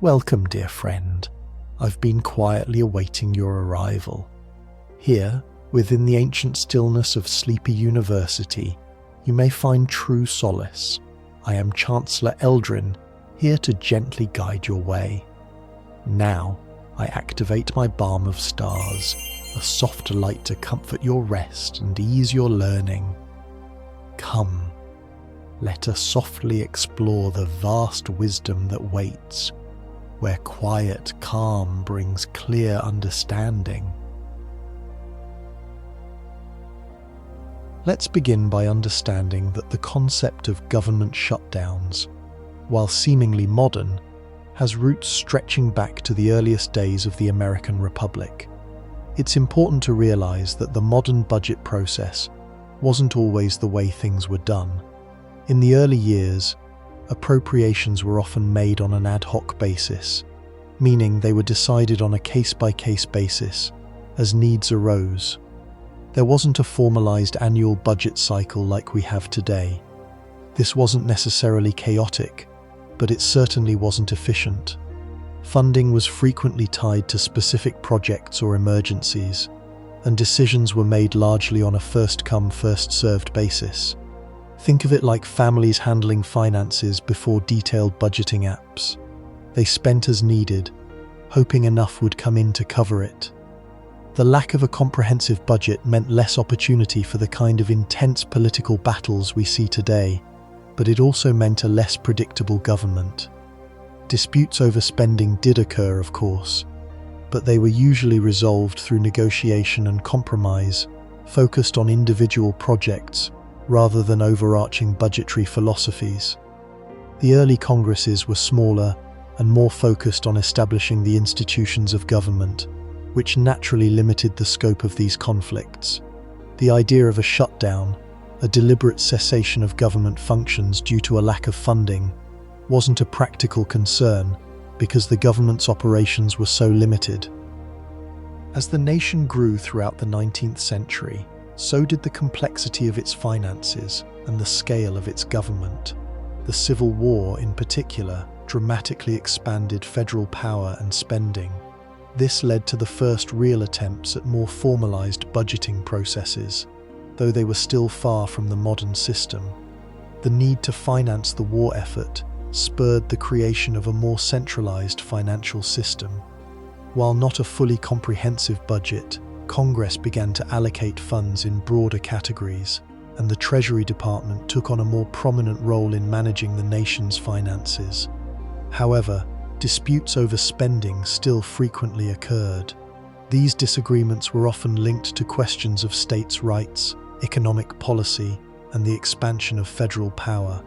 Welcome, dear friend. I've been quietly awaiting your arrival. Here, within the ancient stillness of Sleepy University, you may find true solace. I am Chancellor Eldrin, here to gently guide your way. Now, I activate my balm of stars, a soft light to comfort your rest and ease your learning. Come, let us softly explore the vast wisdom that waits, where quiet calm brings clear understanding. Let's begin by understanding that the concept of government shutdowns, while seemingly modern, has roots stretching back to the earliest days of the American Republic. It's important to realize that the modern budget process wasn't always the way things were done. In the early years, appropriations were often made on an ad hoc basis, meaning they were decided on a case-by-case basis as needs arose. There wasn't a formalized annual budget cycle like we have today. This wasn't necessarily chaotic, but it certainly wasn't efficient. Funding was frequently tied to specific projects or emergencies, and decisions were made largely on a first-come, first-served basis. Think of it like families handling finances before detailed budgeting apps. They spent as needed, hoping enough would come in to cover it. The lack of a comprehensive budget meant less opportunity for the kind of intense political battles we see today, but it also meant a less predictable government. Disputes over spending did occur, of course, but they were usually resolved through negotiation and compromise, focused on individual projects rather than overarching budgetary philosophies. The early Congresses were smaller and more focused on establishing the institutions of government, which naturally limited the scope of these conflicts. The idea of a shutdown, a deliberate cessation of government functions due to a lack of funding, wasn't a practical concern because the government's operations were so limited. As the nation grew throughout the 19th century, so did the complexity of its finances and the scale of its government. The Civil War, in particular, dramatically expanded federal power and spending. This led to the first real attempts at more formalized budgeting processes, though they were still far from the modern system. The need to finance the war effort spurred the creation of a more centralized financial system. While not a fully comprehensive budget, Congress began to allocate funds in broader categories, and the Treasury Department took on a more prominent role in managing the nation's finances. However, disputes over spending still frequently occurred. These disagreements were often linked to questions of states' rights, economic policy, and the expansion of federal power.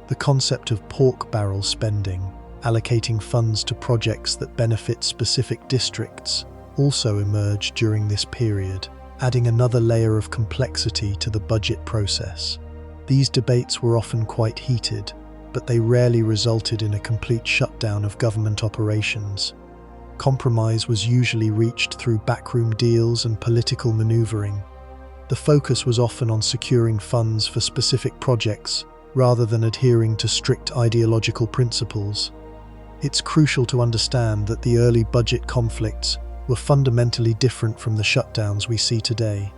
The concept of pork barrel spending, allocating funds to projects that benefit specific districts, also emerged during this period, adding another layer of complexity to the budget process. These debates were often quite heated, but they rarely resulted in a complete shutdown of government operations. Compromise was usually reached through backroom deals and political maneuvering. The focus was often on securing funds for specific projects rather than adhering to strict ideological principles. It's crucial to understand that the early budget conflicts were fundamentally different from the shutdowns we see today.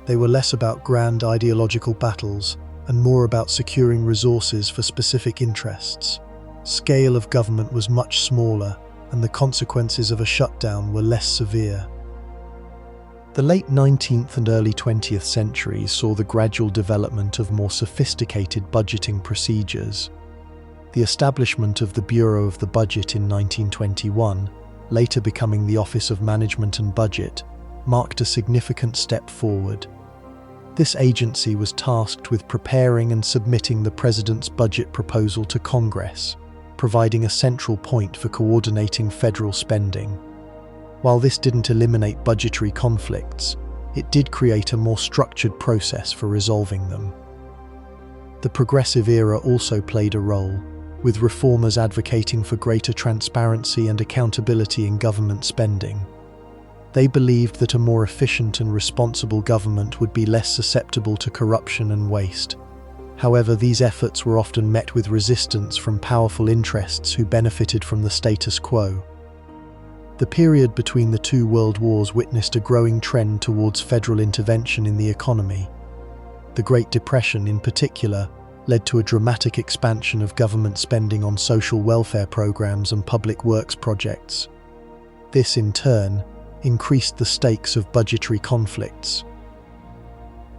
They were less about grand ideological battles and more about securing resources for specific interests. Scale of government was much smaller, and the consequences of a shutdown were less severe. The late 19th and early 20th centuries saw the gradual development of more sophisticated budgeting procedures. The establishment of the Bureau of the Budget in 1921, later becoming the Office of Management and Budget, marked a significant step forward. This agency was tasked with preparing and submitting the President's budget proposal to Congress, providing a central point for coordinating federal spending. While this didn't eliminate budgetary conflicts, it did create a more structured process for resolving them. The Progressive era also played a role, with reformers advocating for greater transparency and accountability in government spending. They believed that a more efficient and responsible government would be less susceptible to corruption and waste. However, these efforts were often met with resistance from powerful interests who benefited from the status quo. The period between the two world wars witnessed a growing trend towards federal intervention in the economy. The Great Depression, in particular, led to a dramatic expansion of government spending on social welfare programs and public works projects. This, in turn, increased the stakes of budgetary conflicts.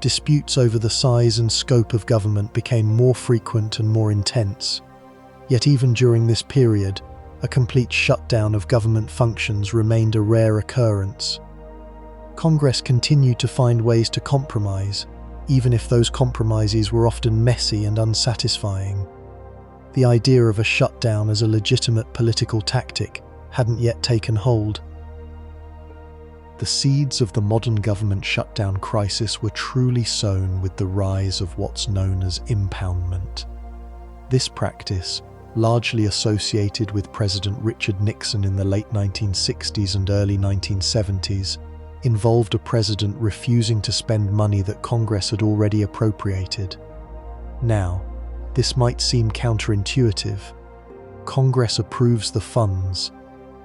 Disputes over the size and scope of government became more frequent and more intense. Yet even during this period, a complete shutdown of government functions remained a rare occurrence. Congress continued to find ways to compromise, even if those compromises were often messy and unsatisfying. The idea of a shutdown as a legitimate political tactic hadn't yet taken hold. The seeds of the modern government shutdown crisis were truly sown with the rise of what's known as impoundment. This practice, largely associated with President Richard Nixon in the late 1960s and early 1970s, involved a president refusing to spend money that Congress had already appropriated. Now, this might seem counterintuitive. Congress approves the funds,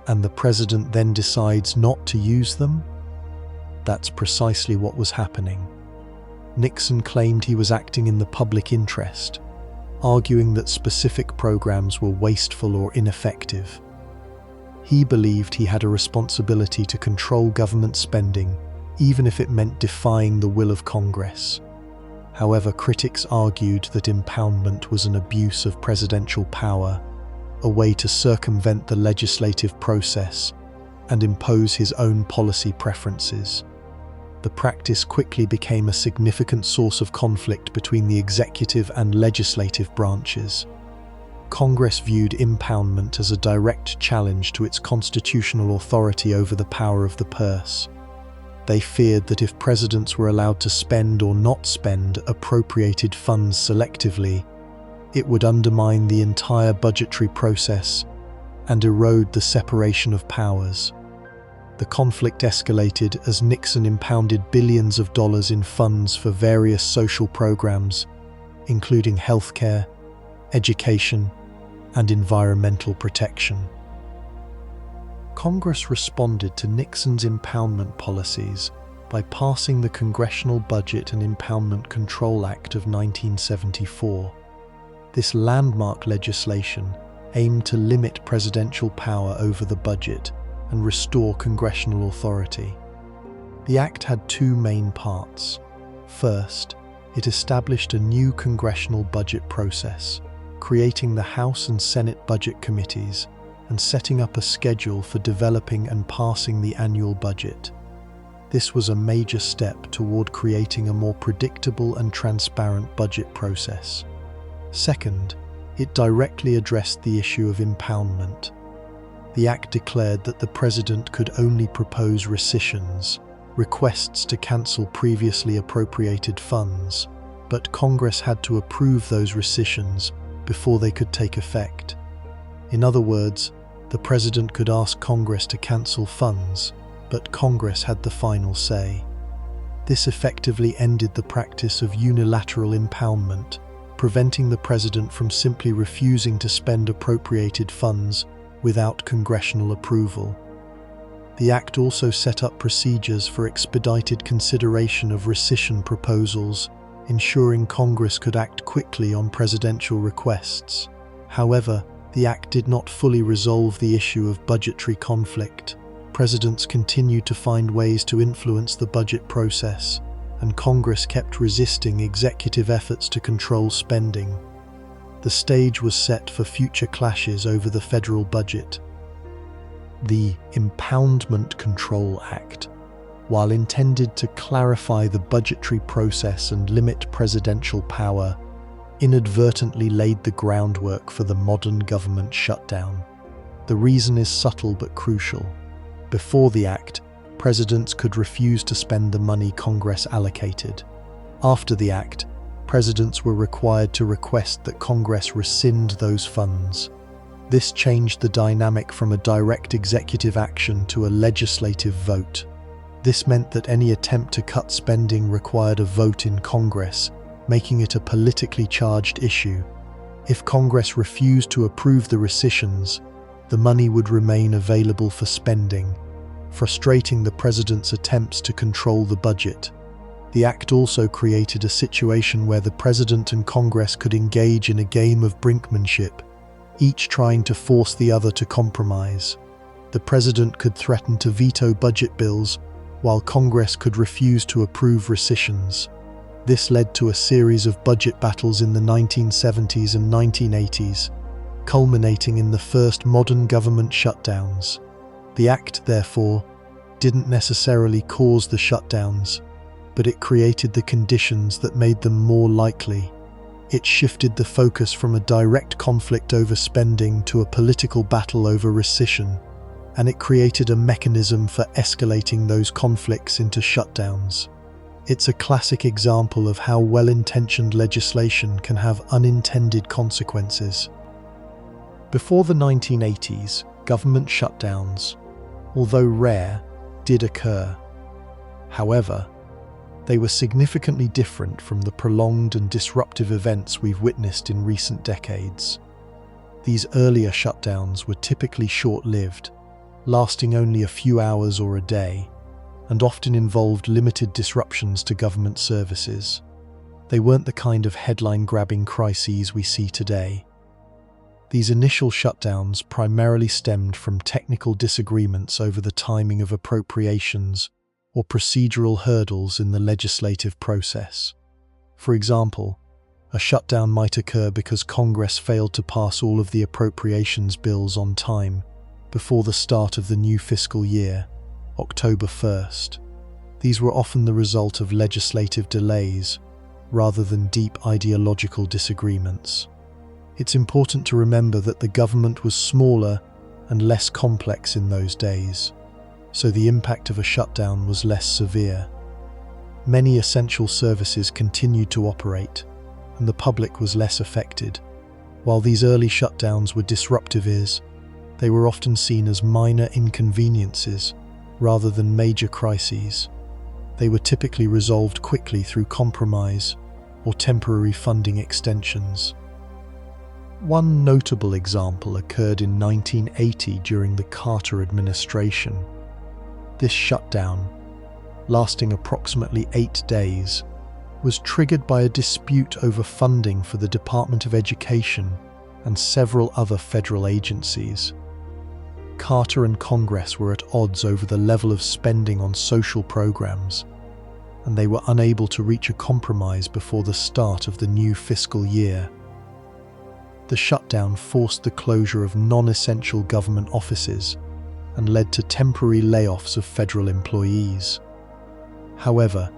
and the president then decides not to use them? That's precisely what was happening. Nixon claimed he was acting in the public interest, arguing that specific programs were wasteful or ineffective. He believed he had a responsibility to control government spending, even if it meant defying the will of Congress. However, critics argued that impoundment was an abuse of presidential power, a way to circumvent the legislative process and impose his own policy preferences. The practice quickly became a significant source of conflict between the executive and legislative branches. Congress viewed impoundment as a direct challenge to its constitutional authority over the power of the purse. They feared that if presidents were allowed to spend or not spend appropriated funds selectively, it would undermine the entire budgetary process and erode the separation of powers. The conflict escalated as Nixon impounded billions of dollars in funds for various social programs, including healthcare, education, and environmental protection. Congress responded to Nixon's impoundment policies by passing the Congressional Budget and Impoundment Control Act of 1974. This landmark legislation aimed to limit presidential power over the budget and restore congressional authority. The act had two main parts. First, it established a new congressional budget process, creating the House and Senate budget committees and setting up a schedule for developing and passing the annual budget. This was a major step toward creating a more predictable and transparent budget process. Second, it directly addressed the issue of impoundment. The act declared that the president could only propose rescissions, requests to cancel previously appropriated funds, but Congress had to approve those rescissions before they could take effect. In other words, the president could ask Congress to cancel funds, but Congress had the final say. This effectively ended the practice of unilateral impoundment, preventing the president from simply refusing to spend appropriated funds without congressional approval. The act also set up procedures for expedited consideration of rescission proposals, ensuring Congress could act quickly on presidential requests. However, the act did not fully resolve the issue of budgetary conflict. Presidents continued to find ways to influence the budget process, and Congress kept resisting executive efforts to control spending. The stage was set for future clashes over the federal budget. The Impoundment Control Act, while intended to clarify the budgetary process and limit presidential power, inadvertently laid the groundwork for the modern government shutdown. The reason is subtle but crucial. Before the act, presidents could refuse to spend the money Congress allocated. After the act, presidents were required to request that Congress rescind those funds. This changed the dynamic from a direct executive action to a legislative vote. This meant that any attempt to cut spending required a vote in Congress, making it a politically charged issue. If Congress refused to approve the rescissions, the money would remain available for spending, frustrating the president's attempts to control the budget. The act also created a situation where the president and Congress could engage in a game of brinkmanship, each trying to force the other to compromise. The president could threaten to veto budget bills, while Congress could refuse to approve rescissions. This led to a series of budget battles in the 1970s and 1980s, culminating in the first modern government shutdowns. The act, therefore, didn't necessarily cause the shutdowns, but it created the conditions that made them more likely. It shifted the focus from a direct conflict over spending to a political battle over rescission, and it created a mechanism for escalating those conflicts into shutdowns. It's a classic example of how well-intentioned legislation can have unintended consequences. Before the 1980s, government shutdowns, although rare, did occur. However, they were significantly different from the prolonged and disruptive events we've witnessed in recent decades. These earlier shutdowns were typically short-lived, lasting only a few hours or a day, and often involved limited disruptions to government services. They weren't the kind of headline-grabbing crises we see today. These initial shutdowns primarily stemmed from technical disagreements over the timing of appropriations or procedural hurdles in the legislative process. For example, a shutdown might occur because Congress failed to pass all of the appropriations bills on time before the start of the new fiscal year, October 1st. These were often the result of legislative delays rather than deep ideological disagreements. It's important to remember that the government was smaller and less complex in those days, so the impact of a shutdown was less severe. Many essential services continued to operate, and the public was less affected. While these early shutdowns were disruptive, they were often seen as minor inconveniences rather than major crises. They were typically resolved quickly through compromise or temporary funding extensions. One notable example occurred in 1980 during the Carter administration. This shutdown, lasting approximately 8 days, was triggered by a dispute over funding for the Department of Education and several other federal agencies. Carter and Congress were at odds over the level of spending on social programs, and they were unable to reach a compromise before the start of the new fiscal year. The shutdown forced the closure of non-essential government offices and led to temporary layoffs of federal employees. However,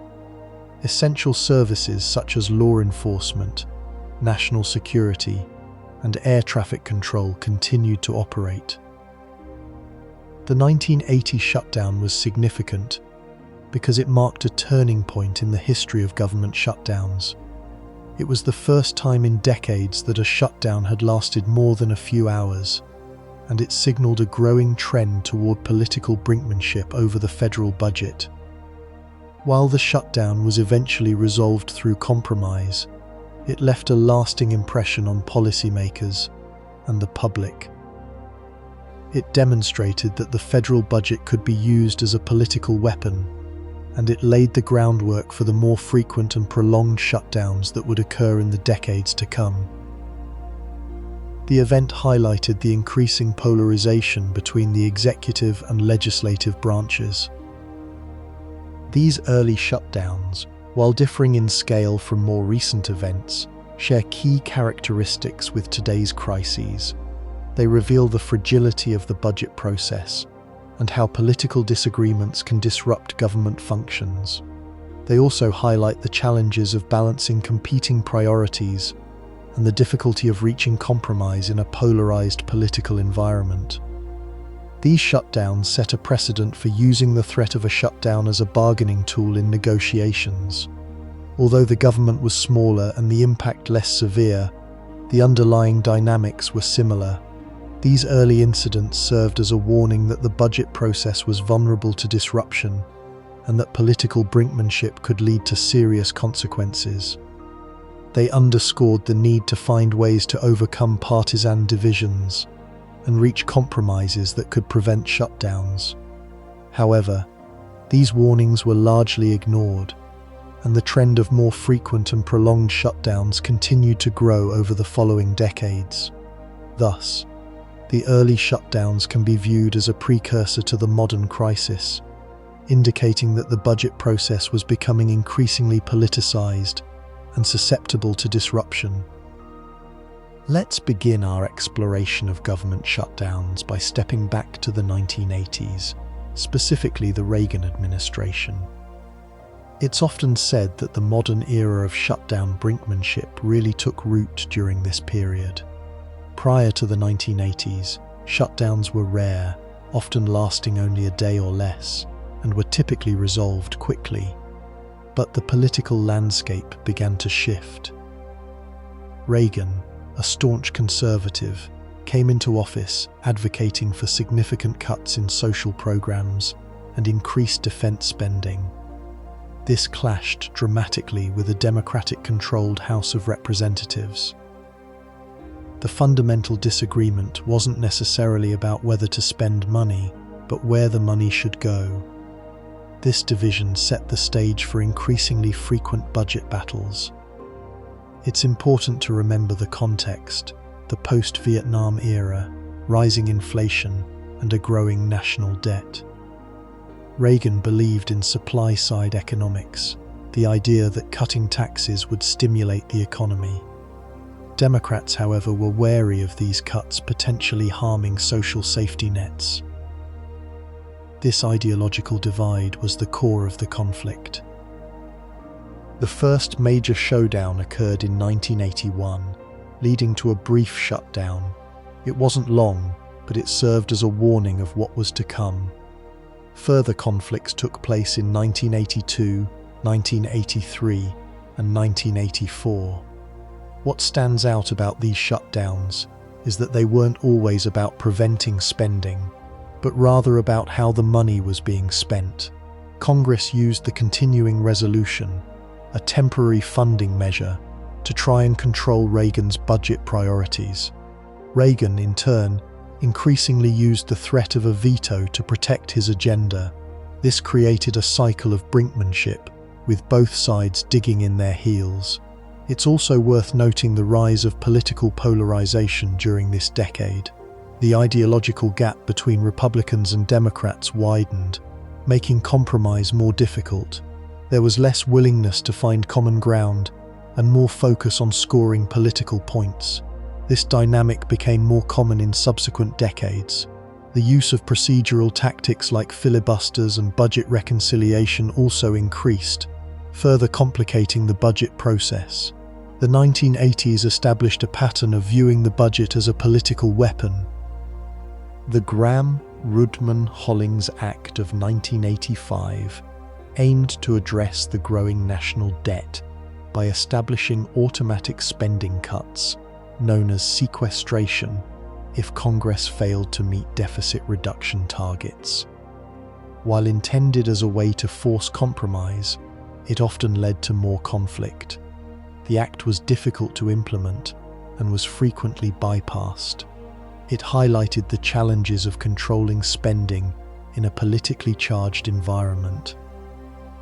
essential services such as law enforcement, national security, and air traffic control continued to operate. The 1980 shutdown was significant because it marked a turning point in the history of government shutdowns. It was the first time in decades that a shutdown had lasted more than a few hours, and it signaled a growing trend toward political brinkmanship over the federal budget. While the shutdown was eventually resolved through compromise, it left a lasting impression on policymakers and the public. It demonstrated that the federal budget could be used as a political weapon, and it laid the groundwork for the more frequent and prolonged shutdowns that would occur in the decades to come. The event highlighted the increasing polarization between the executive and legislative branches. These early shutdowns, while differing in scale from more recent events, share key characteristics with today's crises. They reveal the fragility of the budget process and how political disagreements can disrupt government functions. They also highlight the challenges of balancing competing priorities and the difficulty of reaching compromise in a polarized political environment. These shutdowns set a precedent for using the threat of a shutdown as a bargaining tool in negotiations. Although the government was smaller and the impact less severe, the underlying dynamics were similar. These early incidents served as a warning that the budget process was vulnerable to disruption and that political brinkmanship could lead to serious consequences. They underscored the need to find ways to overcome partisan divisions and reach compromises that could prevent shutdowns. However, these warnings were largely ignored, and the trend of more frequent and prolonged shutdowns continued to grow over the following decades. Thus, the early shutdowns can be viewed as a precursor to the modern crisis, indicating that the budget process was becoming increasingly politicized and susceptible to disruption. Let's begin our exploration of government shutdowns by stepping back to the 1980s, specifically the Reagan administration. It's often said that the modern era of shutdown brinkmanship really took root during this period. Prior to the 1980s, shutdowns were rare, often lasting only a day or less, and were typically resolved quickly. But the political landscape began to shift. Reagan, a staunch conservative, came into office advocating for significant cuts in social programs and increased defense spending. This clashed dramatically with a Democratic-controlled House of Representatives. The fundamental disagreement wasn't necessarily about whether to spend money, but where the money should go. This division set the stage for increasingly frequent budget battles. It's important to remember the context: the post-Vietnam era, rising inflation, and a growing national debt. Reagan believed in supply-side economics, the idea that cutting taxes would stimulate the economy. Democrats, however, were wary of these cuts potentially harming social safety nets. This ideological divide was the core of the conflict. The first major showdown occurred in 1981, leading to a brief shutdown. It wasn't long, but it served as a warning of what was to come. Further conflicts took place in 1982, 1983, and 1984. What stands out about these shutdowns is that they weren't always about preventing spending, but rather about how the money was being spent. Congress used the continuing resolution, a temporary funding measure, to try and control Reagan's budget priorities. Reagan, in turn, increasingly used the threat of a veto to protect his agenda. This created a cycle of brinkmanship, with both sides digging in their heels. It's also worth noting the rise of political polarization during this decade. The ideological gap between Republicans and Democrats widened, making compromise more difficult. There was less willingness to find common ground and more focus on scoring political points. This dynamic became more common in subsequent decades. The use of procedural tactics like filibusters and budget reconciliation also increased, further complicating the budget process. The 1980s established a pattern of viewing the budget as a political weapon. The Gramm-Rudman-Hollings Act of 1985 aimed to address the growing national debt by establishing automatic spending cuts, known as sequestration, if Congress failed to meet deficit reduction targets. While intended as a way to force compromise, it often led to more conflict. The act was difficult to implement and was frequently bypassed. It highlighted the challenges of controlling spending in a politically charged environment.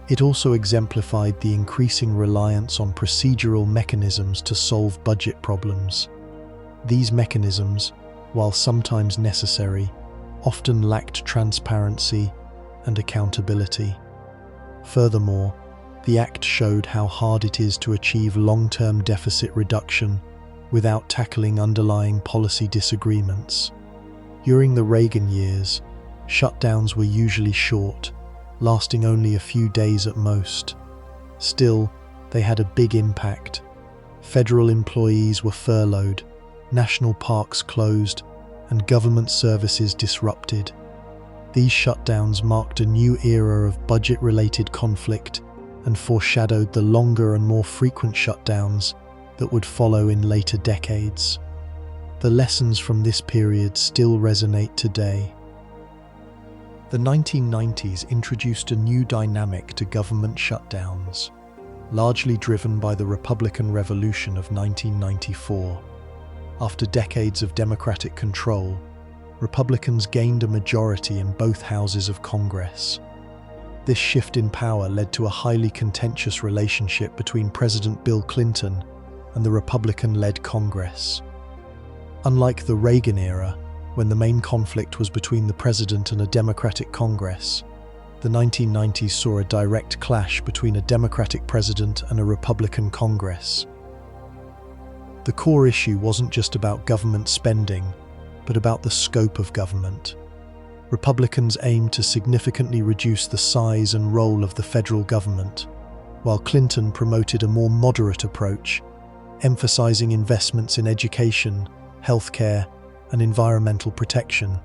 It also exemplified the increasing reliance on procedural mechanisms to solve budget problems. These mechanisms, while sometimes necessary, often lacked transparency and accountability. Furthermore, the act showed how hard it is to achieve long-term deficit reduction without tackling underlying policy disagreements. During the Reagan years, shutdowns were usually short, lasting only a few days at most. Still, they had a big impact. Federal employees were furloughed, national parks closed, and government services disrupted. These shutdowns marked a new era of budget-related conflict and foreshadowed the longer and more frequent shutdowns that would follow in later decades. The lessons from this period still resonate today. The 1990s introduced a new dynamic to government shutdowns. largely driven by the Republican Revolution of 1994. After decades of Democratic control, Republicans gained a majority in both houses of Congress. This shift in power led to a highly contentious relationship between President Bill Clinton and the Republican-led Congress. Unlike the Reagan era, when the main conflict was between the president and a Democratic Congress, the 1990s saw a direct clash between a Democratic president and a Republican Congress. The core issue wasn't just about government spending, but about the scope of government. Republicans aimed to significantly reduce the size and role of the federal government, while Clinton promoted a more moderate approach, emphasizing investments in education, healthcare, and environmental protection.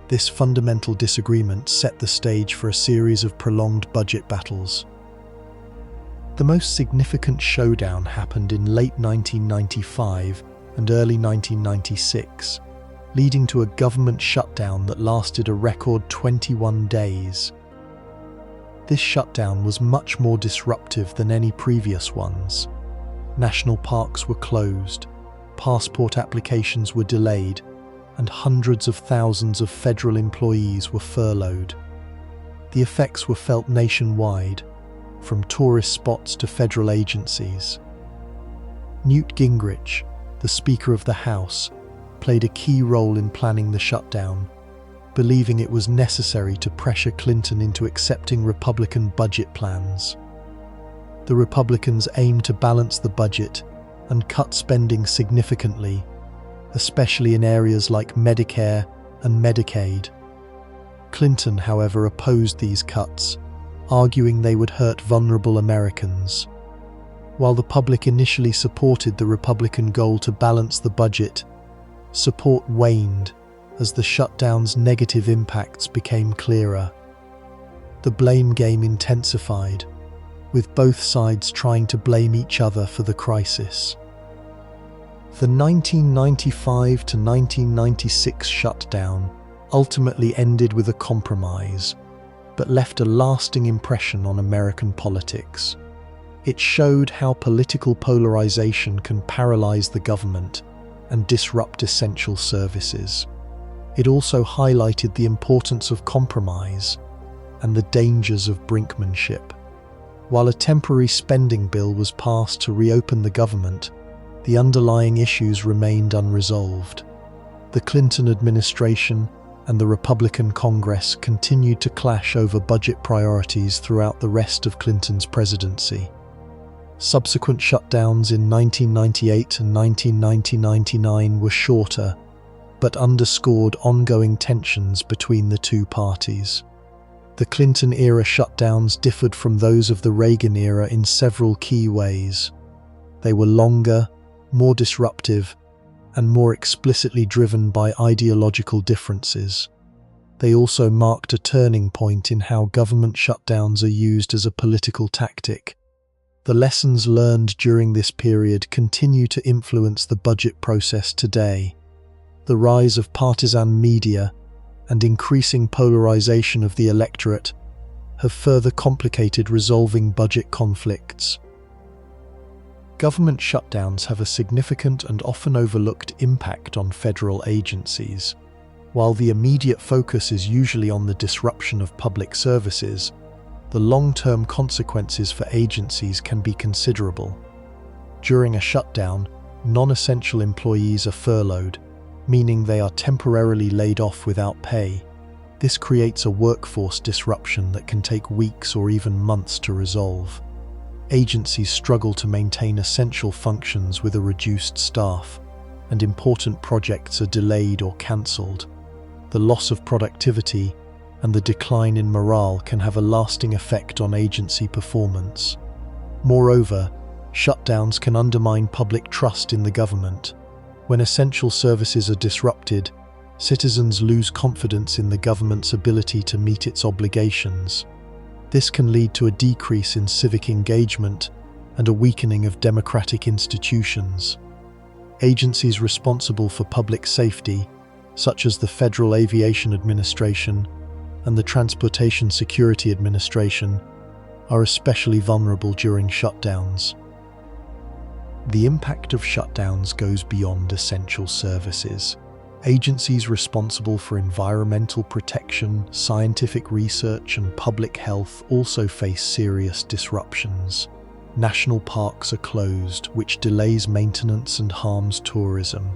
This fundamental disagreement set the stage for a series of prolonged budget battles. The most significant showdown happened in late 1995 and early 1996, leading to a government shutdown that lasted a record 21 days. This shutdown was much more disruptive than any previous ones. National parks were closed, passport applications were delayed, and hundreds of thousands of federal employees were furloughed. The effects were felt nationwide, from tourist spots to federal agencies. Newt Gingrich, the Speaker of the House, played a key role in planning the shutdown, believing it was necessary to pressure Clinton into accepting Republican budget plans. The Republicans aimed to balance the budget and cut spending significantly, especially in areas like Medicare and Medicaid. Clinton, however, opposed these cuts, arguing they would hurt vulnerable Americans. While the public initially supported the Republican goal to balance the budget, support waned as the shutdown's negative impacts became clearer. The blame game intensified, with both sides trying to blame each other for the crisis. The 1995 to 1996 shutdown ultimately ended with a compromise, but left a lasting impression on American politics. It showed how political polarization can paralyze the government and disrupt essential services. It also highlighted the importance of compromise and the dangers of brinkmanship. While a temporary spending bill was passed to reopen the government, the underlying issues remained unresolved. The Clinton administration and the Republican Congress continued to clash over budget priorities throughout the rest of Clinton's presidency. Subsequent shutdowns in 1998 and 1999 were shorter, but underscored ongoing tensions between the two parties. The Clinton-era shutdowns differed from those of the Reagan era in several key ways. They were longer, more disruptive, and more explicitly driven by ideological differences. They also marked a turning point in how government shutdowns are used as a political tactic. The lessons learned during this period continue to influence the budget process today. The rise of partisan media and increasing polarization of the electorate have further complicated resolving budget conflicts. Government shutdowns have a significant and often overlooked impact on federal agencies. While the immediate focus is usually on the disruption of public services, the long-term consequences for agencies can be considerable. During a shutdown, non-essential employees are furloughed, meaning they are temporarily laid off without pay. This creates a workforce disruption that can take weeks or even months to resolve. Agencies struggle to maintain essential functions with a reduced staff, and important projects are delayed or cancelled. The loss of productivity and the decline in morale can have a lasting effect on agency performance. Moreover, shutdowns can undermine public trust in the government. When essential services are disrupted, citizens lose confidence in the government's ability to meet its obligations. This can lead to a decrease in civic engagement and a weakening of democratic institutions. Agencies responsible for public safety, such as the Federal Aviation Administration and the Transportation Security Administration, are especially vulnerable during shutdowns. The impact of shutdowns goes beyond essential services. Agencies responsible for environmental protection, scientific research, and public health also face serious disruptions. National parks are closed, which delays maintenance and harms tourism.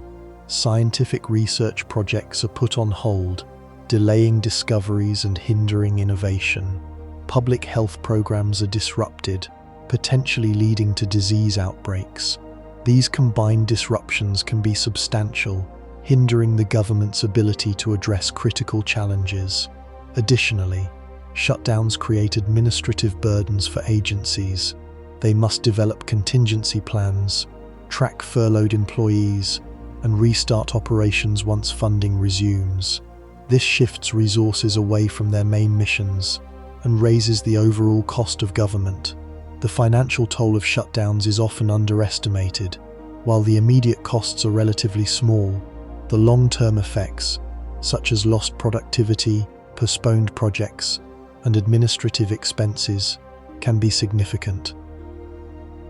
Scientific research projects are put on hold, delaying discoveries and hindering innovation. Public health programs are disrupted, potentially leading to disease outbreaks. These combined disruptions can be substantial, hindering the government's ability to address critical challenges. Additionally, shutdowns create administrative burdens for agencies. They must develop contingency plans, track furloughed employees, and restart operations once funding resumes. This shifts resources away from their main missions and raises the overall cost of government. The financial toll of shutdowns is often underestimated. While the immediate costs are relatively small, the long-term effects, such as lost productivity, postponed projects, and administrative expenses, can be significant.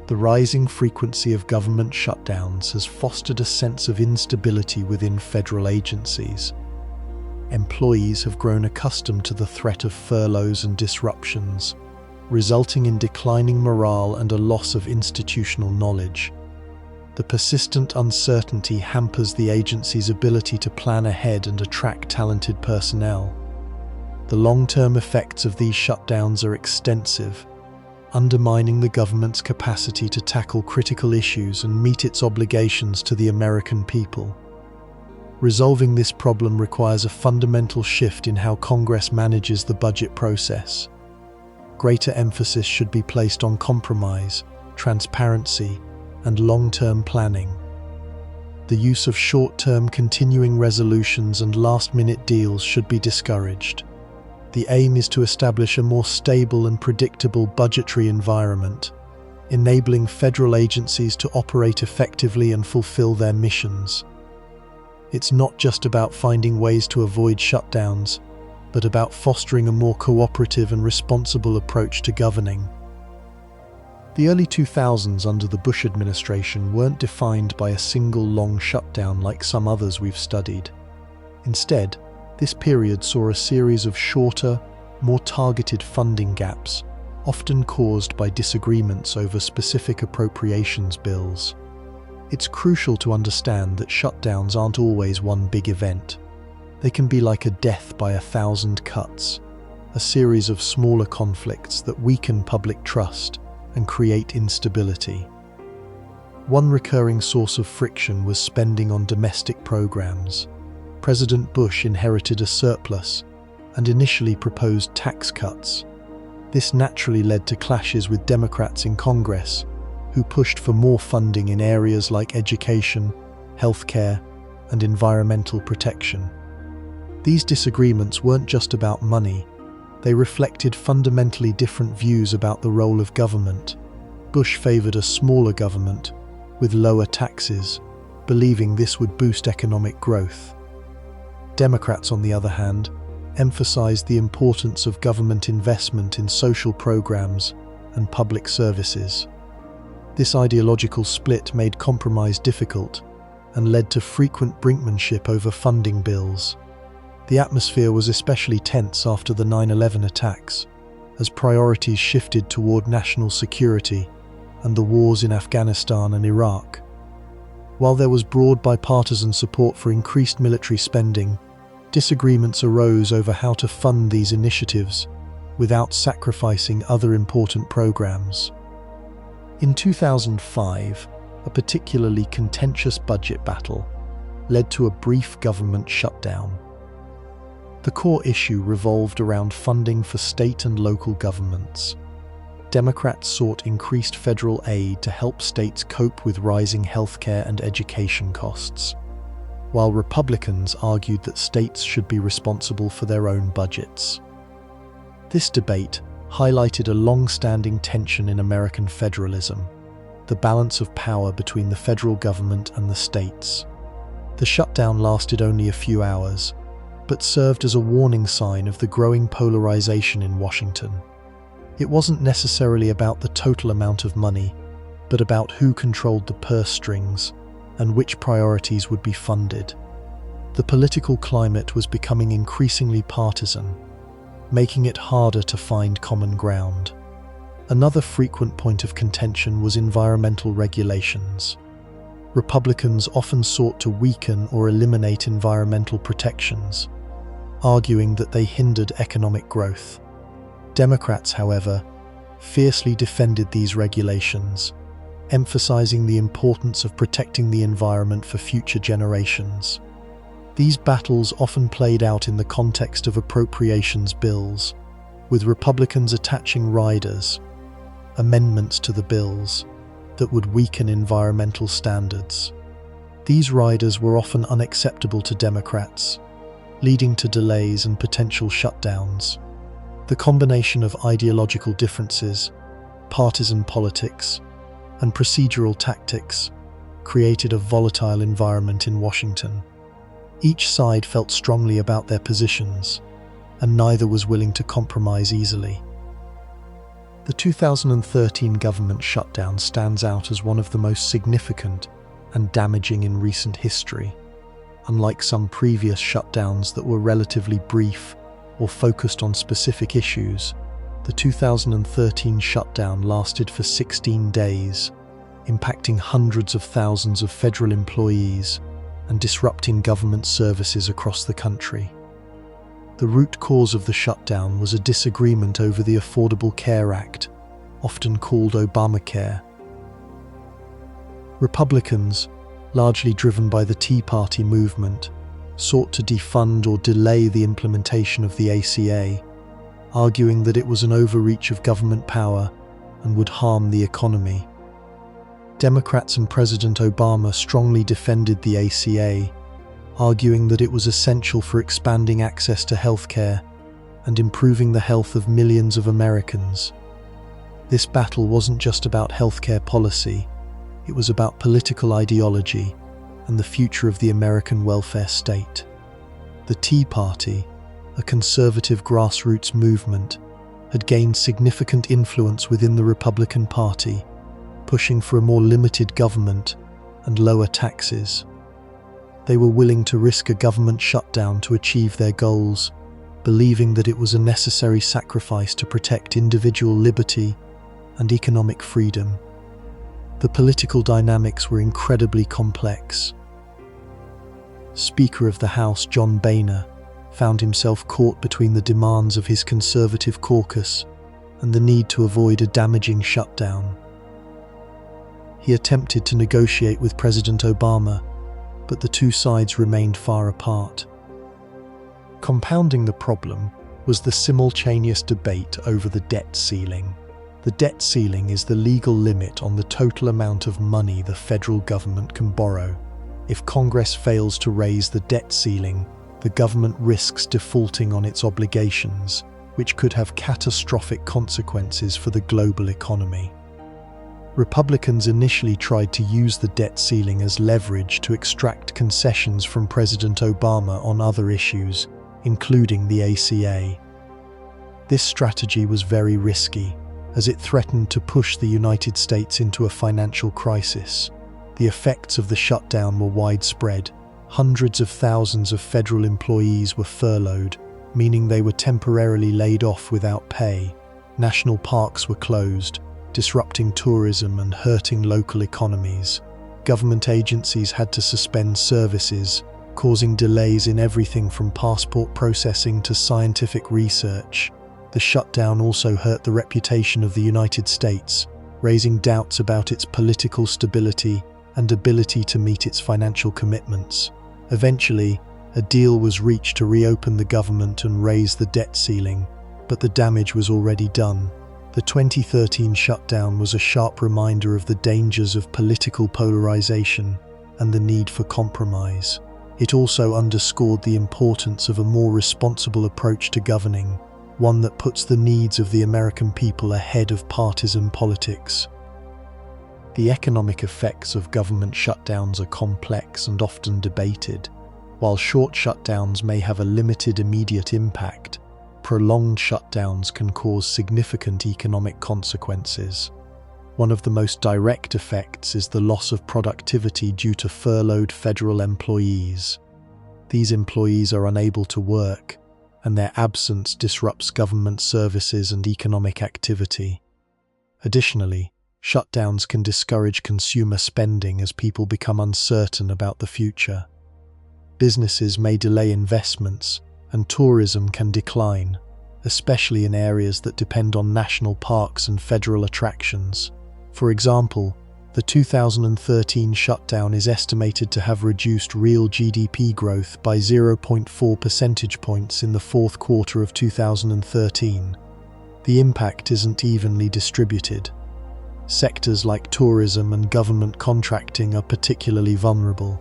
The rising frequency of government shutdowns has fostered a sense of instability within federal agencies. Employees have grown accustomed to the threat of furloughs and disruptions, resulting in declining morale and a loss of institutional knowledge. The persistent uncertainty hampers the agency's ability to plan ahead and attract talented personnel. The long-term effects of these shutdowns are extensive, undermining the government's capacity to tackle critical issues and meet its obligations to the American people. Resolving this problem requires a fundamental shift in how Congress manages the budget process. Greater emphasis should be placed on compromise, transparency, and long-term planning. The use of short-term continuing resolutions and last-minute deals should be discouraged. The aim is to establish a more stable and predictable budgetary environment, enabling federal agencies to operate effectively and fulfill their missions. It's not just about finding ways to avoid shutdowns, but about fostering a more cooperative and responsible approach to governing. The early 2000s under the Bush administration weren't defined by a single long shutdown like some others we've studied. Instead, this period saw a series of shorter, more targeted funding gaps, often caused by disagreements over specific appropriations bills. It's crucial to understand that shutdowns aren't always one big event. They can be like a death by 1,000 cuts, a series of smaller conflicts that weaken public trust and create instability. One recurring source of friction was spending on domestic programs. President Bush inherited a surplus and initially proposed tax cuts. This naturally led to clashes with Democrats in Congress, who pushed for more funding in areas like education, healthcare, and environmental protection. These disagreements weren't just about money. They reflected fundamentally different views about the role of government. Bush favored a smaller government with lower taxes, believing this would boost economic growth. Democrats, on the other hand, emphasized the importance of government investment in social programs and public services. This ideological split made compromise difficult and led to frequent brinkmanship over funding bills. The atmosphere was especially tense after the 9/11 attacks, as priorities shifted toward national security and the wars in Afghanistan and Iraq. While there was broad bipartisan support for increased military spending, disagreements arose over how to fund these initiatives without sacrificing other important programs. In 2005, a particularly contentious budget battle led to a brief government shutdown. The core issue revolved around funding for state and local governments. Democrats sought increased federal aid to help states cope with rising healthcare and education costs, while Republicans argued that states should be responsible for their own budgets. This debate highlighted a long-standing tension in American federalism, the balance of power between the federal government and the states. The shutdown lasted only a few hours, but served as a warning sign of the growing polarization in Washington. It wasn't necessarily about the total amount of money, but about who controlled the purse strings and which priorities would be funded. The political climate was becoming increasingly partisan, making it harder to find common ground. Another frequent point of contention was environmental regulations. Republicans often sought to weaken or eliminate environmental protections, arguing that they hindered economic growth. Democrats, however, fiercely defended these regulations, emphasizing the importance of protecting the environment for future generations. These battles often played out in the context of appropriations bills, with Republicans attaching riders, amendments to the bills, that would weaken environmental standards. These riders were often unacceptable to Democrats, leading to delays and potential shutdowns. The combination of ideological differences, partisan politics, and procedural tactics created a volatile environment in Washington. Each side felt strongly about their positions, and neither was willing to compromise easily. The 2013 government shutdown stands out as one of the most significant and damaging in recent history. Unlike some previous shutdowns that were relatively brief or focused on specific issues, the 2013 shutdown lasted for 16 days, impacting hundreds of thousands of federal employees and disrupting government services across the country. The root cause of the shutdown was a disagreement over the Affordable Care Act, often called Obamacare. Republicans, largely driven by the Tea Party movement, sought to defund or delay the implementation of the ACA, arguing that it was an overreach of government power and would harm the economy. Democrats and President Obama strongly defended the ACA, arguing that it was essential for expanding access to healthcare and improving the health of millions of Americans. This battle wasn't just about healthcare policy, it was about political ideology and the future of the American welfare state. The Tea Party, a conservative grassroots movement, had gained significant influence within the Republican Party, pushing for a more limited government and lower taxes. They were willing to risk a government shutdown to achieve their goals, believing that it was a necessary sacrifice to protect individual liberty and economic freedom. The political dynamics were incredibly complex. Speaker of the House John Boehner found himself caught between the demands of his conservative caucus and the need to avoid a damaging shutdown. He attempted to negotiate with President Obama, but the two sides remained far apart. Compounding the problem was the simultaneous debate over the debt ceiling. The debt ceiling is the legal limit on the total amount of money the federal government can borrow. If Congress fails to raise the debt ceiling, the government risks defaulting on its obligations, which could have catastrophic consequences for the global economy. Republicans initially tried to use the debt ceiling as leverage to extract concessions from President Obama on other issues, including the ACA. This strategy was very risky, as it threatened to push the United States into a financial crisis. The effects of the shutdown were widespread. Hundreds of thousands of federal employees were furloughed, meaning they were temporarily laid off without pay. National parks were closed, disrupting tourism and hurting local economies. Government agencies had to suspend services, causing delays in everything from passport processing to scientific research. The shutdown also hurt the reputation of the United States, raising doubts about its political stability and ability to meet its financial commitments. Eventually, a deal was reached to reopen the government and raise the debt ceiling, but the damage was already done. The 2013 shutdown was a sharp reminder of the dangers of political polarization and the need for compromise. It also underscored the importance of a more responsible approach to governing, one that puts the needs of the American people ahead of partisan politics. The economic effects of government shutdowns are complex and often debated. While short shutdowns may have a limited immediate impact, prolonged shutdowns can cause significant economic consequences. One of the most direct effects is the loss of productivity due to furloughed federal employees. These employees are unable to work, and their absence disrupts government services and economic activity. Additionally, shutdowns can discourage consumer spending as people become uncertain about the future. Businesses may delay investments, and tourism can decline, especially in areas that depend on national parks and federal attractions. For example, the 2013 shutdown is estimated to have reduced real GDP growth by 0.4 percentage points in the fourth quarter of 2013. The impact isn't evenly distributed. Sectors like tourism and government contracting are particularly vulnerable.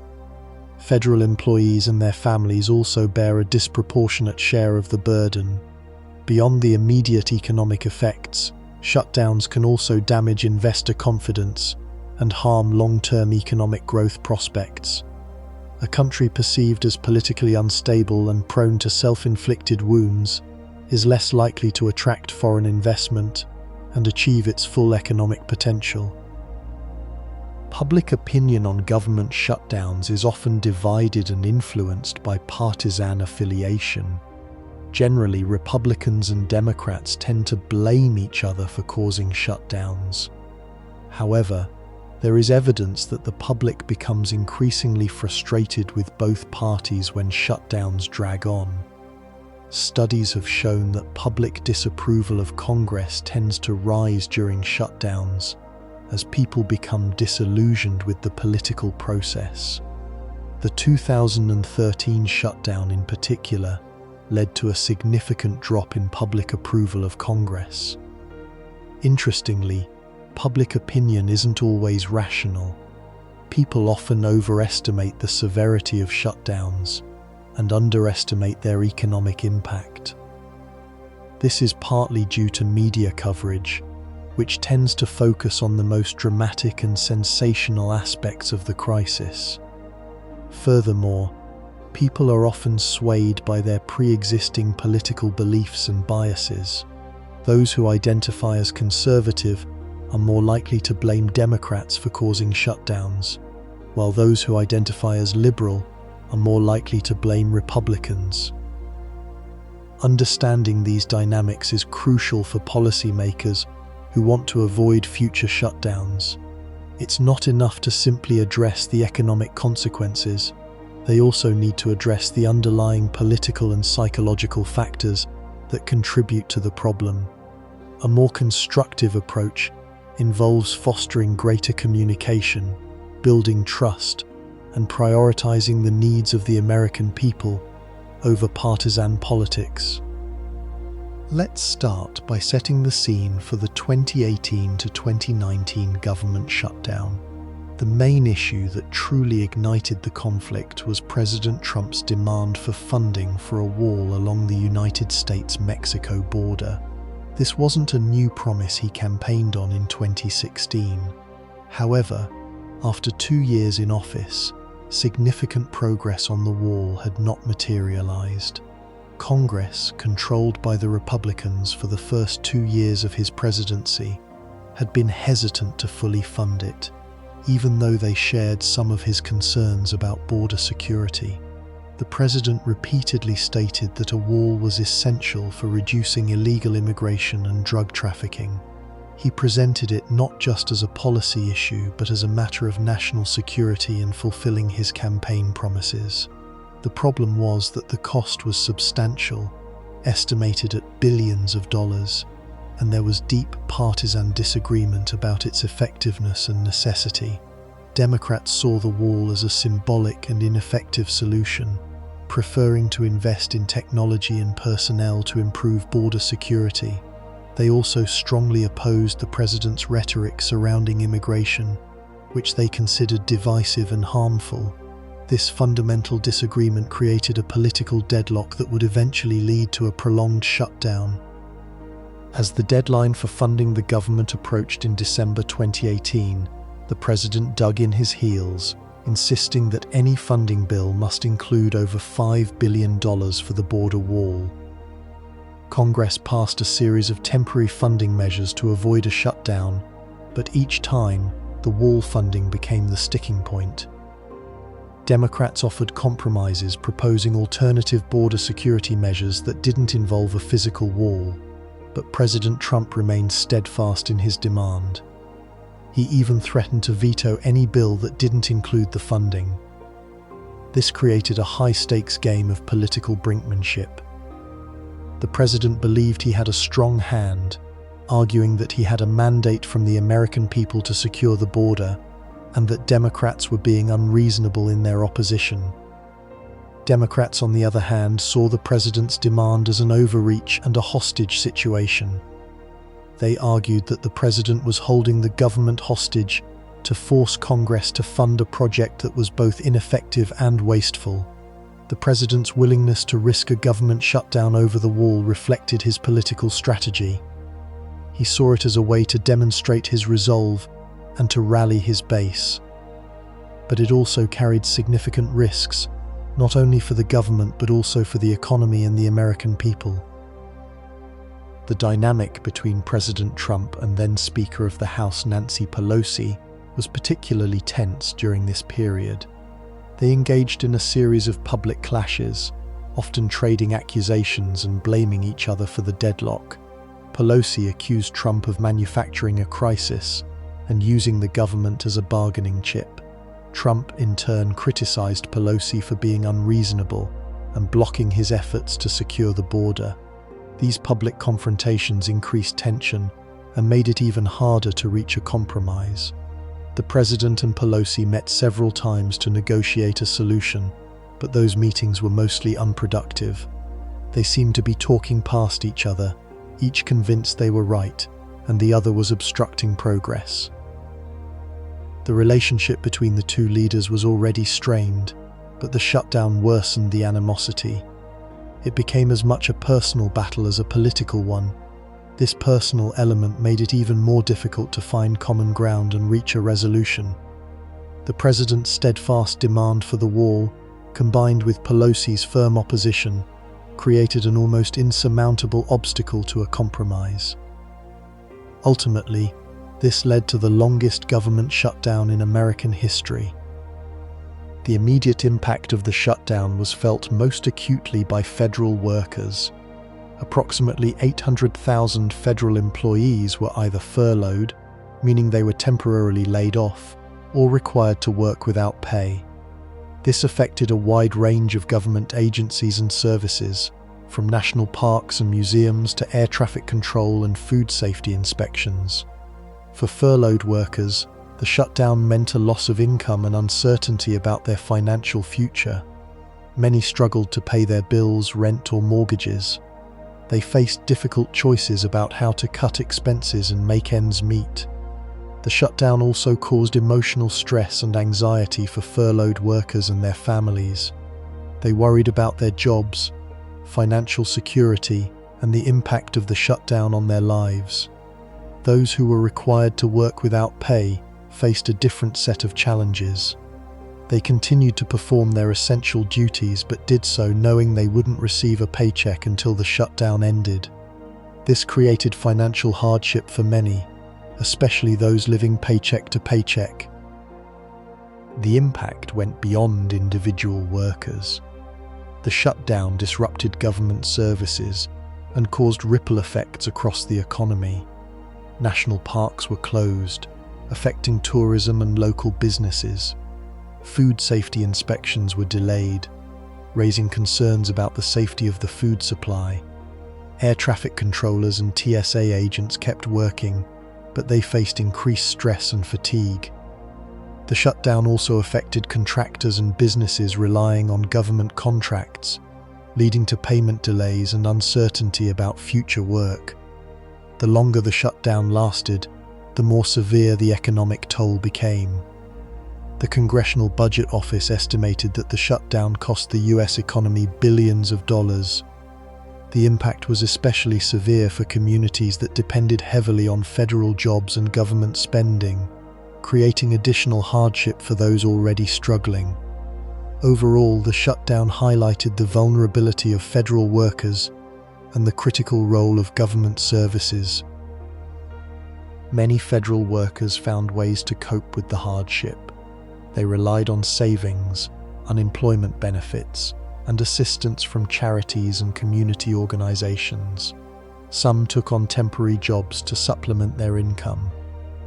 Federal employees and their families also bear a disproportionate share of the burden. Beyond the immediate economic effects, shutdowns can also damage investor confidence and harm long-term economic growth prospects. A country perceived as politically unstable and prone to self-inflicted wounds is less likely to attract foreign investment and achieve its full economic potential. Public opinion on government shutdowns is often divided and influenced by partisan affiliation. Generally, Republicans and Democrats tend to blame each other for causing shutdowns. However, there is evidence that the public becomes increasingly frustrated with both parties when shutdowns drag on. Studies have shown that public disapproval of Congress tends to rise during shutdowns as people become disillusioned with the political process. The 2013 shutdown in particular led to a significant drop in public approval of Congress. Interestingly, public opinion isn't always rational. People often overestimate the severity of shutdowns and underestimate their economic impact. This is partly due to media coverage, which tends to focus on the most dramatic and sensational aspects of the crisis. Furthermore, people are often swayed by their pre-existing political beliefs and biases. Those who identify as conservative are more likely to blame Democrats for causing shutdowns, while those who identify as liberal are more likely to blame Republicans. Understanding these dynamics is crucial for policymakers who want to avoid future shutdowns. It's not enough to simply address the economic consequences. They also need to address the underlying political and psychological factors that contribute to the problem. A more constructive approach involves fostering greater communication, building trust, and prioritizing the needs of the American people over partisan politics. Let's start by setting the scene for the 2018 to 2019 government shutdown. The main issue that truly ignited the conflict was President Trump's demand for funding for a wall along the United States-Mexico border. This wasn't a new promise he campaigned on in 2016. However, after 2 years in office, significant progress on the wall had not materialized. Congress, controlled by the Republicans for the first 2 years of his presidency, had been hesitant to fully fund it, even though they shared some of his concerns about border security. The president repeatedly stated that a wall was essential for reducing illegal immigration and drug trafficking. He presented it not just as a policy issue, but as a matter of national security and fulfilling his campaign promises. The problem was that the cost was substantial, estimated at billions of dollars, and there was deep partisan disagreement about its effectiveness and necessity. Democrats saw the wall as a symbolic and ineffective solution, preferring to invest in technology and personnel to improve border security. They also strongly opposed the president's rhetoric surrounding immigration, which they considered divisive and harmful. This fundamental disagreement created a political deadlock that would eventually lead to a prolonged shutdown. As the deadline for funding the government approached in December 2018, the president dug in his heels, insisting that any funding bill must include over $5 billion for the border wall. Congress passed a series of temporary funding measures to avoid a shutdown, but each time, the wall funding became the sticking point. Democrats offered compromises proposing alternative border security measures that didn't involve a physical wall, but President Trump remained steadfast in his demand. He even threatened to veto any bill that didn't include the funding. This created a high-stakes game of political brinkmanship. The president believed he had a strong hand, arguing that he had a mandate from the American people to secure the border, and that Democrats were being unreasonable in their opposition. Democrats, on the other hand, saw the president's demand as an overreach and a hostage situation. They argued that the president was holding the government hostage to force Congress to fund a project that was both ineffective and wasteful. The president's willingness to risk a government shutdown over the wall reflected his political strategy. He saw it as a way to demonstrate his resolve and to rally his base. But it also carried significant risks, not only for the government but also for the economy and the American people. The dynamic between President Trump and then Speaker of the House Nancy Pelosi was particularly tense during this period. They engaged in a series of public clashes, often trading accusations and blaming each other for the deadlock. Pelosi accused Trump of manufacturing a crisis and using the government as a bargaining chip. Trump, in turn, criticized Pelosi for being unreasonable and blocking his efforts to secure the border. These public confrontations increased tension and made it even harder to reach a compromise. The president and Pelosi met several times to negotiate a solution, but those meetings were mostly unproductive. They seemed to be talking past each other, each convinced they were right, and the other was obstructing progress. The relationship between the two leaders was already strained, but the shutdown worsened the animosity. It became as much a personal battle as a political one. This personal element made it even more difficult to find common ground and reach a resolution. The president's steadfast demand for the wall, combined with Pelosi's firm opposition, created an almost insurmountable obstacle to a compromise. Ultimately, this led to the longest government shutdown in American history. The immediate impact of the shutdown was felt most acutely by federal workers. Approximately 800,000 federal employees were either furloughed, meaning they were temporarily laid off, or required to work without pay. This affected a wide range of government agencies and services, from national parks and museums to air traffic control and food safety inspections. For furloughed workers, the shutdown meant a loss of income and uncertainty about their financial future. Many struggled to pay their bills, rent, or mortgages. They faced difficult choices about how to cut expenses and make ends meet. The shutdown also caused emotional stress and anxiety for furloughed workers and their families. They worried about their jobs, financial security, and the impact of the shutdown on their lives. Those who were required to work without pay faced a different set of challenges. They continued to perform their essential duties but did so knowing they wouldn't receive a paycheck until the shutdown ended. This created financial hardship for many, especially those living paycheck to paycheck. The impact went beyond individual workers. The shutdown disrupted government services and caused ripple effects across the economy. National parks were closed, affecting tourism and local businesses. Food safety inspections were delayed, raising concerns about the safety of the food supply. Air traffic controllers and TSA agents kept working, but they faced increased stress and fatigue. The shutdown also affected contractors and businesses relying on government contracts, leading to payment delays and uncertainty about future work. The longer the shutdown lasted, the more severe the economic toll became. The Congressional Budget Office estimated that the shutdown cost the U.S. economy billions of dollars. The impact was especially severe for communities that depended heavily on federal jobs and government spending, creating additional hardship for those already struggling. Overall, the shutdown highlighted the vulnerability of federal workers and the critical role of government services. Many federal workers found ways to cope with the hardship. They relied on savings, unemployment benefits, and assistance from charities and community organizations. Some took on temporary jobs to supplement their income.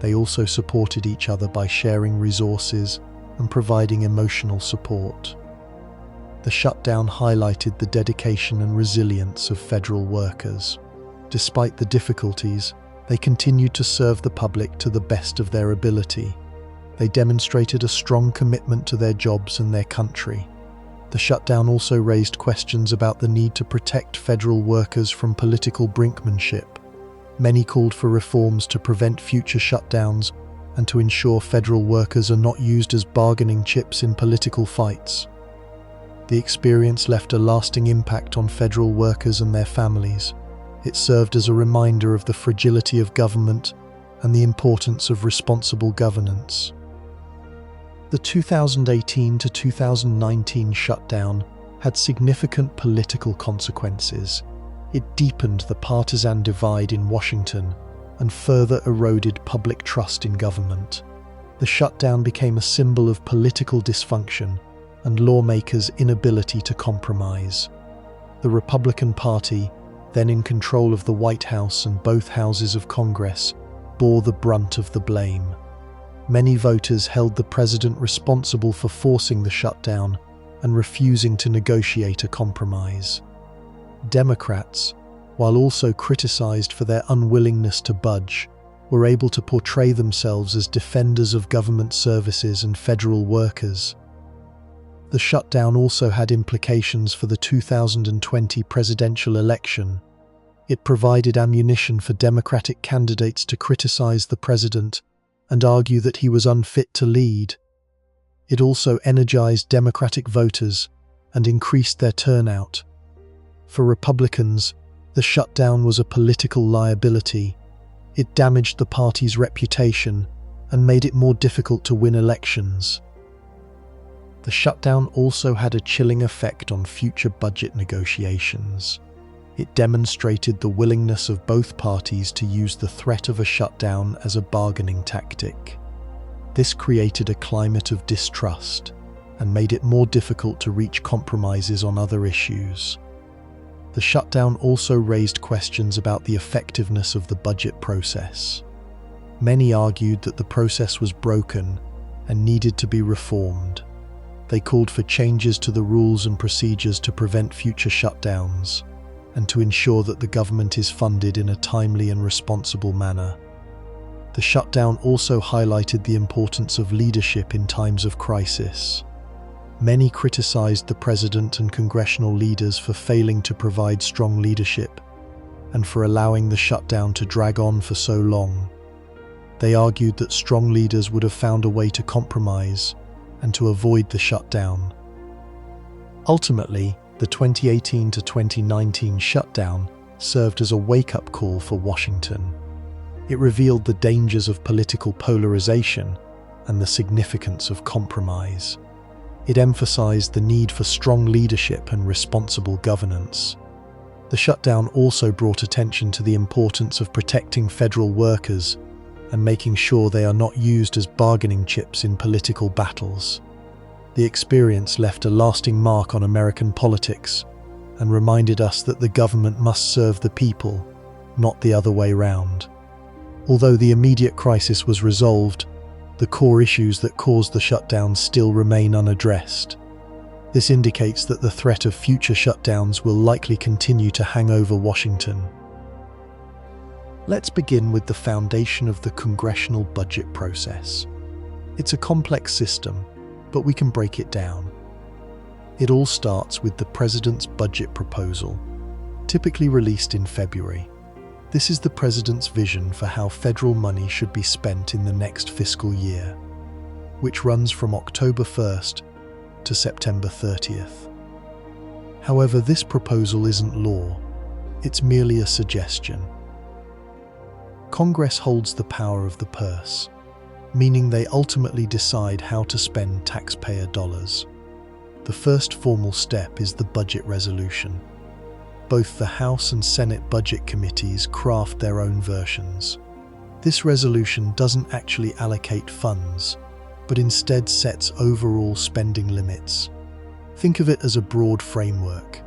They also supported each other by sharing resources and providing emotional support. The shutdown highlighted the dedication and resilience of federal workers. Despite the difficulties, they continued to serve the public to the best of their ability. They demonstrated a strong commitment to their jobs and their country. The shutdown also raised questions about the need to protect federal workers from political brinkmanship. Many called for reforms to prevent future shutdowns and to ensure federal workers are not used as bargaining chips in political fights. The experience left a lasting impact on federal workers and their families. It served as a reminder of the fragility of government and the importance of responsible governance. The 2018 to 2019 shutdown had significant political consequences. It deepened the partisan divide in Washington and further eroded public trust in government. The shutdown became a symbol of political dysfunction and lawmakers' inability to compromise. The Republican Party, then in control of the White House and both houses of Congress, bore the brunt of the blame. Many voters held the president responsible for forcing the shutdown and refusing to negotiate a compromise. Democrats, while also criticized for their unwillingness to budge, were able to portray themselves as defenders of government services and federal workers. The shutdown also had implications for the 2020 presidential election. It provided ammunition for Democratic candidates to criticize the president and argue that he was unfit to lead. It also energized Democratic voters and increased their turnout. For Republicans, the shutdown was a political liability. It damaged the party's reputation and made it more difficult to win elections. The shutdown also had a chilling effect on future budget negotiations. It demonstrated the willingness of both parties to use the threat of a shutdown as a bargaining tactic. This created a climate of distrust and made it more difficult to reach compromises on other issues. The shutdown also raised questions about the effectiveness of the budget process. Many argued that the process was broken and needed to be reformed. They called for changes to the rules and procedures to prevent future shutdowns and to ensure that the government is funded in a timely and responsible manner. The shutdown also highlighted the importance of leadership in times of crisis. Many criticized the president and congressional leaders for failing to provide strong leadership and for allowing the shutdown to drag on for so long. They argued that strong leaders would have found a way to compromise and to avoid the shutdown. Ultimately, the 2018 to 2019 shutdown served as a wake-up call for Washington. It revealed the dangers of political polarization and the significance of compromise. It emphasized the need for strong leadership and responsible governance. The shutdown also brought attention to the importance of protecting federal workers and making sure they are not used as bargaining chips in political battles. The experience left a lasting mark on American politics and reminded us that the government must serve the people, not the other way round. Although the immediate crisis was resolved, the core issues that caused the shutdown still remain unaddressed. This indicates that the threat of future shutdowns will likely continue to hang over Washington. Let's begin with the foundation of the congressional budget process. It's a complex system, but we can break it down. It all starts with the president's budget proposal, typically released in February. This is the president's vision for how federal money should be spent in the next fiscal year, which runs from October 1st to September 30th. However, this proposal isn't law. It's merely a suggestion. Congress holds the power of the purse, meaning they ultimately decide how to spend taxpayer dollars. The first formal step is the budget resolution. both the House and Senate budget committees craft their own versions. This resolution doesn't actually allocate funds, but instead sets overall spending limits. Think of it as a broad framework.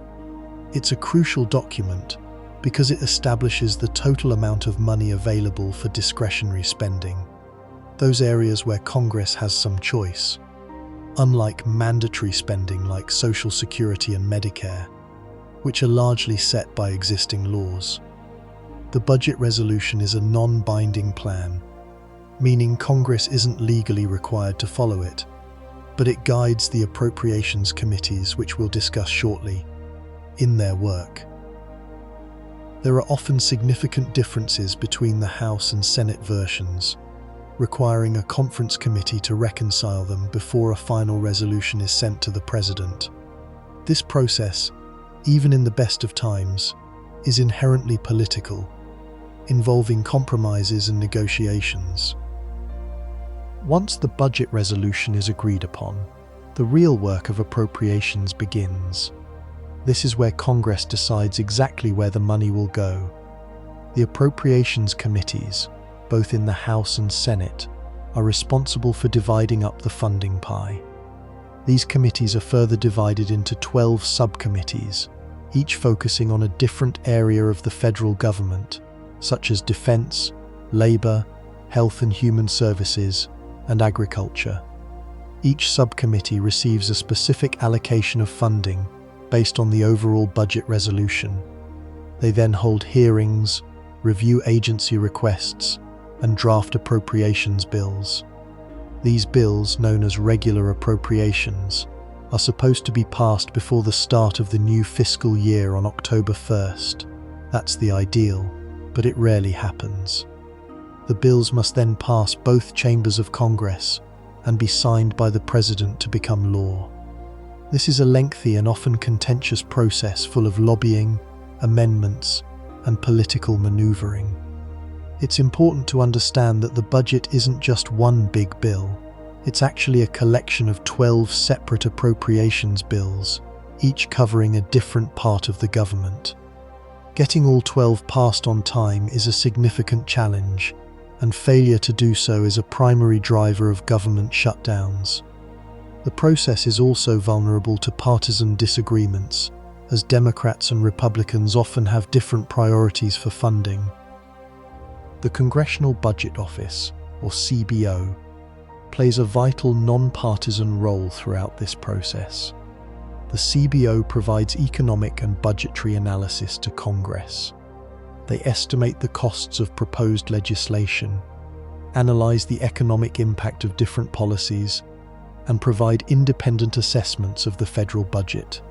It's a crucial document because it establishes the total amount of money available for discretionary spending, those areas where Congress has some choice, unlike mandatory spending like Social Security and Medicare, which are largely set by existing laws. The budget resolution is a non-binding plan, meaning Congress isn't legally required to follow it, but it guides the appropriations committees, which we'll discuss shortly, in their work. There are often significant differences between the House and Senate versions, requiring a conference committee to reconcile them before a final resolution is sent to the President. This process, even in the best of times, is inherently political, involving compromises and negotiations. Once the budget resolution is agreed upon, the real work of appropriations begins. This is where Congress decides exactly where the money will go. The appropriations committees, both in the House and Senate, are responsible for dividing up the funding pie. These committees are further divided into 12 subcommittees, each focusing on a different area of the federal government, such as defense, labor, health and human services, and agriculture. Each subcommittee receives a specific allocation of funding based on the overall budget resolution. They then hold hearings, review agency requests, and draft appropriations bills. These bills, known as regular appropriations, are supposed to be passed before the start of the new fiscal year on October 1st. That's the ideal, but it rarely happens. The bills must then pass both chambers of Congress and be signed by the President to become law. This is a lengthy and often contentious process full of lobbying, amendments, and political maneuvering. It's important to understand that the budget isn't just one big bill. It's actually a collection of 12 separate appropriations bills, each covering a different part of the government. Getting all 12 passed on time is a significant challenge, and failure to do so is a primary driver of government shutdowns. The process is also vulnerable to partisan disagreements, as Democrats and Republicans often have different priorities for funding. The Congressional Budget Office, or CBO, plays a vital non-partisan role throughout this process. The CBO provides economic and budgetary analysis to Congress. They estimate the costs of proposed legislation, analyze the economic impact of different policies, and provide independent assessments of the federal budget.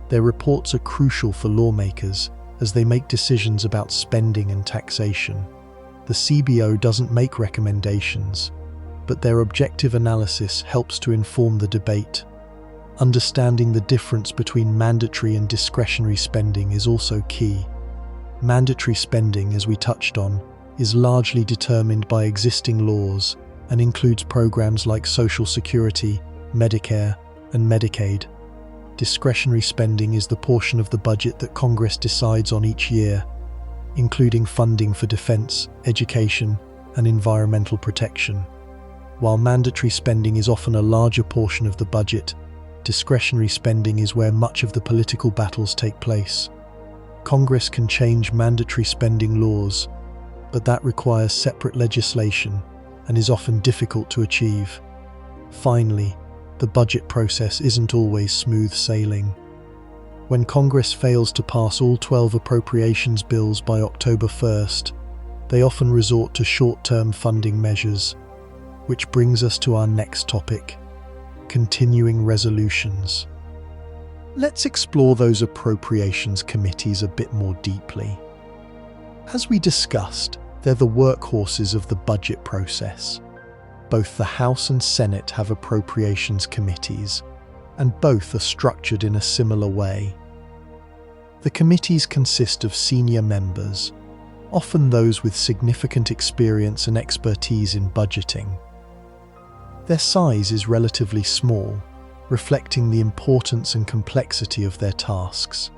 Their reports are crucial for lawmakers as they make decisions about spending and taxation. The CBO doesn't make recommendations, but their objective analysis helps to inform the debate. Understanding the difference between mandatory and discretionary spending is also key. Mandatory spending, as we touched on, is largely determined by existing laws and includes programs like Social Security, Medicare, and Medicaid. Discretionary spending is the portion of the budget that Congress decides on each year, including funding for defense, education, and environmental protection. While mandatory spending is often a larger portion of the budget, discretionary spending is where much of the political battles take place. Congress can change mandatory spending laws, but that requires separate legislation and is often difficult to achieve. Finally, the budget process isn't always smooth sailing. When Congress fails to pass all 12 appropriations bills by October 1st, they often resort to short-term funding measures, which brings us to our next topic: continuing resolutions. Let's explore those appropriations committees a bit more deeply. As we discussed, they're the workhorses of the budget process. Both the House and Senate have appropriations committees, and both are structured in a similar way. The committees consist of senior members, often those with significant experience and expertise in budgeting. Their size is relatively small, reflecting the importance and complexity of their tasks.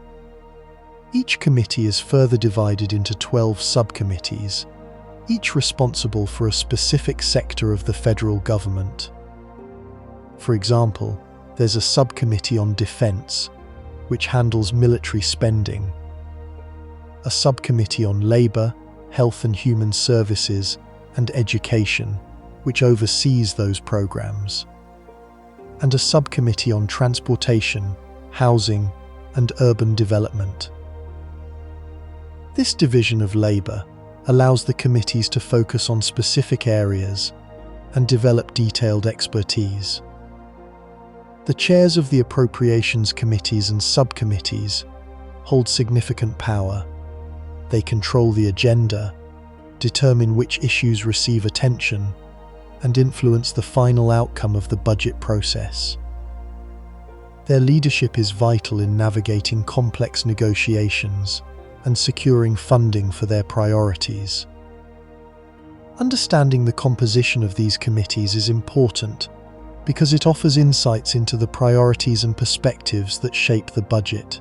Each committee is further divided into 12 subcommittees, each responsible for a specific sector of the federal government. For example, there's a subcommittee on defense, which handles military spending, a subcommittee on labor, health and human services, and education, which oversees those programs, and a subcommittee on transportation, housing, and urban development. This division of labor allows the committees to focus on specific areas and develop detailed expertise. The chairs of the appropriations committees and subcommittees hold significant power. They control the agenda, determine which issues receive attention, and influence the final outcome of the budget process. Their leadership is vital in navigating complex negotiations and securing funding for their priorities. Understanding the composition of these committees is important because it offers insights into the priorities and perspectives that shape the budget.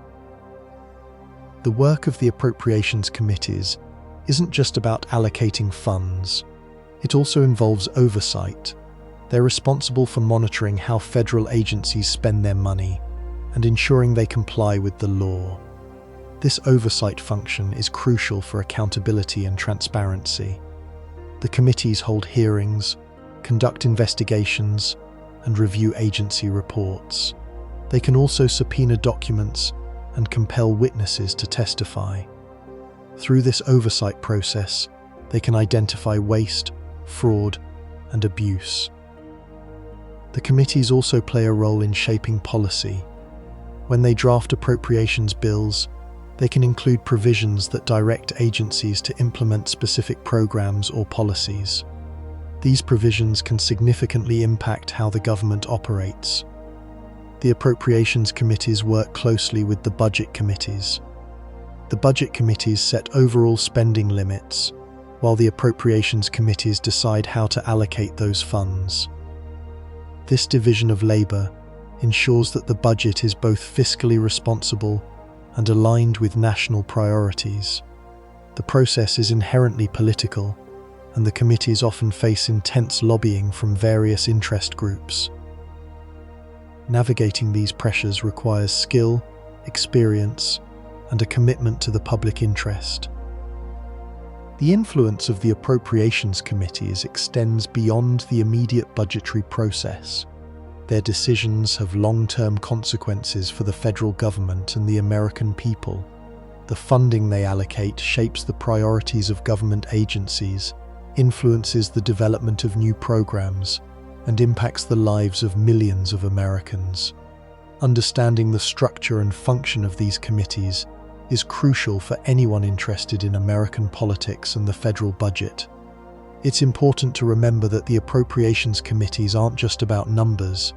The work of the appropriations committees isn't just about allocating funds. It also involves oversight. They're responsible for monitoring how federal agencies spend their money and ensuring they comply with the law. This oversight function is crucial for accountability and transparency. The committees hold hearings, conduct investigations, and review agency reports. They can also subpoena documents and compel witnesses to testify. Through this oversight process, they can identify waste, fraud, and abuse. The committees also play a role in shaping policy. When they draft appropriations bills, they can include provisions that direct agencies to implement specific programs or policies. These provisions can significantly impact how the government operates. The appropriations committees work closely with the budget committees. The budget committees set overall spending limits, while the appropriations committees decide how to allocate those funds. This division of labor ensures that the budget is both fiscally responsible and aligned with national priorities. The process is inherently political, and the committees often face intense lobbying from various interest groups. Navigating these pressures requires skill, experience, and a commitment to the public interest. The influence of the appropriations committees extends beyond the immediate budgetary process. Their decisions have long-term consequences for the federal government and the American people. The funding they allocate shapes the priorities of government agencies, influences the development of new programs, and impacts the lives of millions of Americans. Understanding the structure and function of these committees is crucial for anyone interested in American politics and the federal budget. It's important to remember that the appropriations committees aren't just about numbers,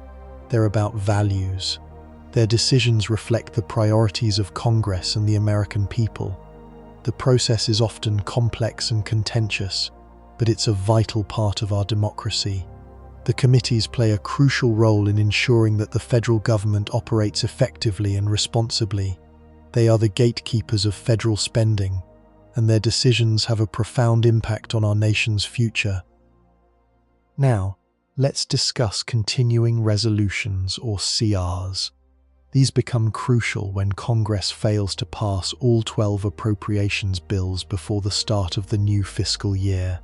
they're about values. Their decisions reflect the priorities of Congress and the American people. The process is often complex and contentious, but it's a vital part of our democracy. The committees play a crucial role in ensuring that the federal government operates effectively and responsibly. They are the gatekeepers of federal spending, and their decisions have a profound impact on our nation's future. Now, let's discuss continuing resolutions, or CRs. These become crucial when Congress fails to pass all 12 appropriations bills before the start of the new fiscal year.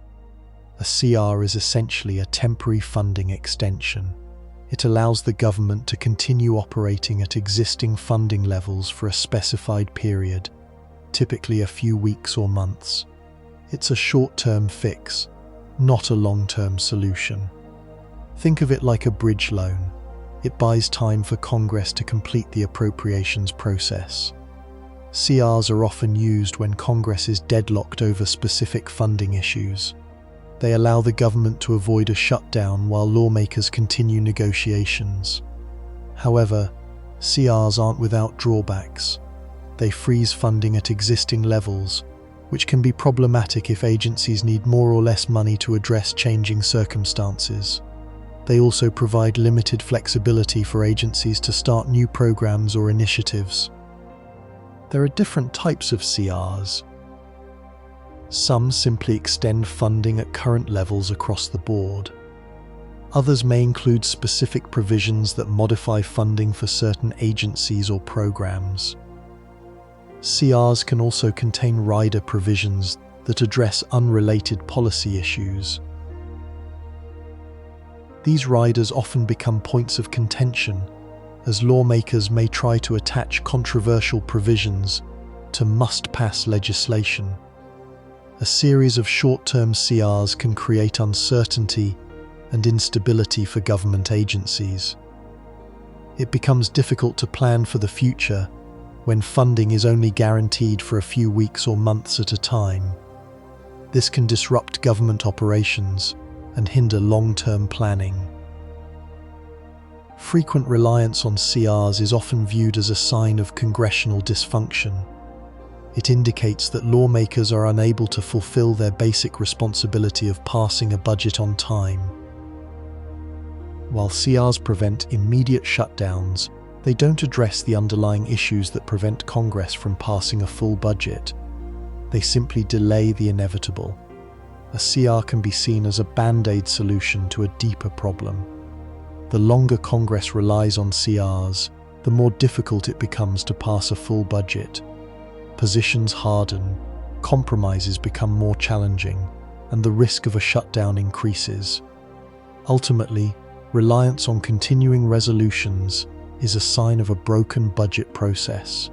A CR is essentially a temporary funding extension. It allows the government to continue operating at existing funding levels for a specified period, typically a few weeks or months. It's a short-term fix, not a long-term solution. Think of it like a bridge loan. It buys time for Congress to complete the appropriations process. CRs are often used when Congress is deadlocked over specific funding issues. They allow the government to avoid a shutdown while lawmakers continue negotiations. However, CRs aren't without drawbacks. They freeze funding at existing levels, which can be problematic if agencies need more or less money to address changing circumstances. They also provide limited flexibility for agencies to start new programs or initiatives. There are different types of CRs. Some simply extend funding at current levels across the board. Others may include specific provisions that modify funding for certain agencies or programs. CRs can also contain rider provisions that address unrelated policy issues. These riders often become points of contention, as lawmakers may try to attach controversial provisions to must-pass legislation. A series of short-term CRs can create uncertainty and instability for government agencies. It becomes difficult to plan for the future when funding is only guaranteed for a few weeks or months at a time. This can disrupt government operations and hinder long-term planning. Frequent reliance on CRs is often viewed as a sign of congressional dysfunction. It indicates that lawmakers are unable to fulfill their basic responsibility of passing a budget on time. While CRs prevent immediate shutdowns, they don't address the underlying issues that prevent Congress from passing a full budget. They simply delay the inevitable. A CR can be seen as a band-aid solution to a deeper problem. The longer Congress relies on CRs, the more difficult it becomes to pass a full budget. Positions harden, compromises become more challenging, and the risk of a shutdown increases. Ultimately, reliance on continuing resolutions is a sign of a broken budget process.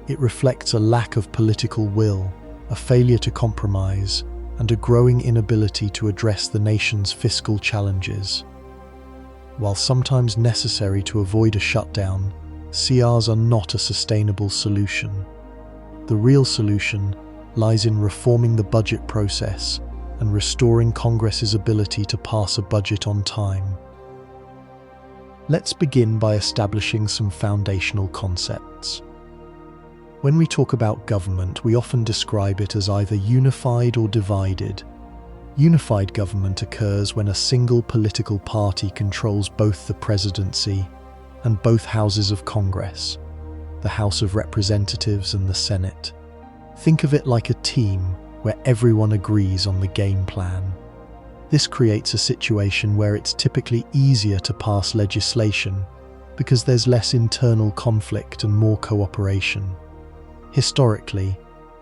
It reflects a lack of political will, a failure to compromise, and a growing inability to address the nation's fiscal challenges. While sometimes necessary to avoid a shutdown, CRs are not a sustainable solution. The real solution lies in reforming the budget process and restoring Congress's ability to pass a budget on time. Let's begin by establishing some foundational concepts. When we talk about government, we often describe it as either unified or divided. Unified government occurs when a single political party controls both the presidency and both houses of Congress, the House of Representatives and the Senate. Think of it like a team where everyone agrees on the game plan. This creates a situation where it's typically easier to pass legislation because there's less internal conflict and more cooperation. Historically,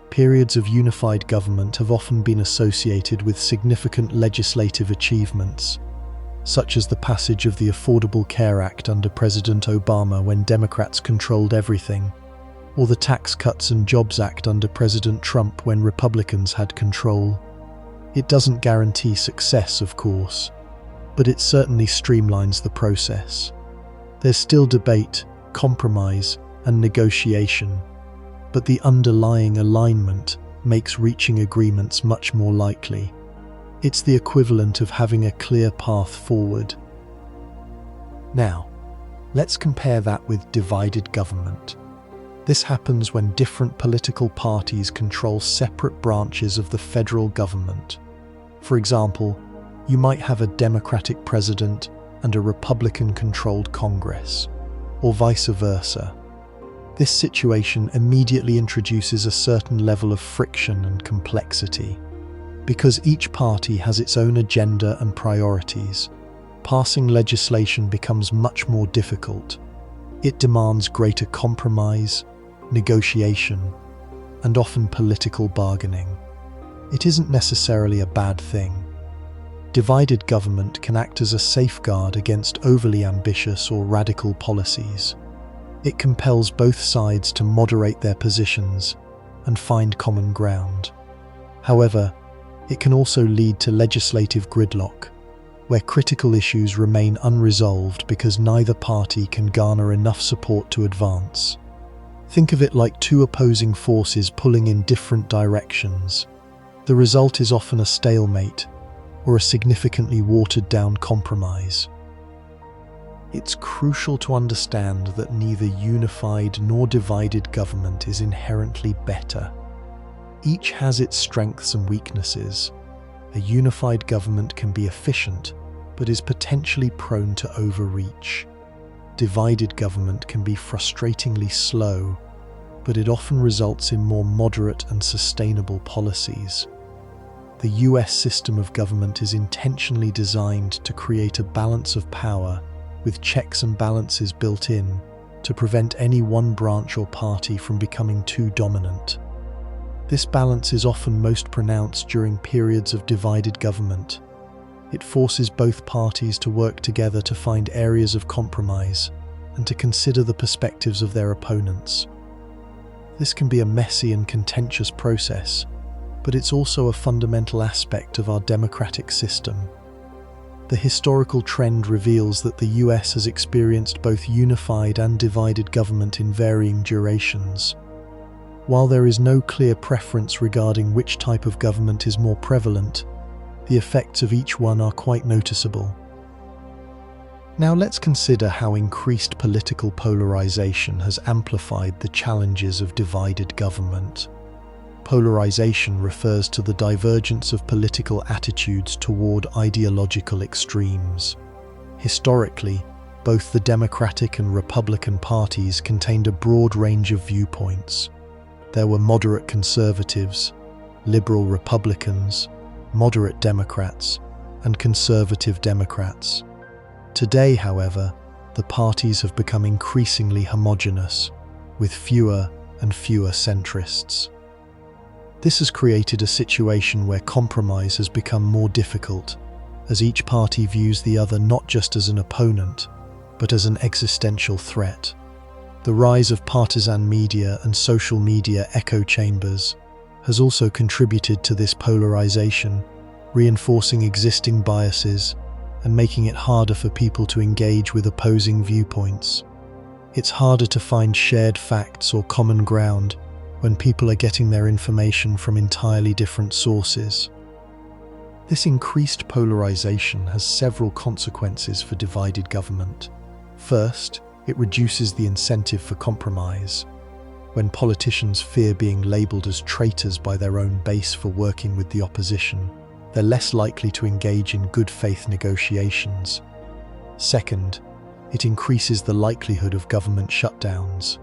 periods of unified government have often been associated with significant legislative achievements, such as the passage of the Affordable Care Act under President Obama when Democrats controlled everything, or the Tax Cuts and Jobs Act under President Trump when Republicans had control. It doesn't guarantee success, of course, but it certainly streamlines the process. There's still debate, compromise, and negotiation, but the underlying alignment makes reaching agreements much more likely. It's the equivalent of having a clear path forward. Now, let's compare that with divided government. This happens when different political parties control separate branches of the federal government. For example, you might have a Democratic president and a Republican-controlled Congress, or vice versa. This situation immediately introduces a certain level of friction and complexity. Because each party has its own agenda and priorities, passing legislation becomes much more difficult. It demands greater compromise, negotiation, and often political bargaining. It isn't necessarily a bad thing. Divided government can act as a safeguard against overly ambitious or radical policies. It compels both sides to moderate their positions and find common ground. However, it can also lead to legislative gridlock, where critical issues remain unresolved because neither party can garner enough support to advance. Think of it like two opposing forces pulling in different directions. The result is often a stalemate or a significantly watered-down compromise. It's crucial to understand that neither unified nor divided government is inherently better. Each has its strengths and weaknesses. A unified government can be efficient, but is potentially prone to overreach. Divided government can be frustratingly slow, but it often results in more moderate and sustainable policies. The US system of government is intentionally designed to create a balance of power, with checks and balances built in, to prevent any one branch or party from becoming too dominant. This balance is often most pronounced during periods of divided government. It forces both parties to work together to find areas of compromise and to consider the perspectives of their opponents. This can be a messy and contentious process, but it's also a fundamental aspect of our democratic system. The historical trend reveals that the US has experienced both unified and divided government in varying durations. While there is no clear preference regarding which type of government is more prevalent, the effects of each one are quite noticeable. Now let's consider how increased political polarization has amplified the challenges of divided government. Polarization refers to the divergence of political attitudes toward ideological extremes. Historically, both the Democratic and Republican parties contained a broad range of viewpoints. There were moderate conservatives, liberal Republicans, moderate Democrats, and conservative Democrats. Today, however, the parties have become increasingly homogeneous, with fewer and fewer centrists. This has created a situation where compromise has become more difficult, as each party views the other not just as an opponent, but as an existential threat. The rise of partisan media and social media echo chambers has also contributed to this polarization, reinforcing existing biases and making it harder for people to engage with opposing viewpoints. It's harder to find shared facts or common ground when people are getting their information from entirely different sources. This increased polarization has several consequences for divided government. First, it reduces the incentive for compromise. When politicians fear being labelled as traitors by their own base for working with the opposition, they're less likely to engage in good faith negotiations. Second, it increases the likelihood of government shutdowns.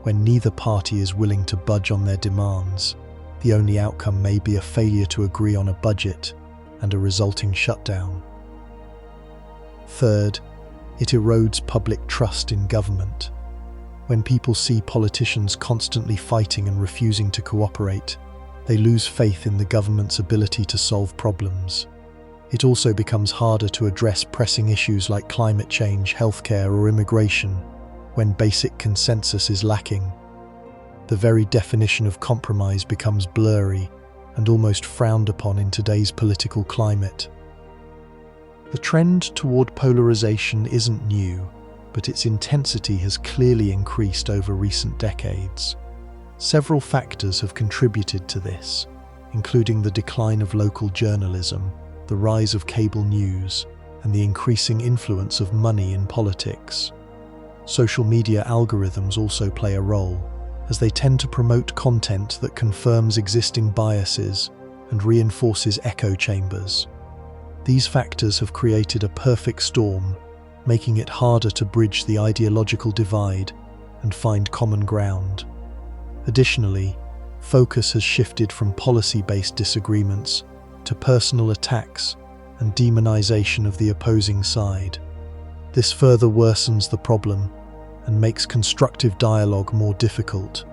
When neither party is willing to budge on their demands, the only outcome may be a failure to agree on a budget and a resulting shutdown. Third, it erodes public trust in government. When people see politicians constantly fighting and refusing to cooperate, they lose faith in the government's ability to solve problems. It also becomes harder to address pressing issues like climate change, healthcare, or immigration when basic consensus is lacking. The very definition of compromise becomes blurry and almost frowned upon in today's political climate. The trend toward polarization isn't new, but its intensity has clearly increased over recent decades. Several factors have contributed to this, including the decline of local journalism, the rise of cable news, and the increasing influence of money in politics. Social media algorithms also play a role, as they tend to promote content that confirms existing biases and reinforces echo chambers. These factors have created a perfect storm, making it harder to bridge the ideological divide and find common ground. Additionally, focus has shifted from policy-based disagreements to personal attacks and demonization of the opposing side. This further worsens the problem and makes constructive dialogue more difficult.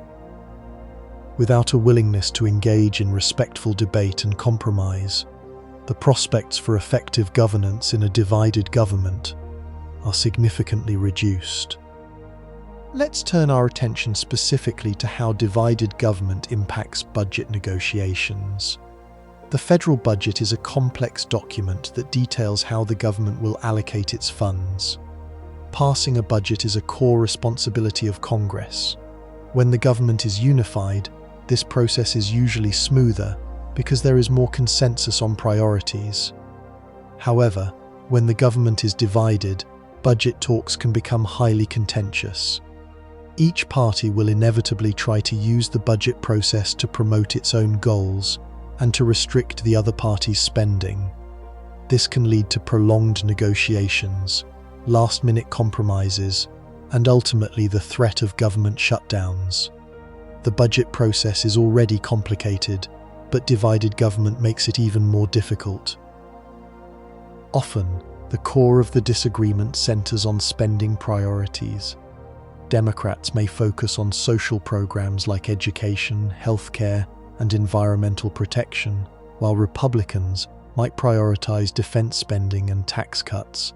Without a willingness to engage in respectful debate and compromise, the prospects for effective governance in a divided government are significantly reduced. Let's turn our attention specifically to how divided government impacts budget negotiations. The federal budget is a complex document that details how the government will allocate its funds. Passing a budget is a core responsibility of Congress. When the government is unified, this process is usually smoother because there is more consensus on priorities. However, when the government is divided, budget talks can become highly contentious. Each party will inevitably try to use the budget process to promote its own goals and to restrict the other party's spending. This can lead to prolonged negotiations, last-minute compromises, and ultimately the threat of government shutdowns. The budget process is already complicated, but divided government makes it even more difficult. Often, the core of the disagreement centers on spending priorities. Democrats may focus on social programs like education, healthcare, and environmental protection, while Republicans might prioritize defense spending and tax cuts.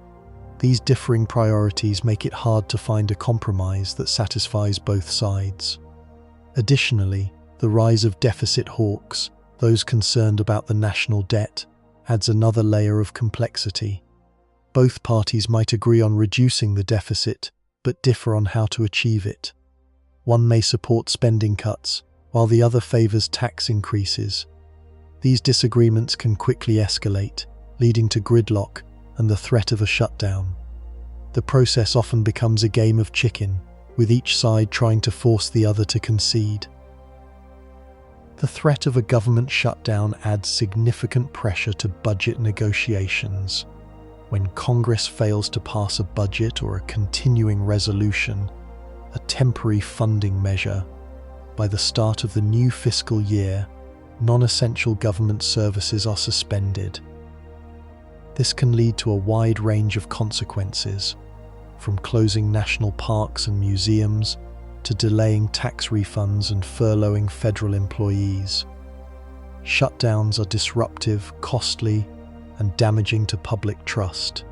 These differing priorities make it hard to find a compromise that satisfies both sides. Additionally, the rise of deficit hawks, those concerned about the national debt, adds another layer of complexity. Both parties might agree on reducing the deficit, but differ on how to achieve it. One may support spending cuts, while the other favors tax increases. These disagreements can quickly escalate, leading to gridlock and the threat of a shutdown. The process often becomes a game of chicken, with each side trying to force the other to concede. The threat of a government shutdown adds significant pressure to budget negotiations. When Congress fails to pass a budget or a continuing resolution, a temporary funding measure, by the start of the new fiscal year, non-essential government services are suspended. This can lead to a wide range of consequences, from closing national parks and museums to delaying tax refunds and furloughing federal employees. Shutdowns are disruptive, costly, and damaging to public trust.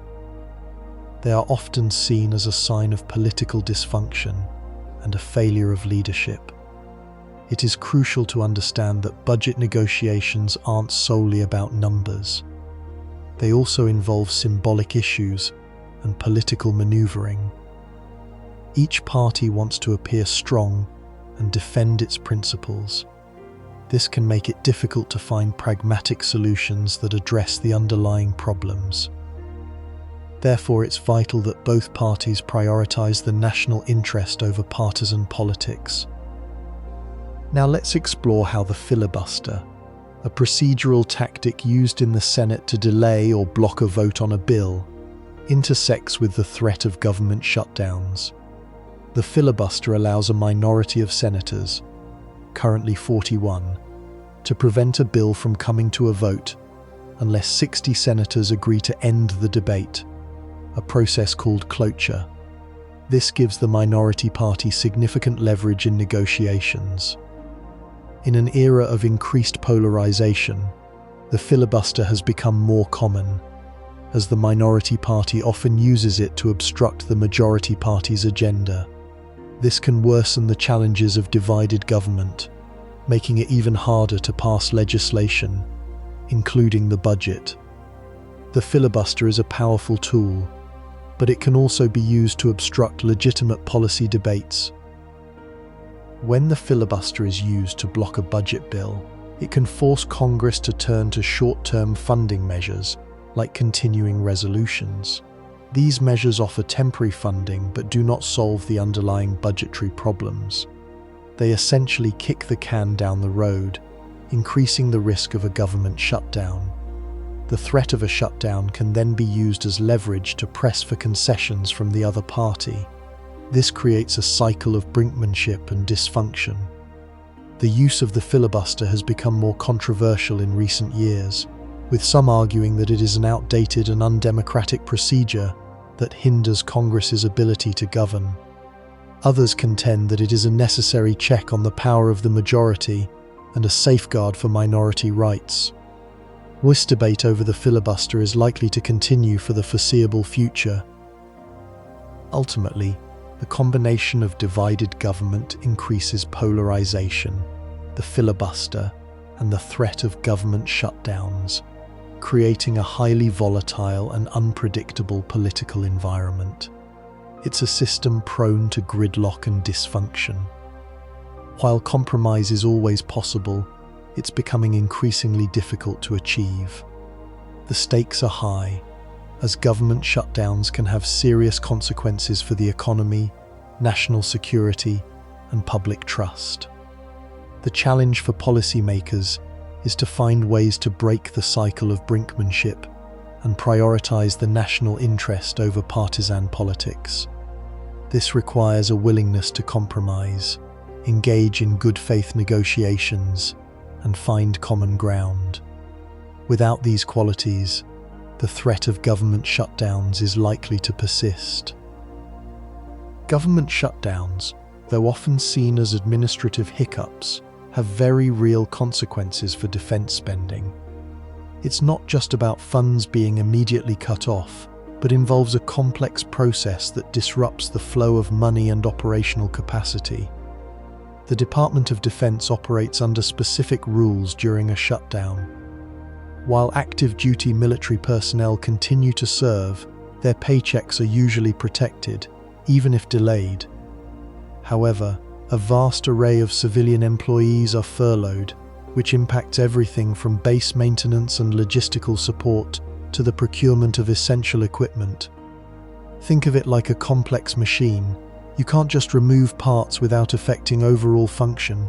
They are often seen as a sign of political dysfunction and a failure of leadership. It is crucial to understand that budget negotiations aren't solely about numbers. They also involve symbolic issues and political maneuvering. Each party wants to appear strong and defend its principles. This can make it difficult to find pragmatic solutions that address the underlying problems. Therefore, it's vital that both parties prioritize the national interest over partisan politics. Now let's explore how the filibuster, a procedural tactic used in the Senate to delay or block a vote on a bill, intersects with the threat of government shutdowns. The filibuster allows a minority of senators, currently 41, to prevent a bill from coming to a vote unless 60 senators agree to end the debate, a process called cloture. This gives the minority party significant leverage in negotiations. In an era of increased polarization, the filibuster has become more common, as the minority party often uses it to obstruct the majority party's agenda. This can worsen the challenges of divided government, making it even harder to pass legislation, including the budget. The filibuster is a powerful tool, but it can also be used to obstruct legitimate policy debates. When the filibuster is used to block a budget bill, it can force Congress to turn to short-term funding measures, like continuing resolutions. These measures offer temporary funding but do not solve the underlying budgetary problems. They essentially kick the can down the road, increasing the risk of a government shutdown. The threat of a shutdown can then be used as leverage to press for concessions from the other party. This creates a cycle of brinkmanship and dysfunction. The use of the filibuster has become more controversial in recent years, with some arguing that it is an outdated and undemocratic procedure that hinders Congress's ability to govern. Others contend that it is a necessary check on the power of the majority and a safeguard for minority rights. This debate over the filibuster is likely to continue for the foreseeable future. Ultimately, the combination of divided government increases polarization, the filibuster, and the threat of government shutdowns, creating a highly volatile and unpredictable political environment. It's a system prone to gridlock and dysfunction. While compromise is always possible, it's becoming increasingly difficult to achieve. The stakes are high, as government shutdowns can have serious consequences for the economy, national security, and public trust. The challenge for policymakers is to find ways to break the cycle of brinkmanship and prioritize the national interest over partisan politics. This requires a willingness to compromise, engage in good faith negotiations, and find common ground. Without these qualities, the threat of government shutdowns is likely to persist. Government shutdowns, though often seen as administrative hiccups, have very real consequences for defense spending. It's not just about funds being immediately cut off, but involves a complex process that disrupts the flow of money and operational capacity. The Department of Defense operates under specific rules during a shutdown. While active duty military personnel continue to serve, their paychecks are usually protected, even if delayed. However, a vast array of civilian employees are furloughed, which impacts everything from base maintenance and logistical support to the procurement of essential equipment. Think of it like a complex machine. You can't just remove parts without affecting overall function.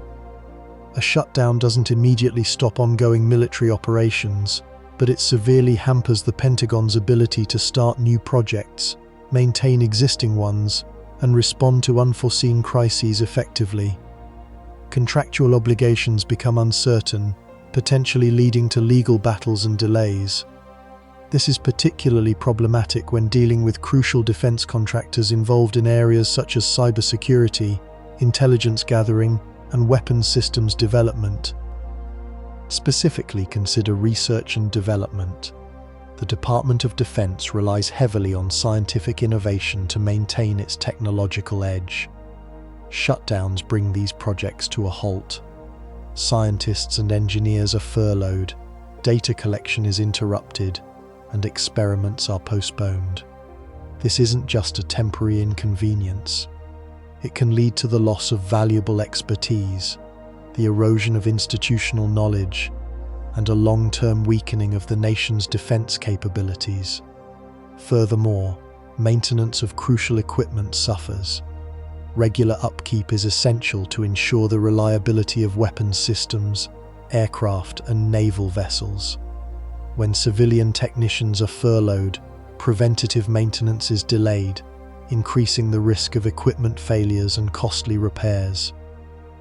A shutdown doesn't immediately stop ongoing military operations, but it severely hampers the Pentagon's ability to start new projects, maintain existing ones, and respond to unforeseen crises effectively. Contractual obligations become uncertain, potentially leading to legal battles and delays. This is particularly problematic when dealing with crucial defense contractors involved in areas such as cybersecurity, intelligence gathering, and weapons systems development. Specifically, consider research and development. The Department of Defense relies heavily on scientific innovation to maintain its technological edge. Shutdowns bring these projects to a halt. Scientists and engineers are furloughed, data collection is interrupted, and experiments are postponed. This isn't just a temporary inconvenience. It can lead to the loss of valuable expertise, the erosion of institutional knowledge, and a long-term weakening of the nation's defense capabilities. Furthermore, maintenance of crucial equipment suffers. Regular upkeep is essential to ensure the reliability of weapons systems, aircraft, and naval vessels. When civilian technicians are furloughed, preventative maintenance is delayed, increasing the risk of equipment failures and costly repairs.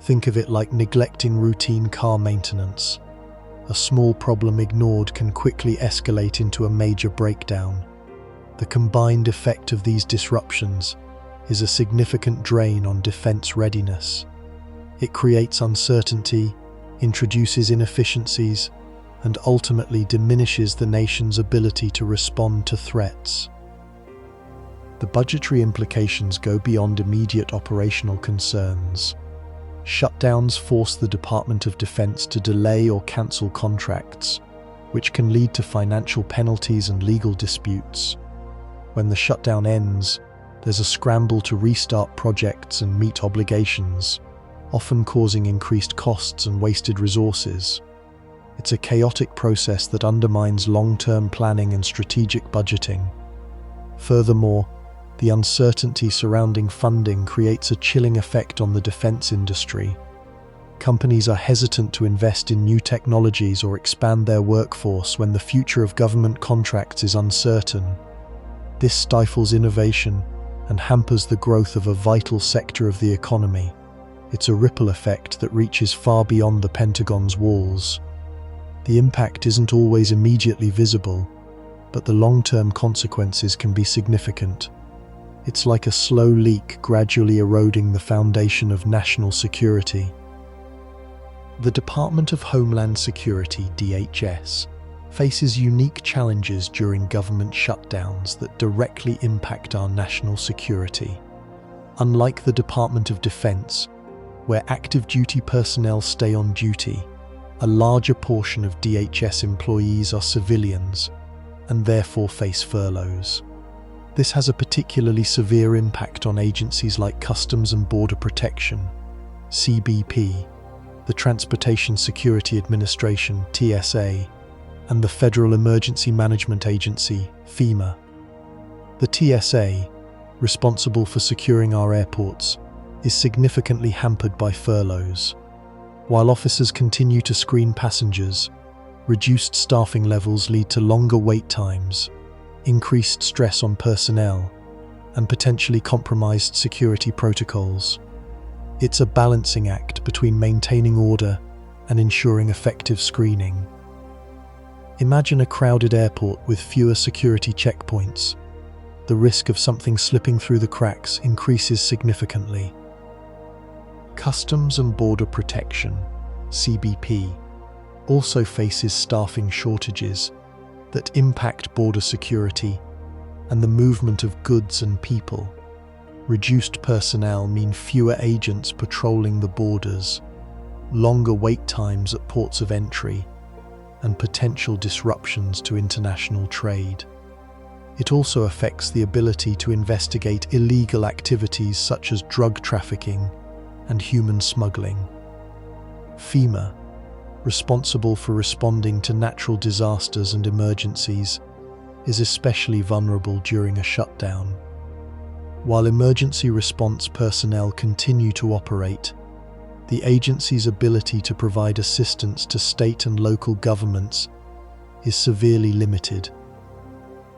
Think of it like neglecting routine car maintenance. A small problem ignored can quickly escalate into a major breakdown. The combined effect of these disruptions is a significant drain on defense readiness. It creates uncertainty, introduces inefficiencies, and ultimately diminishes the nation's ability to respond to threats. The budgetary implications go beyond immediate operational concerns. Shutdowns force the Department of Defense to delay or cancel contracts, which can lead to financial penalties and legal disputes. When the shutdown ends, there's a scramble to restart projects and meet obligations, often causing increased costs and wasted resources. It's a chaotic process that undermines long-term planning and strategic budgeting. Furthermore, the uncertainty surrounding funding creates a chilling effect on the defense industry. Companies are hesitant to invest in new technologies or expand their workforce when the future of government contracts is uncertain. This stifles innovation and hampers the growth of a vital sector of the economy. It's a ripple effect that reaches far beyond the Pentagon's walls. The impact isn't always immediately visible, but the long-term consequences can be significant. It's like a slow leak gradually eroding the foundation of national security. The Department of Homeland Security, DHS, faces unique challenges during government shutdowns that directly impact our national security. Unlike the Department of Defense, where active duty personnel stay on duty, a larger portion of DHS employees are civilians and therefore face furloughs. This has a particularly severe impact on agencies like Customs and Border Protection, CBP, the Transportation Security Administration, TSA, and the Federal Emergency Management Agency, FEMA. The TSA, responsible for securing our airports, is significantly hampered by furloughs. While officers continue to screen passengers, reduced staffing levels lead to longer wait times, increased stress on personnel, and potentially compromised security protocols. It's a balancing act between maintaining order and ensuring effective screening. Imagine a crowded airport with fewer security checkpoints. The risk of something slipping through the cracks increases significantly. Customs and Border Protection, CBP, also faces staffing shortages that impact border security and the movement of goods and people. Reduced personnel mean fewer agents patrolling the borders, longer wait times at ports of entry, and potential disruptions to international trade. It also affects the ability to investigate illegal activities such as drug trafficking and human smuggling. FEMA, responsible for responding to natural disasters and emergencies, is especially vulnerable during a shutdown. While emergency response personnel continue to operate, the agency's ability to provide assistance to state and local governments is severely limited.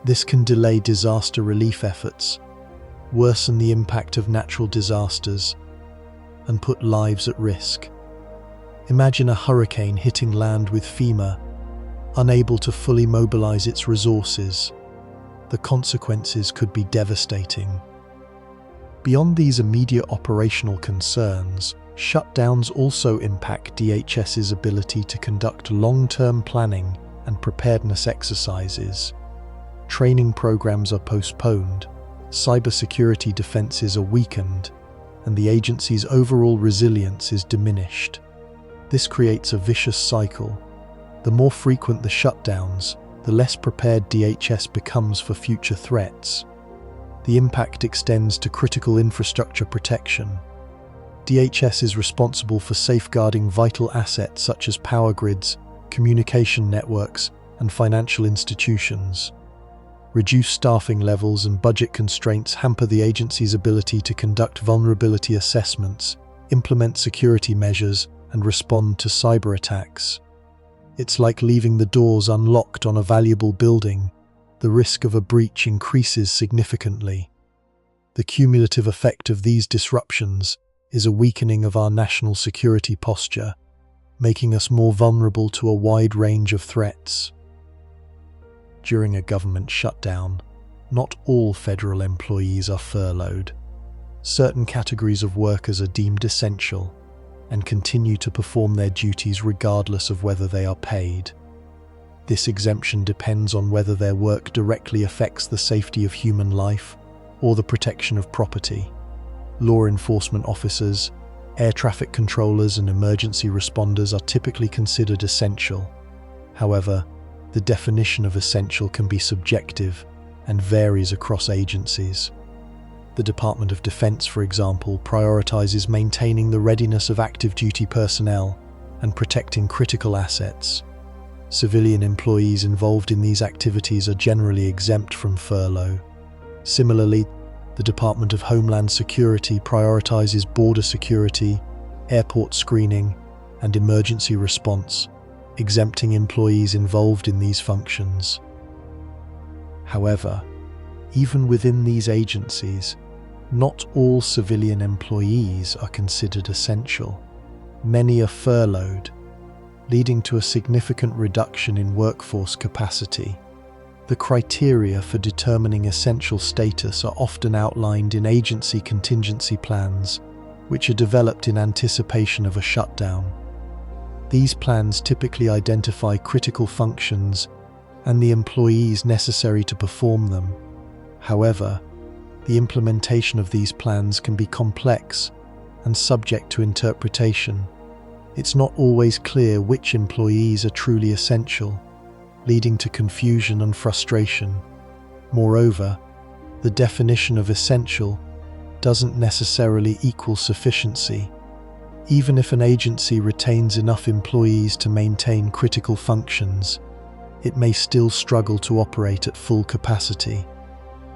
This can delay disaster relief efforts, worsen the impact of natural disasters, and put lives at risk. Imagine a hurricane hitting land with FEMA, unable to fully mobilize its resources. The consequences could be devastating. Beyond these immediate operational concerns, shutdowns also impact DHS's ability to conduct long-term planning and preparedness exercises. Training programs are postponed, cybersecurity defenses are weakened, and the agency's overall resilience is diminished. This creates a vicious cycle. The more frequent the shutdowns, the less prepared DHS becomes for future threats. The impact extends to critical infrastructure protection. DHS is responsible for safeguarding vital assets such as power grids, communication networks, and financial institutions. Reduced staffing levels and budget constraints hamper the agency's ability to conduct vulnerability assessments, implement security measures, and respond to cyber attacks. It's like leaving the doors unlocked on a valuable building. The risk of a breach increases significantly. The cumulative effect of these disruptions is a weakening of our national security posture, making us more vulnerable to a wide range of threats. During a government shutdown, not all federal employees are furloughed. Certain categories of workers are deemed essential and continue to perform their duties regardless of whether they are paid. This exemption depends on whether their work directly affects the safety of human life or the protection of property. Law enforcement officers, air traffic controllers, and emergency responders are typically considered essential. However, the definition of essential can be subjective and varies across agencies. The Department of Defense, for example, prioritizes maintaining the readiness of active duty personnel and protecting critical assets. Civilian employees involved in these activities are generally exempt from furlough. Similarly, the Department of Homeland Security prioritizes border security, airport screening, and emergency response, exempting employees involved in these functions. However, even within these agencies, not all civilian employees are considered essential. Many are furloughed, leading to a significant reduction in workforce capacity. The criteria for determining essential status are often outlined in agency contingency plans, which are developed in anticipation of a shutdown. These plans typically identify critical functions and the employees necessary to perform them. However, the implementation of these plans can be complex and subject to interpretation. It's not always clear which employees are truly essential, leading to confusion and frustration. Moreover, the definition of essential doesn't necessarily equal sufficiency. Even if an agency retains enough employees to maintain critical functions, it may still struggle to operate at full capacity.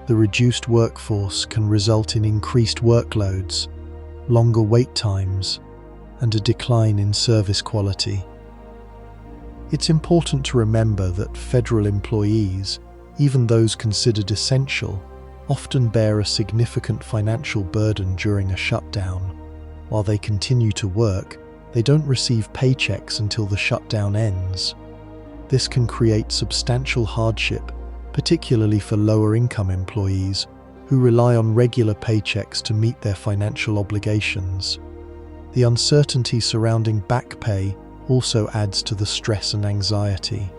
The reduced workforce can result in increased workloads, longer wait times, and a decline in service quality. It's important to remember that federal employees, even those considered essential, often bear a significant financial burden during a shutdown. While they continue to work, they don't receive paychecks until the shutdown ends. This can create substantial hardship, particularly for lower-income employees who rely on regular paychecks to meet their financial obligations. The uncertainty surrounding back pay also adds to the stress and anxiety.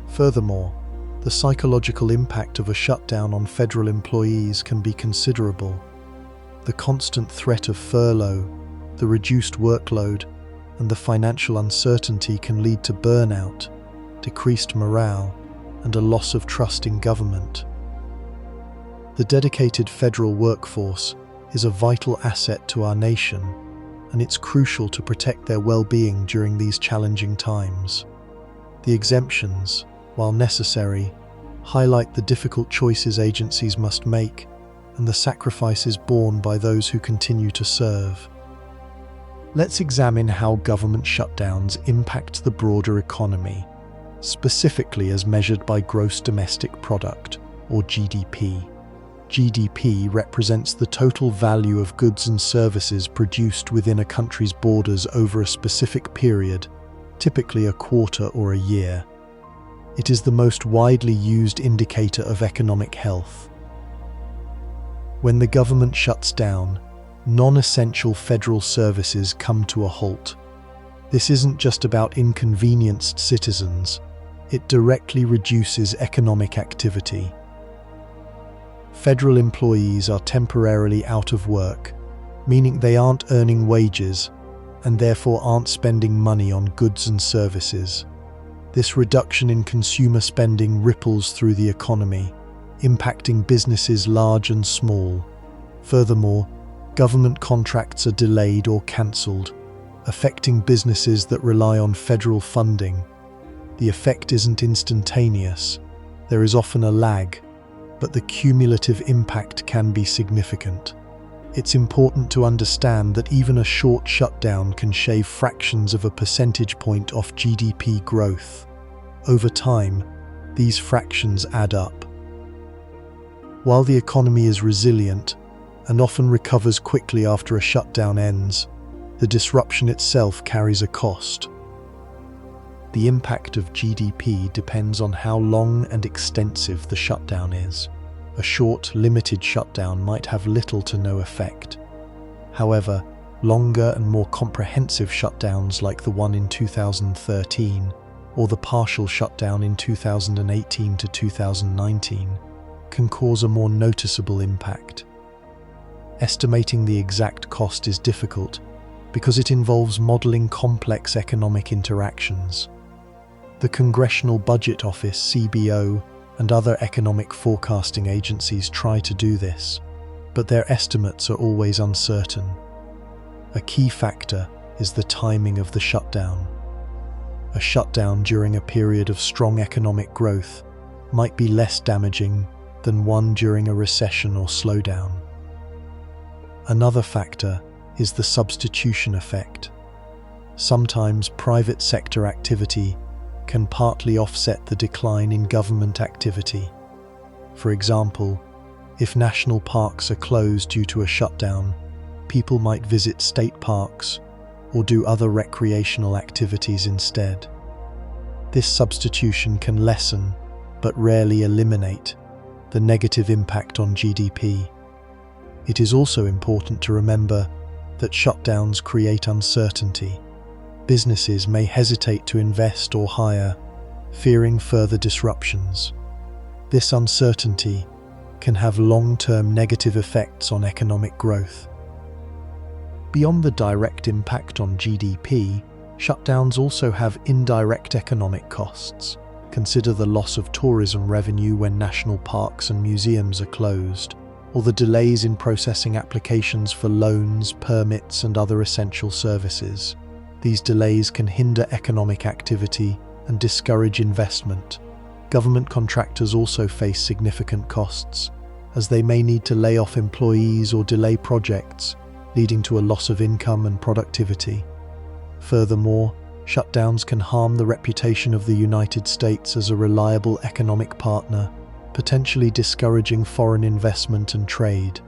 Furthermore, the psychological impact of a shutdown on federal employees can be considerable. The constant threat of furlough, the reduced workload, and the financial uncertainty can lead to burnout, decreased morale, and a loss of trust in government. The dedicated federal workforce is a vital asset to our nation, and it's crucial to protect their well-being during these challenging times. The exemptions, while necessary, highlight the difficult choices agencies must make and the sacrifices borne by those who continue to serve. Let's examine how government shutdowns impact the broader economy, specifically as measured by gross domestic product, or GDP. GDP represents the total value of goods and services produced within a country's borders over a specific period, typically a quarter or a year. It is the most widely used indicator of economic health. When the government shuts down, non-essential federal services come to a halt. This isn't just about inconvenienced citizens, it directly reduces economic activity. Federal employees are temporarily out of work, meaning they aren't earning wages and therefore aren't spending money on goods and services. This reduction in consumer spending ripples through the economy, impacting businesses large and small. Furthermore, government contracts are delayed or cancelled, affecting businesses that rely on federal funding. The effect isn't instantaneous. There is often a lag, but the cumulative impact can be significant. It's important to understand that even a short shutdown can shave fractions of a percentage point off GDP growth. Over time, these fractions add up. While the economy is resilient and often recovers quickly after a shutdown ends, the disruption itself carries a cost. The impact of GDP depends on how long and extensive the shutdown is. A short, limited shutdown might have little to no effect. However, longer and more comprehensive shutdowns like the one in 2013 or the partial shutdown in 2018 to 2019 can cause a more noticeable impact. Estimating the exact cost is difficult because it involves modeling complex economic interactions. The Congressional Budget Office, CBO, and other economic forecasting agencies try to do this, but their estimates are always uncertain. A key factor is the timing of the shutdown. A shutdown during a period of strong economic growth might be less damaging than one during a recession or slowdown. Another factor is the substitution effect. Sometimes private sector activity can partly offset the decline in government activity. For example, if national parks are closed due to a shutdown, people might visit state parks or do other recreational activities instead. This substitution can lessen, but rarely eliminate, the negative impact on GDP. It is also important to remember that shutdowns create uncertainty. Businesses may hesitate to invest or hire, fearing further disruptions. This uncertainty can have long-term negative effects on economic growth. Beyond the direct impact on GDP, shutdowns also have indirect economic costs. Consider the loss of tourism revenue when national parks and museums are closed, or the delays in processing applications for loans, permits, and other essential services. These delays can hinder economic activity and discourage investment. Government contractors also face significant costs, as they may need to lay off employees or delay projects, leading to a loss of income and productivity. Furthermore, shutdowns can harm the reputation of the United States as a reliable economic partner, potentially discouraging foreign investment and trade.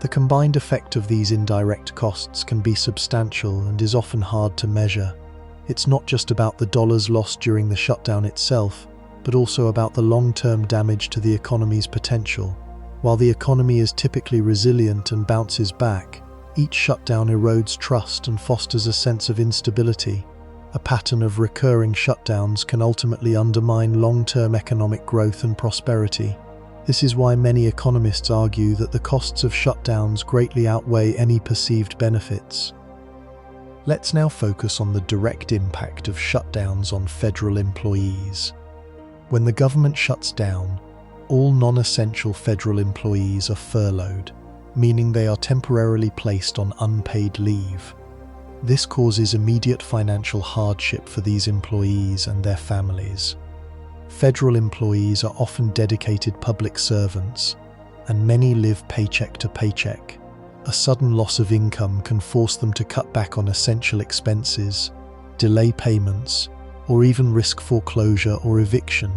The combined effect of these indirect costs can be substantial and is often hard to measure. It's not just about the dollars lost during the shutdown itself, but also about the long-term damage to the economy's potential. While the economy is typically resilient and bounces back, each shutdown erodes trust and fosters a sense of instability. A pattern of recurring shutdowns can ultimately undermine long-term economic growth and prosperity. This is why many economists argue that the costs of shutdowns greatly outweigh any perceived benefits. Let's now focus on the direct impact of shutdowns on federal employees. When the government shuts down, all non-essential federal employees are furloughed, meaning they are temporarily placed on unpaid leave. This causes immediate financial hardship for these employees and their families. Federal employees are often dedicated public servants, and many live paycheck to paycheck. A sudden loss of income can force them to cut back on essential expenses, delay payments, or even risk foreclosure or eviction.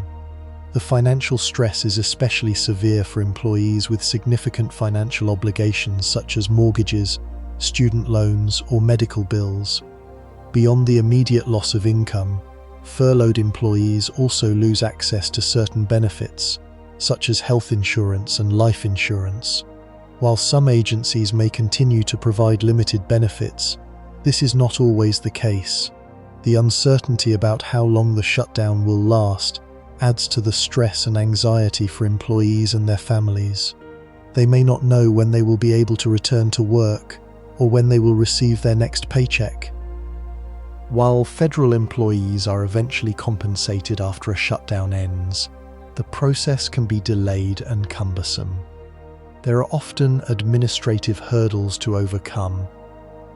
The financial stress is especially severe for employees with significant financial obligations such as mortgages, student loans, or medical bills. Beyond the immediate loss of income, furloughed employees also lose access to certain benefits, such as health insurance and life insurance. While some agencies may continue to provide limited benefits, this is not always the case. The uncertainty about how long the shutdown will last adds to the stress and anxiety for employees and their families. They may not know when they will be able to return to work or when they will receive their next paycheck. While federal employees are eventually compensated after a shutdown ends, the process can be delayed and cumbersome. There are often administrative hurdles to overcome,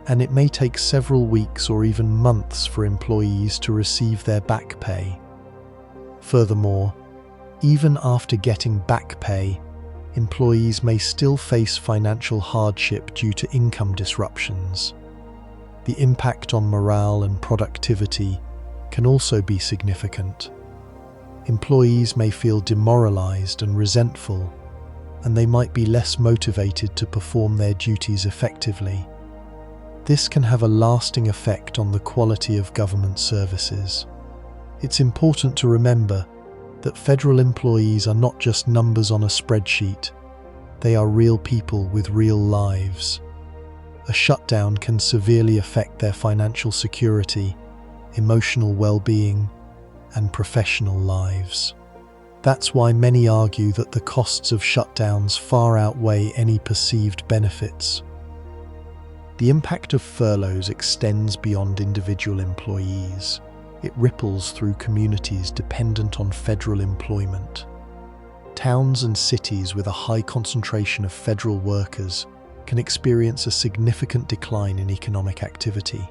and it may take several weeks or even months for employees to receive their back pay. Furthermore, even after getting back pay, employees may still face financial hardship due to income disruptions. The impact on morale and productivity can also be significant. Employees may feel demoralized and resentful, and they might be less motivated to perform their duties effectively. This can have a lasting effect on the quality of government services. It's important to remember that federal employees are not just numbers on a spreadsheet. They are real people with real lives. A shutdown can severely affect their financial security, emotional well-being, and professional lives. That's why many argue that the costs of shutdowns far outweigh any perceived benefits. The impact of furloughs extends beyond individual employees. It ripples through communities dependent on federal employment. Towns and cities with a high concentration of federal workers can experience a significant decline in economic activity.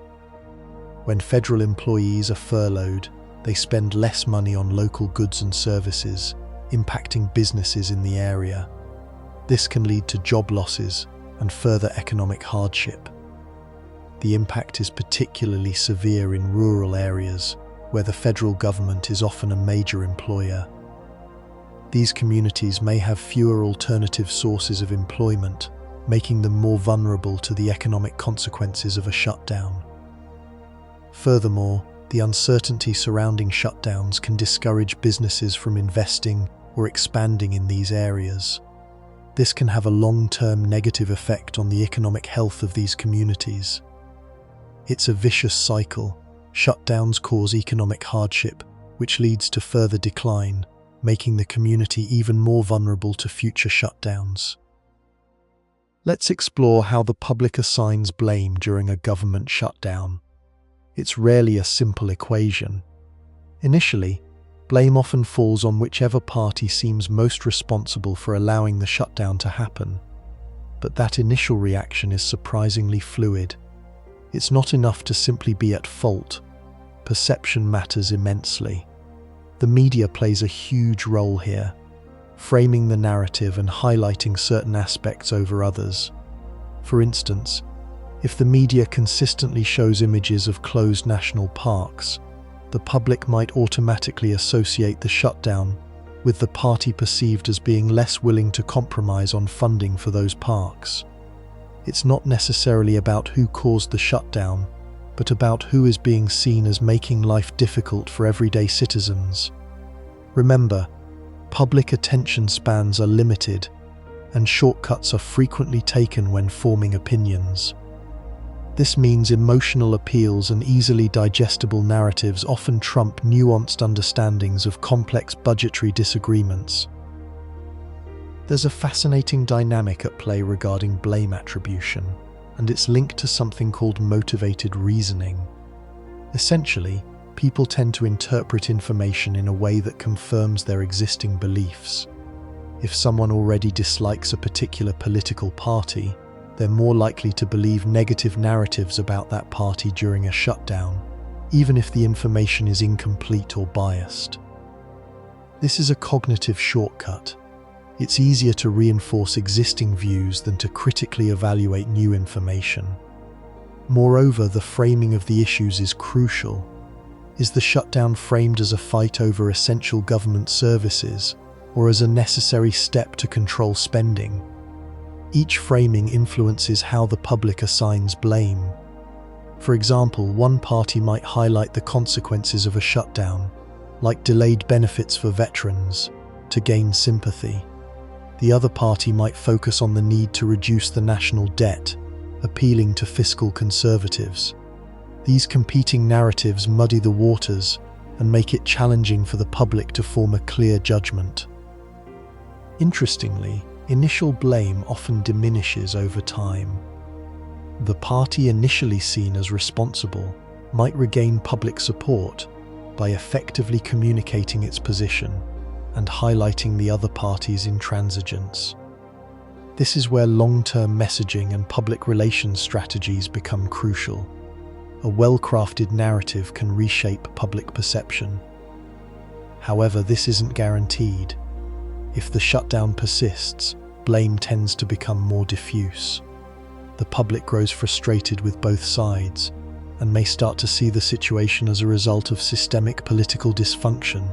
When federal employees are furloughed, they spend less money on local goods and services, impacting businesses in the area. This can lead to job losses and further economic hardship. The impact is particularly severe in rural areas, where the federal government is often a major employer. These communities may have fewer alternative sources of employment, making them more vulnerable to the economic consequences of a shutdown. Furthermore, the uncertainty surrounding shutdowns can discourage businesses from investing or expanding in these areas. This can have a long-term negative effect on the economic health of these communities. It's a vicious cycle. Shutdowns cause economic hardship, which leads to further decline, making the community even more vulnerable to future shutdowns. Let's explore how the public assigns blame during a government shutdown. It's rarely a simple equation. Initially, blame often falls on whichever party seems most responsible for allowing the shutdown to happen. But that initial reaction is surprisingly fluid. It's not enough to simply be at fault. Perception matters immensely. The media plays a huge role here, framing the narrative and highlighting certain aspects over others. For instance, if the media consistently shows images of closed national parks, the public might automatically associate the shutdown with the party perceived as being less willing to compromise on funding for those parks. It's not necessarily about who caused the shutdown, but about who is being seen as making life difficult for everyday citizens. Remember, public attention spans are limited, and shortcuts are frequently taken when forming opinions. This means emotional appeals and easily digestible narratives often trump nuanced understandings of complex budgetary disagreements. There's a fascinating dynamic at play regarding blame attribution, and it's linked to something called motivated reasoning. Essentially, people tend to interpret information in a way that confirms their existing beliefs. If someone already dislikes a particular political party, they're more likely to believe negative narratives about that party during a shutdown, even if the information is incomplete or biased. This is a cognitive shortcut. It's easier to reinforce existing views than to critically evaluate new information. Moreover, the framing of the issues is crucial. Is the shutdown framed as a fight over essential government services, or as a necessary step to control spending? Each framing influences how the public assigns blame. For example, one party might highlight the consequences of a shutdown, like delayed benefits for veterans, to gain sympathy. The other party might focus on the need to reduce the national debt, appealing to fiscal conservatives. These competing narratives muddy the waters and make it challenging for the public to form a clear judgment. Interestingly, initial blame often diminishes over time. The party initially seen as responsible might regain public support by effectively communicating its position and highlighting the other party's intransigence. This is where long-term messaging and public relations strategies become crucial. A well-crafted narrative can reshape public perception. However, this isn't guaranteed. If the shutdown persists, blame tends to become more diffuse. The public grows frustrated with both sides and may start to see the situation as a result of systemic political dysfunction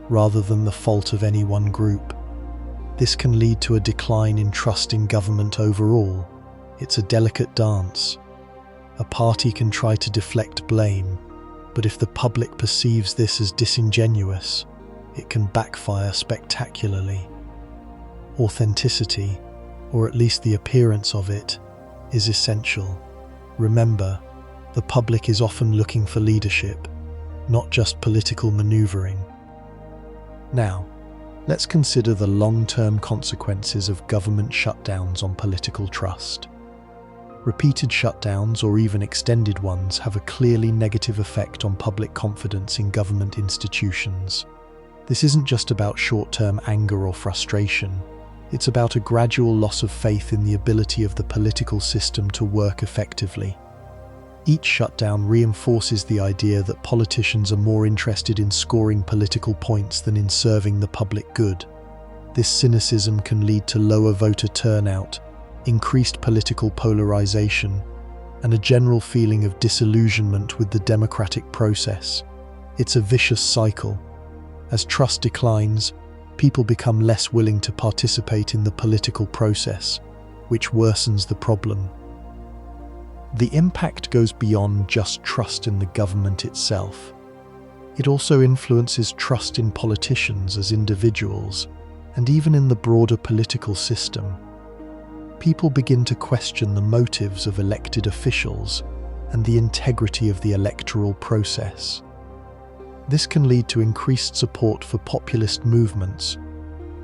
rather than the fault of any one group. This can lead to a decline in trust in government overall. It's a delicate dance. A party can try to deflect blame, but if the public perceives this as disingenuous, it can backfire spectacularly. Authenticity, or at least the appearance of it, is essential. Remember, the public is often looking for leadership, not just political maneuvering. Now, let's consider the long-term consequences of government shutdowns on political trust. Repeated shutdowns, or even extended ones, have a clearly negative effect on public confidence in government institutions. This isn't just about short-term anger or frustration. It's about a gradual loss of faith in the ability of the political system to work effectively. Each shutdown reinforces the idea that politicians are more interested in scoring political points than in serving the public good. This cynicism can lead to lower voter turnout, increased political polarization, and a general feeling of disillusionment with the democratic process. It's a vicious cycle. As trust declines, people become less willing to participate in the political process, which worsens the problem. The impact goes beyond just trust in the government itself. It also influences trust in politicians as individuals, and even in the broader political system. People begin to question the motives of elected officials and the integrity of the electoral process. This can lead to increased support for populist movements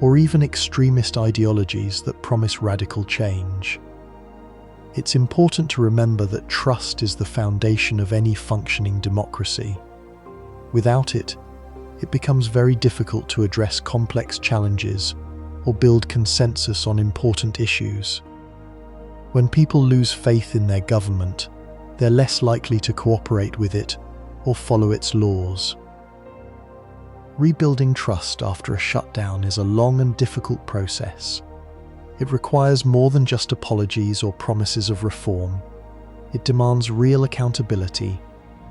or even extremist ideologies that promise radical change. It's important to remember that trust is the foundation of any functioning democracy. Without it, it becomes very difficult to address complex challenges or build consensus on important issues. When people lose faith in their government, they're less likely to cooperate with it or follow its laws. Rebuilding trust after a shutdown is a long and difficult process. It requires more than just apologies or promises of reform. It demands real accountability,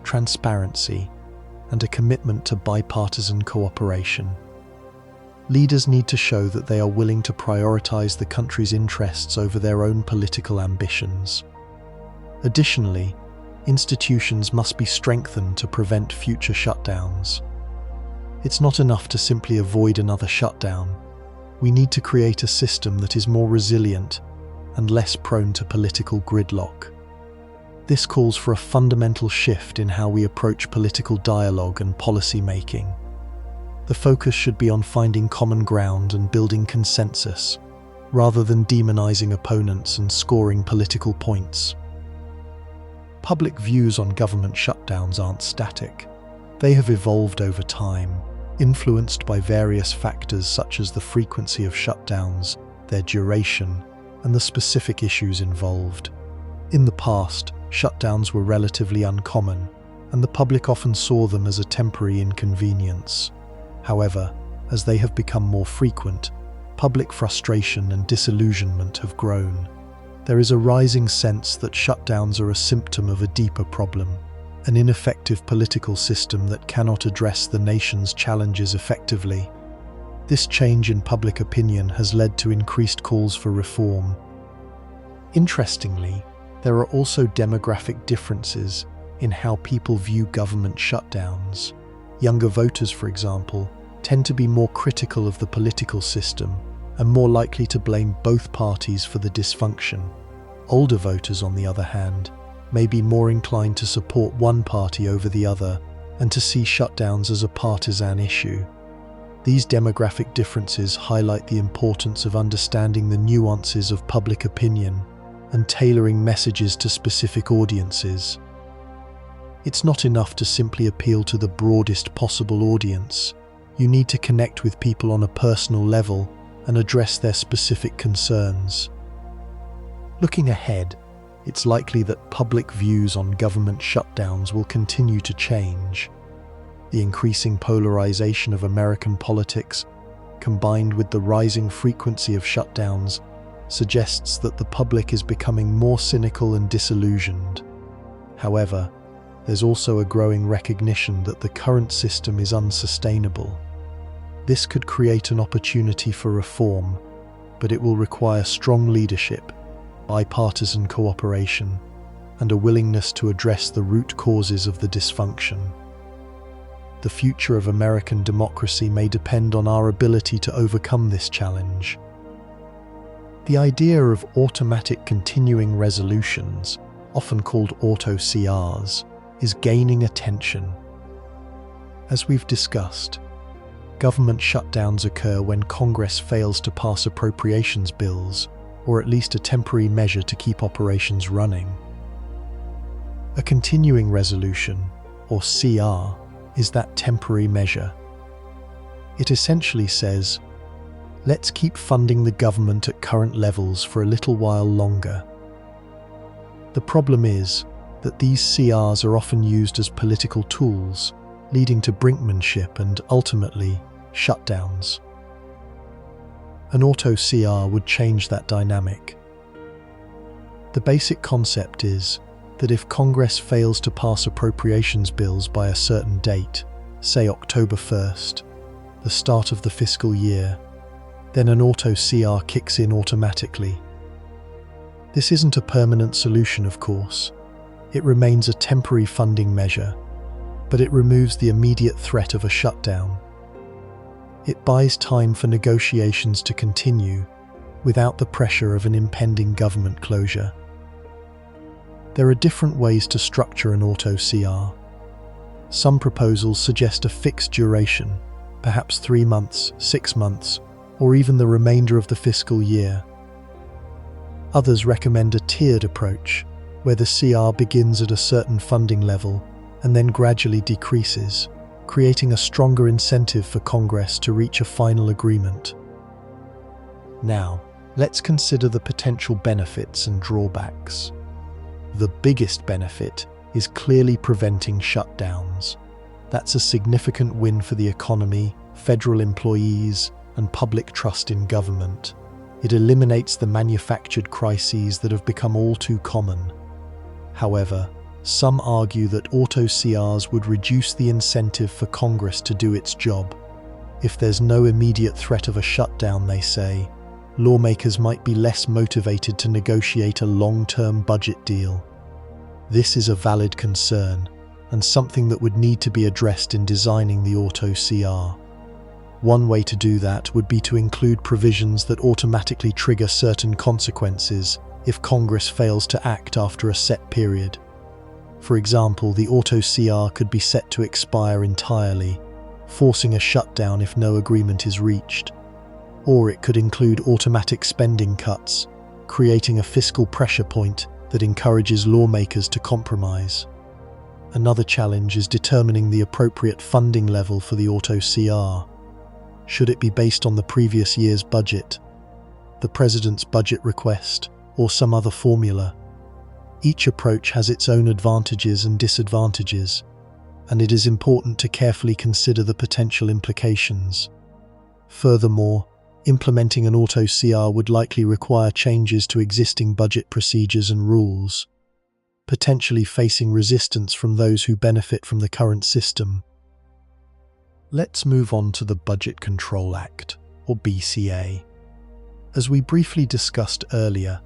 transparency, and a commitment to bipartisan cooperation. Leaders need to show that they are willing to prioritize the country's interests over their own political ambitions. Additionally, institutions must be strengthened to prevent future shutdowns. It's not enough to simply avoid another shutdown. We need to create a system that is more resilient and less prone to political gridlock. This calls for a fundamental shift in how we approach political dialogue and policy making. The focus should be on finding common ground and building consensus, rather than demonizing opponents and scoring political points. Public views on government shutdowns aren't static. They have evolved over time, influenced by various factors such as the frequency of shutdowns, their duration, and the specific issues involved. In the past, shutdowns were relatively uncommon, and the public often saw them as a temporary inconvenience. However, as they have become more frequent, public frustration and disillusionment have grown. There is a rising sense that shutdowns are a symptom of a deeper problem, an ineffective political system that cannot address the nation's challenges effectively. This change in public opinion has led to increased calls for reform. Interestingly, there are also demographic differences in how people view government shutdowns. Younger voters, for example, tend to be more critical of the political system and more likely to blame both parties for the dysfunction. Older voters, on the other hand, may be more inclined to support one party over the other and to see shutdowns as a partisan issue. These demographic differences highlight the importance of understanding the nuances of public opinion and tailoring messages to specific audiences. It's not enough to simply appeal to the broadest possible audience. You need to connect with people on a personal level and address their specific concerns. Looking ahead, it's likely that public views on government shutdowns will continue to change. The increasing polarization of American politics, combined with the rising frequency of shutdowns, suggests that the public is becoming more cynical and disillusioned. However, there's also a growing recognition that the current system is unsustainable. This could create an opportunity for reform, but it will require strong leadership, bipartisan cooperation, and a willingness to address the root causes of the dysfunction. The future of American democracy may depend on our ability to overcome this challenge. The idea of automatic continuing resolutions, often called auto-CRs, is gaining attention. As we've discussed, government shutdowns occur when Congress fails to pass appropriations bills, or at least a temporary measure to keep operations running. A continuing resolution, or CR, is that temporary measure. It essentially says, let's keep funding the government at current levels for a little while longer. The problem is that these CRs are often used as political tools, leading to brinkmanship and, ultimately, shutdowns. An auto-CR would change that dynamic. The basic concept is that if Congress fails to pass appropriations bills by a certain date, say October 1st, the start of the fiscal year, then an auto-CR kicks in automatically. This isn't a permanent solution, of course. It remains a temporary funding measure, but it removes the immediate threat of a shutdown. It buys time for negotiations to continue without the pressure of an impending government closure. There are different ways to structure an auto-CR. Some proposals suggest a fixed duration, perhaps 3 months, 6 months, or even the remainder of the fiscal year. Others recommend a tiered approach, where the CR begins at a certain funding level and then gradually decreases, creating a stronger incentive for Congress to reach a final agreement. Now, let's consider the potential benefits and drawbacks. The biggest benefit is clearly preventing shutdowns. That's a significant win for the economy, federal employees, and public trust in government. It eliminates the manufactured crises that have become all too common. However, some argue that auto-CRs would reduce the incentive for Congress to do its job. If there's no immediate threat of a shutdown, they say, lawmakers might be less motivated to negotiate a long-term budget deal. This is a valid concern, and something that would need to be addressed in designing the auto CR. One way to do that would be to include provisions that automatically trigger certain consequences if Congress fails to act after a set period. For example, the auto CR could be set to expire entirely, forcing a shutdown if no agreement is reached. Or it could include automatic spending cuts, creating a fiscal pressure point that encourages lawmakers to compromise. Another challenge is determining the appropriate funding level for the auto CR. Should it be based on the previous year's budget, the President's budget request, or some other formula? Each approach has its own advantages and disadvantages, and it is important to carefully consider the potential implications. Furthermore, implementing an auto CR would likely require changes to existing budget procedures and rules, potentially facing resistance from those who benefit from the current system. Let's move on to the Budget Control Act, or BCA. As we briefly discussed earlier,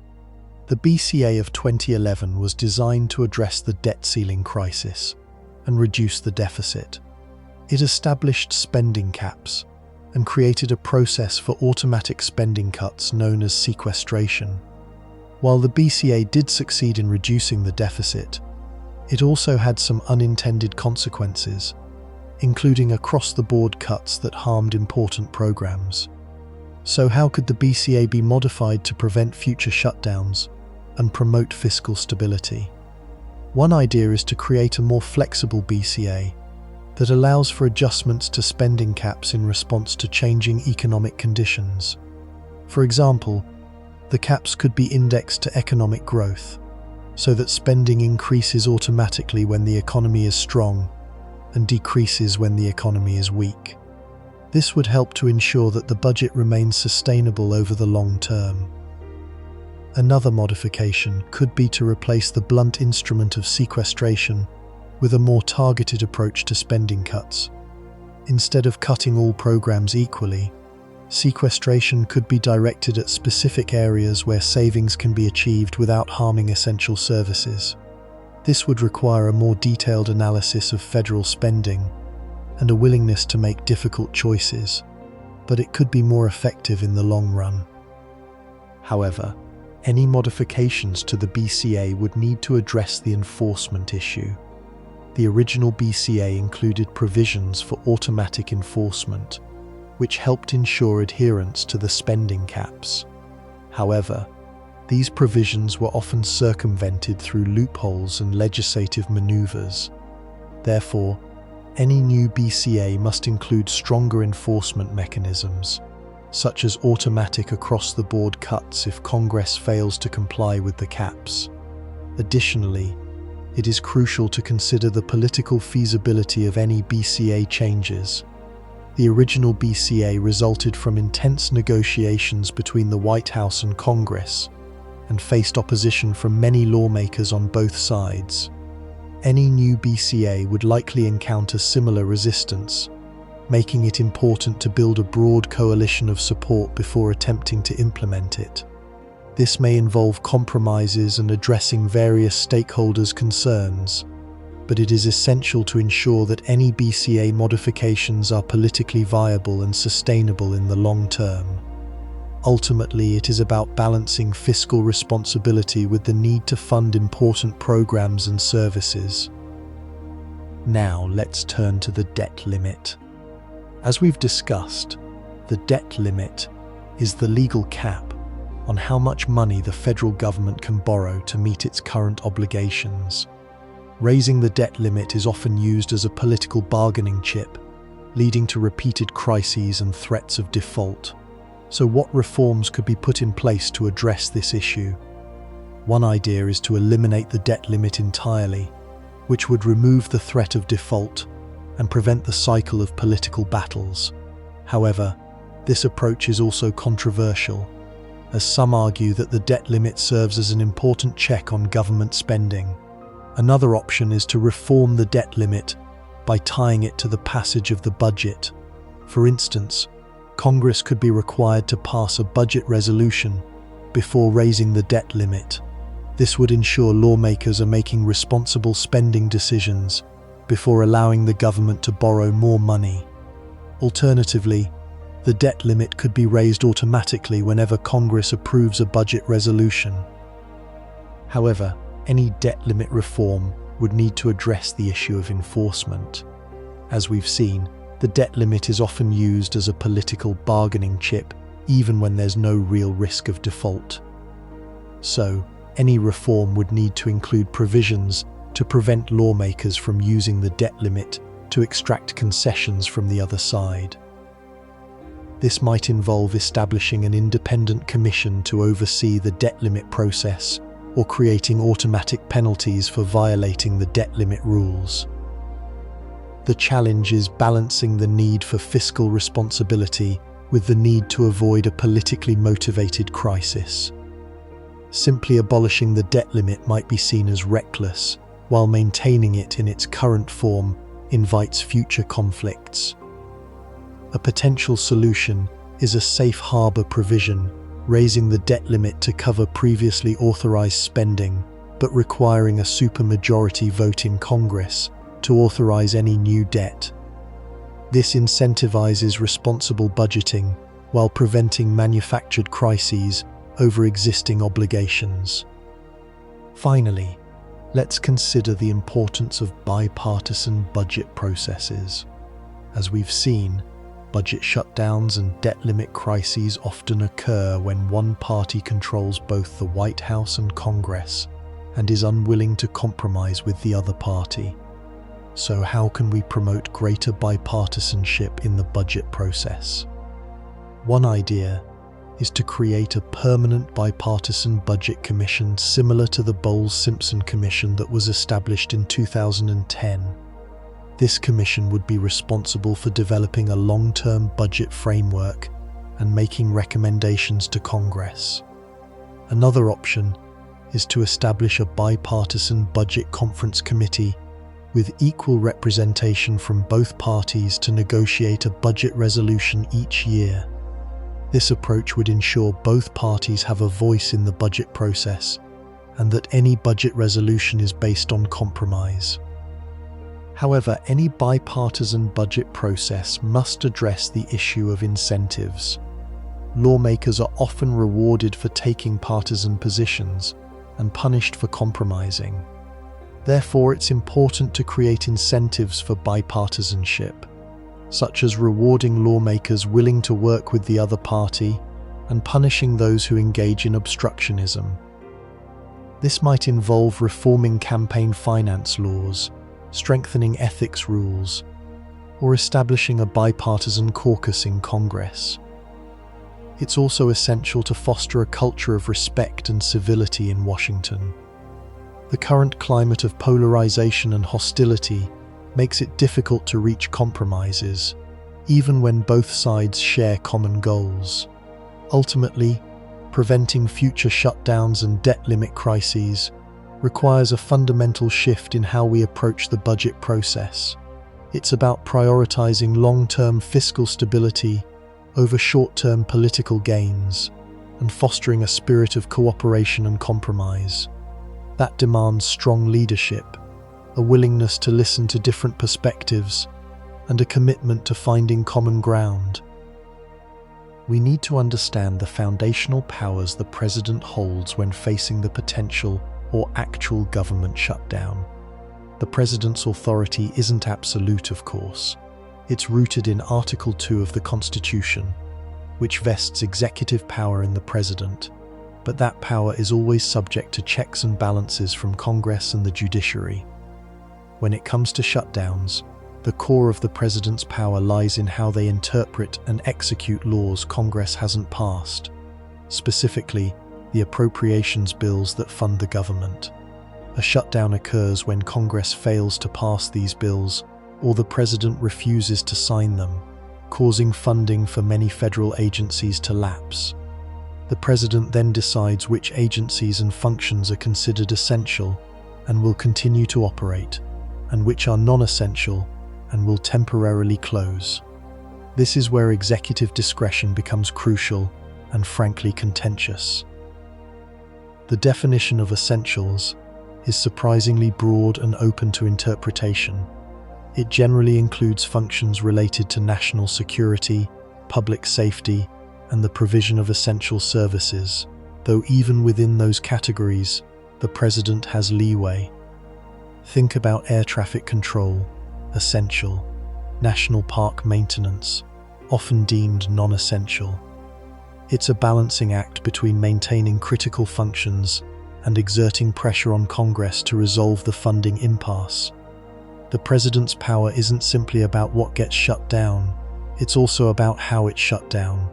the BCA of 2011 was designed to address the debt ceiling crisis and reduce the deficit. It established spending caps and created a process for automatic spending cuts known as sequestration. While the BCA did succeed in reducing the deficit, it also had some unintended consequences, including across-the-board cuts that harmed important programs. So how could the BCA be modified to prevent future shutdowns and promote fiscal stability? One idea is to create a more flexible BCA that allows for adjustments to spending caps in response to changing economic conditions. For example, the caps could be indexed to economic growth, so that spending increases automatically when the economy is strong and decreases when the economy is weak. This would help to ensure that the budget remains sustainable over the long term. Another modification could be to replace the blunt instrument of sequestration with a more targeted approach to spending cuts. Instead of cutting all programs equally, sequestration could be directed at specific areas where savings can be achieved without harming essential services. This would require a more detailed analysis of federal spending and a willingness to make difficult choices, but it could be more effective in the long run. However, any modifications to the BCA would need to address the enforcement issue. The original BCA included provisions for automatic enforcement, which helped ensure adherence to the spending caps. However, these provisions were often circumvented through loopholes and legislative maneuvers. Therefore, any new BCA must include stronger enforcement mechanisms, such as automatic across-the-board cuts if Congress fails to comply with the caps. Additionally, it is crucial to consider the political feasibility of any BCA changes. The original BCA resulted from intense negotiations between the White House and Congress, and faced opposition from many lawmakers on both sides. Any new BCA would likely encounter similar resistance, making it important to build a broad coalition of support before attempting to implement it. This may involve compromises and addressing various stakeholders' concerns, but it is essential to ensure that any BCA modifications are politically viable and sustainable in the long term. Ultimately, it is about balancing fiscal responsibility with the need to fund important programs and services. Now, let's turn to the debt limit. As we've discussed, the debt limit is the legal cap on how much money the federal government can borrow to meet its current obligations. Raising the debt limit is often used as a political bargaining chip, leading to repeated crises and threats of default. So what reforms could be put in place to address this issue? One idea is to eliminate the debt limit entirely, which would remove the threat of default and prevent the cycle of political battles. However, this approach is also controversial, as some argue that the debt limit serves as an important check on government spending. Another option is to reform the debt limit by tying it to the passage of the budget. For instance, Congress could be required to pass a budget resolution before raising the debt limit. This would ensure lawmakers are making responsible spending decisions before allowing the government to borrow more money. Alternatively, the debt limit could be raised automatically whenever Congress approves a budget resolution. However, any debt limit reform would need to address the issue of enforcement. As we've seen, the debt limit is often used as a political bargaining chip, even when there's no real risk of default. So, any reform would need to include provisions to prevent lawmakers from using the debt limit to extract concessions from the other side. This might involve establishing an independent commission to oversee the debt limit process, or creating automatic penalties for violating the debt limit rules. The challenge is balancing the need for fiscal responsibility with the need to avoid a politically motivated crisis. Simply abolishing the debt limit might be seen as reckless, while maintaining it in its current form invites future conflicts. A potential solution is a safe harbor provision, raising the debt limit to cover previously authorized spending, but requiring a supermajority vote in Congress to authorize any new debt. This incentivizes responsible budgeting while preventing manufactured crises over existing obligations. Finally, let's consider the importance of bipartisan budget processes. As we've seen, budget shutdowns and debt limit crises often occur when one party controls both the White House and Congress and is unwilling to compromise with the other party. So how can we promote greater bipartisanship in the budget process? One idea is to create a permanent bipartisan budget commission similar to the Bowles-Simpson Commission that was established in 2010. This commission would be responsible for developing a long-term budget framework and making recommendations to Congress. Another option is to establish a bipartisan budget conference committee with equal representation from both parties to negotiate a budget resolution each year. This approach would ensure both parties have a voice in the budget process and that any budget resolution is based on compromise. However, any bipartisan budget process must address the issue of incentives. Lawmakers are often rewarded for taking partisan positions and punished for compromising. Therefore, it's important to create incentives for bipartisanship, such as rewarding lawmakers willing to work with the other party and punishing those who engage in obstructionism. This might involve reforming campaign finance laws, strengthening ethics rules, or establishing a bipartisan caucus in Congress. It's also essential to foster a culture of respect and civility in Washington. The current climate of polarization and hostility makes it difficult to reach compromises, even when both sides share common goals. Ultimately, preventing future shutdowns and debt limit crises requires a fundamental shift in how we approach the budget process. It's about prioritizing long-term fiscal stability over short-term political gains and fostering a spirit of cooperation and compromise. That demands strong leadership, a willingness to listen to different perspectives, and a commitment to finding common ground. We need to understand the foundational powers the president holds when facing the potential or actual government shutdown. The president's authority isn't absolute, of course. It's rooted in Article 2 of the Constitution, which vests executive power in the president, but that power is always subject to checks and balances from Congress and the judiciary. When it comes to shutdowns, the core of the president's power lies in how they interpret and execute laws Congress hasn't passed, specifically the appropriations bills that fund the government. A shutdown occurs when Congress fails to pass these bills or the president refuses to sign them, causing funding for many federal agencies to lapse. The president then decides which agencies and functions are considered essential and will continue to operate, and which are non-essential and will temporarily close. This is where executive discretion becomes crucial and frankly contentious. The definition of essentials is surprisingly broad and open to interpretation. It generally includes functions related to national security, public safety, and the provision of essential services, though even within those categories, the president has leeway. Think about air traffic control, essential, national park maintenance, often deemed non-essential. It's a balancing act between maintaining critical functions and exerting pressure on Congress to resolve the funding impasse. The president's power isn't simply about what gets shut down, it's also about how it's shut down.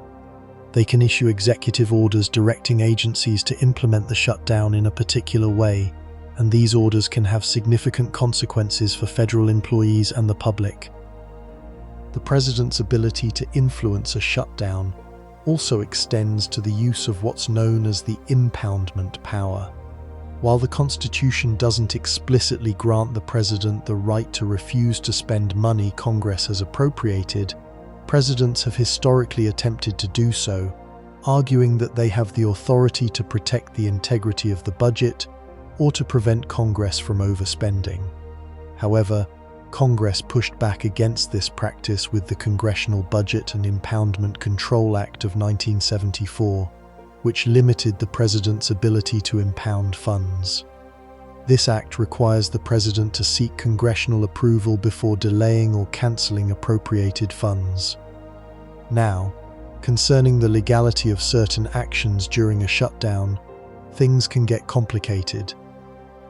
They can issue executive orders directing agencies to implement the shutdown in a particular way, and these orders can have significant consequences for federal employees and the public. The president's ability to influence a shutdown also extends to the use of what's known as the impoundment power. While the Constitution doesn't explicitly grant the president the right to refuse to spend money Congress has appropriated, presidents have historically attempted to do so, arguing that they have the authority to protect the integrity of the budget or to prevent Congress from overspending. However, Congress pushed back against this practice with the Congressional Budget and Impoundment Control Act of 1974, which limited the president's ability to impound funds. This act requires the president to seek congressional approval before delaying or canceling appropriated funds. Now, concerning the legality of certain actions during a shutdown, things can get complicated.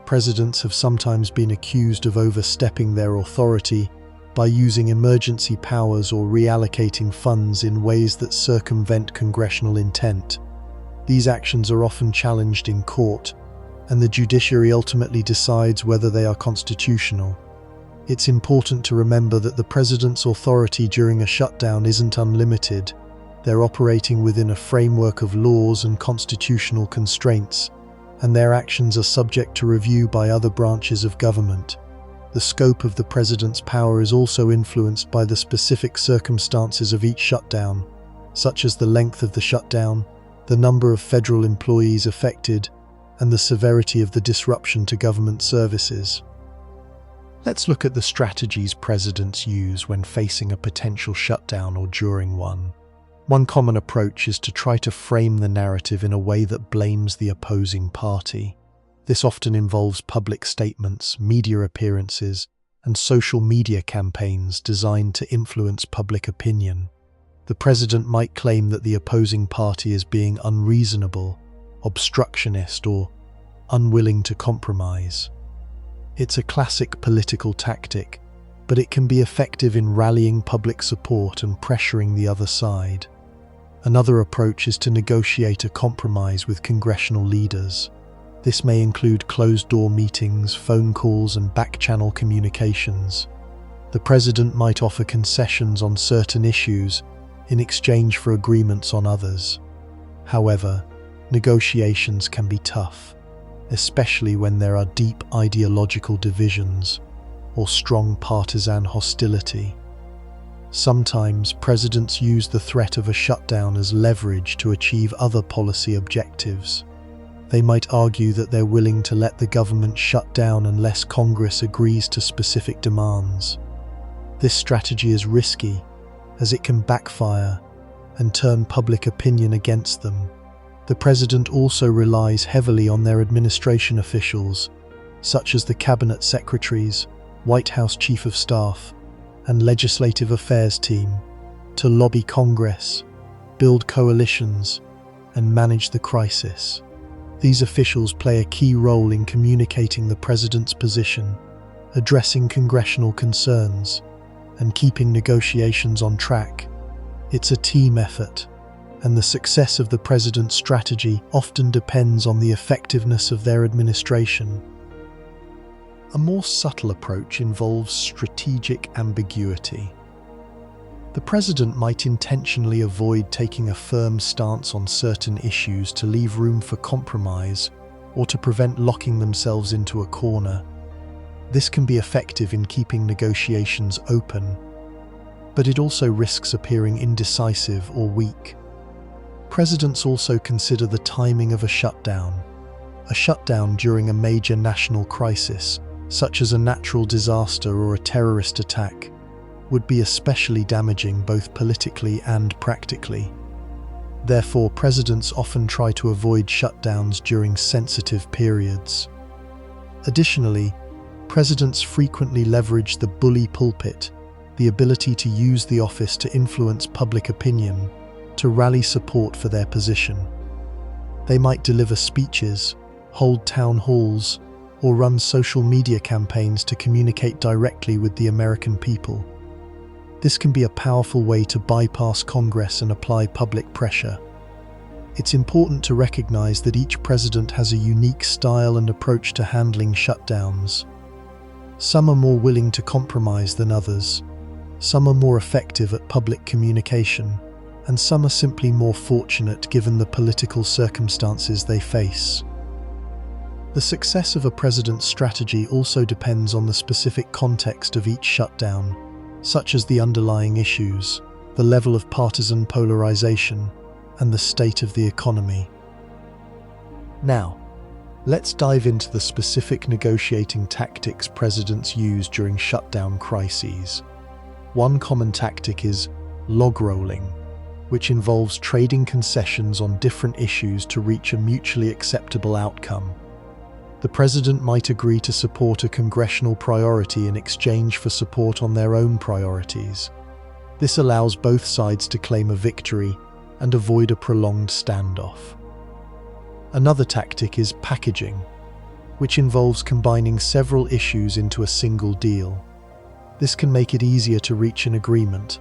Presidents have sometimes been accused of overstepping their authority by using emergency powers or reallocating funds in ways that circumvent congressional intent. These actions are often challenged in court, and the judiciary ultimately decides whether they are constitutional. It's important to remember that the president's authority during a shutdown isn't unlimited. They're operating within a framework of laws and constitutional constraints, and their actions are subject to review by other branches of government. The scope of the president's power is also influenced by the specific circumstances of each shutdown, such as the length of the shutdown, the number of federal employees affected, and the severity of the disruption to government services. Let's look at the strategies presidents use when facing a potential shutdown or during one. One common approach is to try to frame the narrative in a way that blames the opposing party. This often involves public statements, media appearances, and social media campaigns designed to influence public opinion. The president might claim that the opposing party is being unreasonable, obstructionist, or unwilling to compromise. It's a classic political tactic, but it can be effective in rallying public support and pressuring the other side. Another approach is to negotiate a compromise with congressional leaders. This may include closed-door meetings, phone calls, and back-channel communications. The president might offer concessions on certain issues in exchange for agreements on others. However, negotiations can be tough, especially when there are deep ideological divisions or strong partisan hostility. Sometimes presidents use the threat of a shutdown as leverage to achieve other policy objectives. They might argue that they're willing to let the government shut down unless Congress agrees to specific demands. This strategy is risky, as it can backfire and turn public opinion against them. The president also relies heavily on their administration officials, such as the cabinet secretaries, White House chief of staff, and legislative affairs team, to lobby Congress, build coalitions, and manage the crisis. These officials play a key role in communicating the president's position, addressing congressional concerns, and keeping negotiations on track. It's a team effort, and the success of the president's strategy often depends on the effectiveness of their administration. A more subtle approach involves strategic ambiguity. The president might intentionally avoid taking a firm stance on certain issues to leave room for compromise or to prevent locking themselves into a corner. This can be effective in keeping negotiations open. but it also risks appearing indecisive or weak. Presidents also consider the timing of a shutdown. A shutdown during a major national crisis, such as a natural disaster or a terrorist attack, would be especially damaging both politically and practically. Therefore, presidents often try to avoid shutdowns during sensitive periods. Additionally, presidents frequently leverage the bully pulpit, the ability to use the office to influence public opinion, to rally support for their position. They might deliver speeches, hold town halls, or run social media campaigns to communicate directly with the American people. This can be a powerful way to bypass Congress and apply public pressure. It's important to recognize that each president has a unique style and approach to handling shutdowns. Some are more willing to compromise than others. Some are more effective at public communication, and some are simply more fortunate given the political circumstances they face. The success of a president's strategy also depends on the specific context of each shutdown, such as the underlying issues, the level of partisan polarization, and the state of the economy. Now, let's dive into the specific negotiating tactics presidents use during shutdown crises. One common tactic is log rolling, which involves trading concessions on different issues to reach a mutually acceptable outcome. The president might agree to support a congressional priority in exchange for support on their own priorities. This allows both sides to claim a victory and avoid a prolonged standoff. Another tactic is packaging, which involves combining several issues into a single deal. This can make it easier to reach an agreement,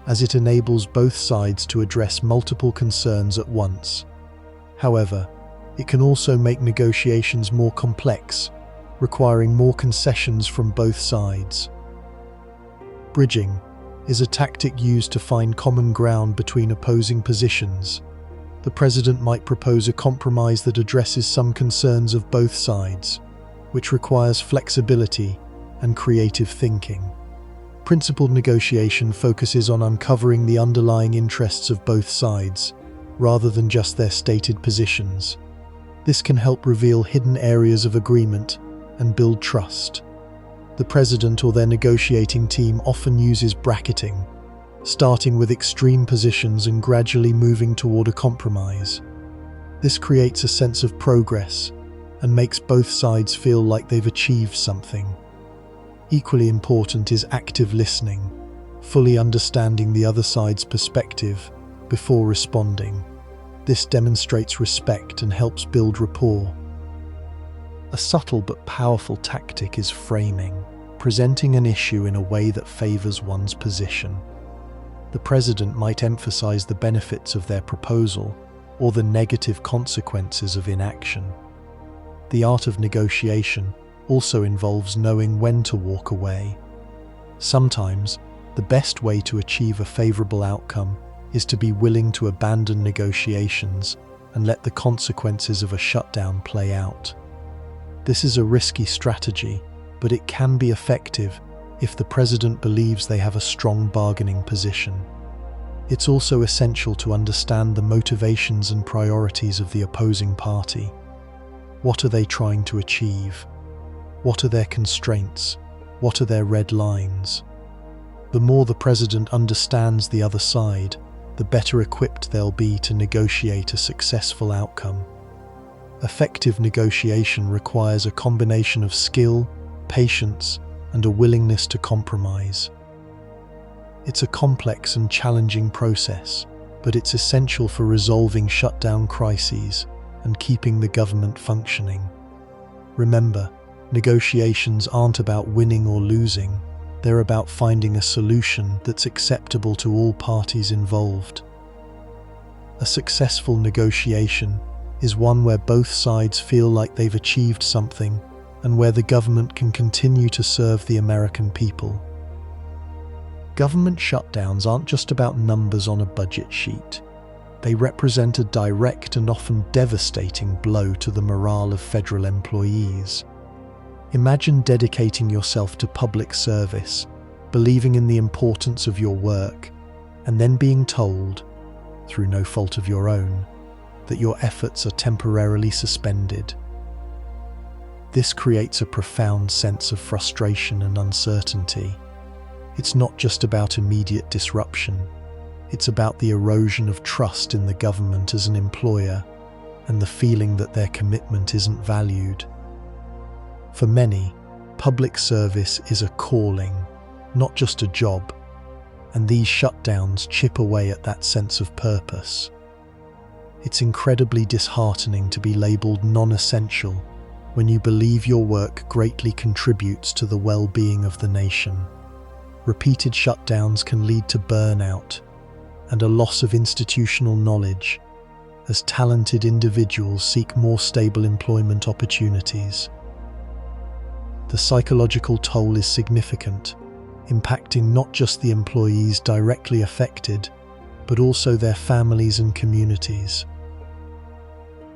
as it enables both sides to address multiple concerns at once. However, it can also make negotiations more complex, requiring more concessions from both sides. Bridging is a tactic used to find common ground between opposing positions. The president might propose a compromise that addresses some concerns of both sides, which requires flexibility and creative thinking. Principled negotiation focuses on uncovering the underlying interests of both sides, rather than just their stated positions. This can help reveal hidden areas of agreement and build trust. The president or their negotiating team often uses bracketing, starting with extreme positions and gradually moving toward a compromise. This creates a sense of progress and makes both sides feel like they've achieved something. Equally important is active listening, fully understanding the other side's perspective before responding. This demonstrates respect and helps build rapport. A subtle but powerful tactic is framing, presenting an issue in a way that favors one's position. The president might emphasize the benefits of their proposal or the negative consequences of inaction. The art of negotiation also involves knowing when to walk away. Sometimes, the best way to achieve a favorable outcome is to be willing to abandon negotiations and let the consequences of a shutdown play out. This is a risky strategy, but it can be effective if the president believes they have a strong bargaining position. It's also essential to understand the motivations and priorities of the opposing party. What are they trying to achieve? What are their constraints? What are their red lines? The more the president understands the other side, the better equipped they'll be to negotiate a successful outcome. Effective negotiation requires a combination of skill, patience, and a willingness to compromise. It's a complex and challenging process, but it's essential for resolving shutdown crises and keeping the government functioning. Remember, negotiations aren't about winning or losing. They're about finding a solution that's acceptable to all parties involved. A successful negotiation is one where both sides feel like they've achieved something and where the government can continue to serve the American people. Government shutdowns aren't just about numbers on a budget sheet. They represent a direct and often devastating blow to the morale of federal employees. Imagine dedicating yourself to public service, believing in the importance of your work, and then being told, through no fault of your own, that your efforts are temporarily suspended. This creates a profound sense of frustration and uncertainty. It's not just about immediate disruption, it's about the erosion of trust in the government as an employer and the feeling that their commitment isn't valued. For many, public service is a calling, not just a job, and these shutdowns chip away at that sense of purpose. It's incredibly disheartening to be labelled non-essential when you believe your work greatly contributes to the well-being of the nation. Repeated shutdowns can lead to burnout and a loss of institutional knowledge as talented individuals seek more stable employment opportunities. The psychological toll is significant, impacting not just the employees directly affected, but also their families and communities.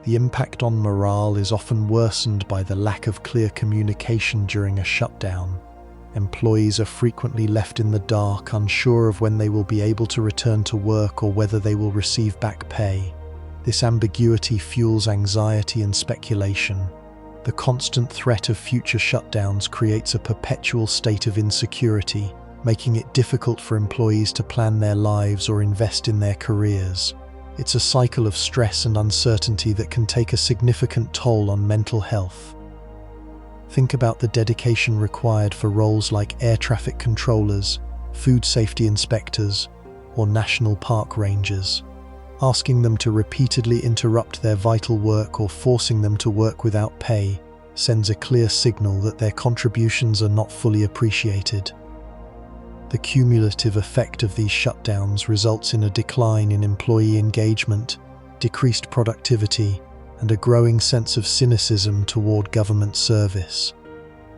The impact on morale is often worsened by the lack of clear communication during a shutdown. Employees are frequently left in the dark, unsure of when they will be able to return to work or whether they will receive back pay. This ambiguity fuels anxiety and speculation. The constant threat of future shutdowns creates a perpetual state of insecurity, making it difficult for employees to plan their lives or invest in their careers. It's a cycle of stress and uncertainty that can take a significant toll on mental health. Think about the dedication required for roles like air traffic controllers, food safety inspectors, or national park rangers. Asking them to repeatedly interrupt their vital work or forcing them to work without pay sends a clear signal that their contributions are not fully appreciated. The cumulative effect of these shutdowns results in a decline in employee engagement, decreased productivity, and a growing sense of cynicism toward government service.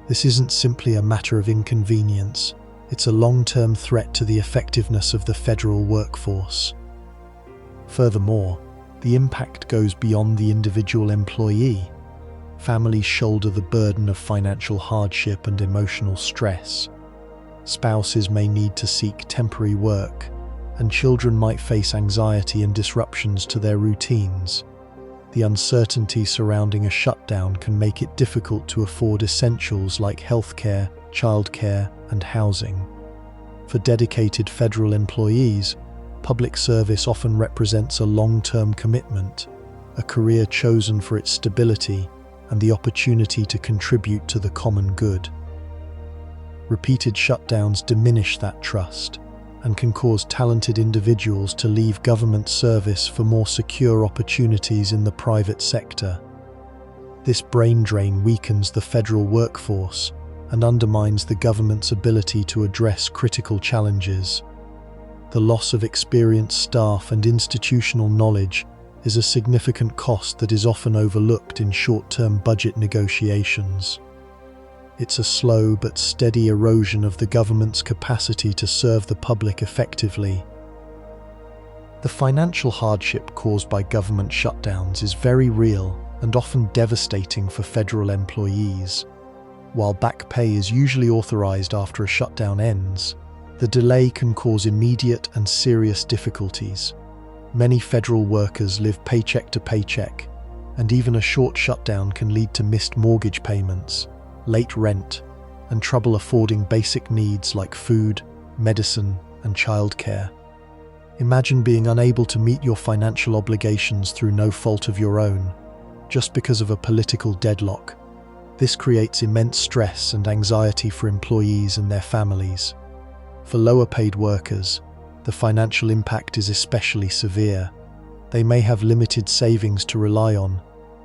This isn't simply a matter of inconvenience, it's a long-term threat to the effectiveness of the federal workforce. Furthermore, the impact goes beyond the individual employee. Families shoulder the burden of financial hardship and emotional stress. Spouses may need to seek temporary work, and children might face anxiety and disruptions to their routines. The uncertainty surrounding a shutdown can make it difficult to afford essentials like healthcare, childcare, and housing. For dedicated federal employees, public service often represents a long-term commitment, a career chosen for its stability and the opportunity to contribute to the common good. Repeated shutdowns diminish that trust and can cause talented individuals to leave government service for more secure opportunities in the private sector. This brain drain weakens the federal workforce and undermines the government's ability to address critical challenges. The loss of experienced staff and institutional knowledge is a significant cost that is often overlooked in short-term budget negotiations. It's a slow but steady erosion of the government's capacity to serve the public effectively. The financial hardship caused by government shutdowns is very real and often devastating for federal employees. While back pay is usually authorized after a shutdown ends, the delay can cause immediate and serious difficulties. Many federal workers live paycheck to paycheck, and even a short shutdown can lead to missed mortgage payments, late rent, and trouble affording basic needs like food, medicine, and childcare. Imagine being unable to meet your financial obligations through no fault of your own, just because of a political deadlock. This creates immense stress and anxiety for employees and their families. For lower-paid workers, the financial impact is especially severe. They may have limited savings to rely on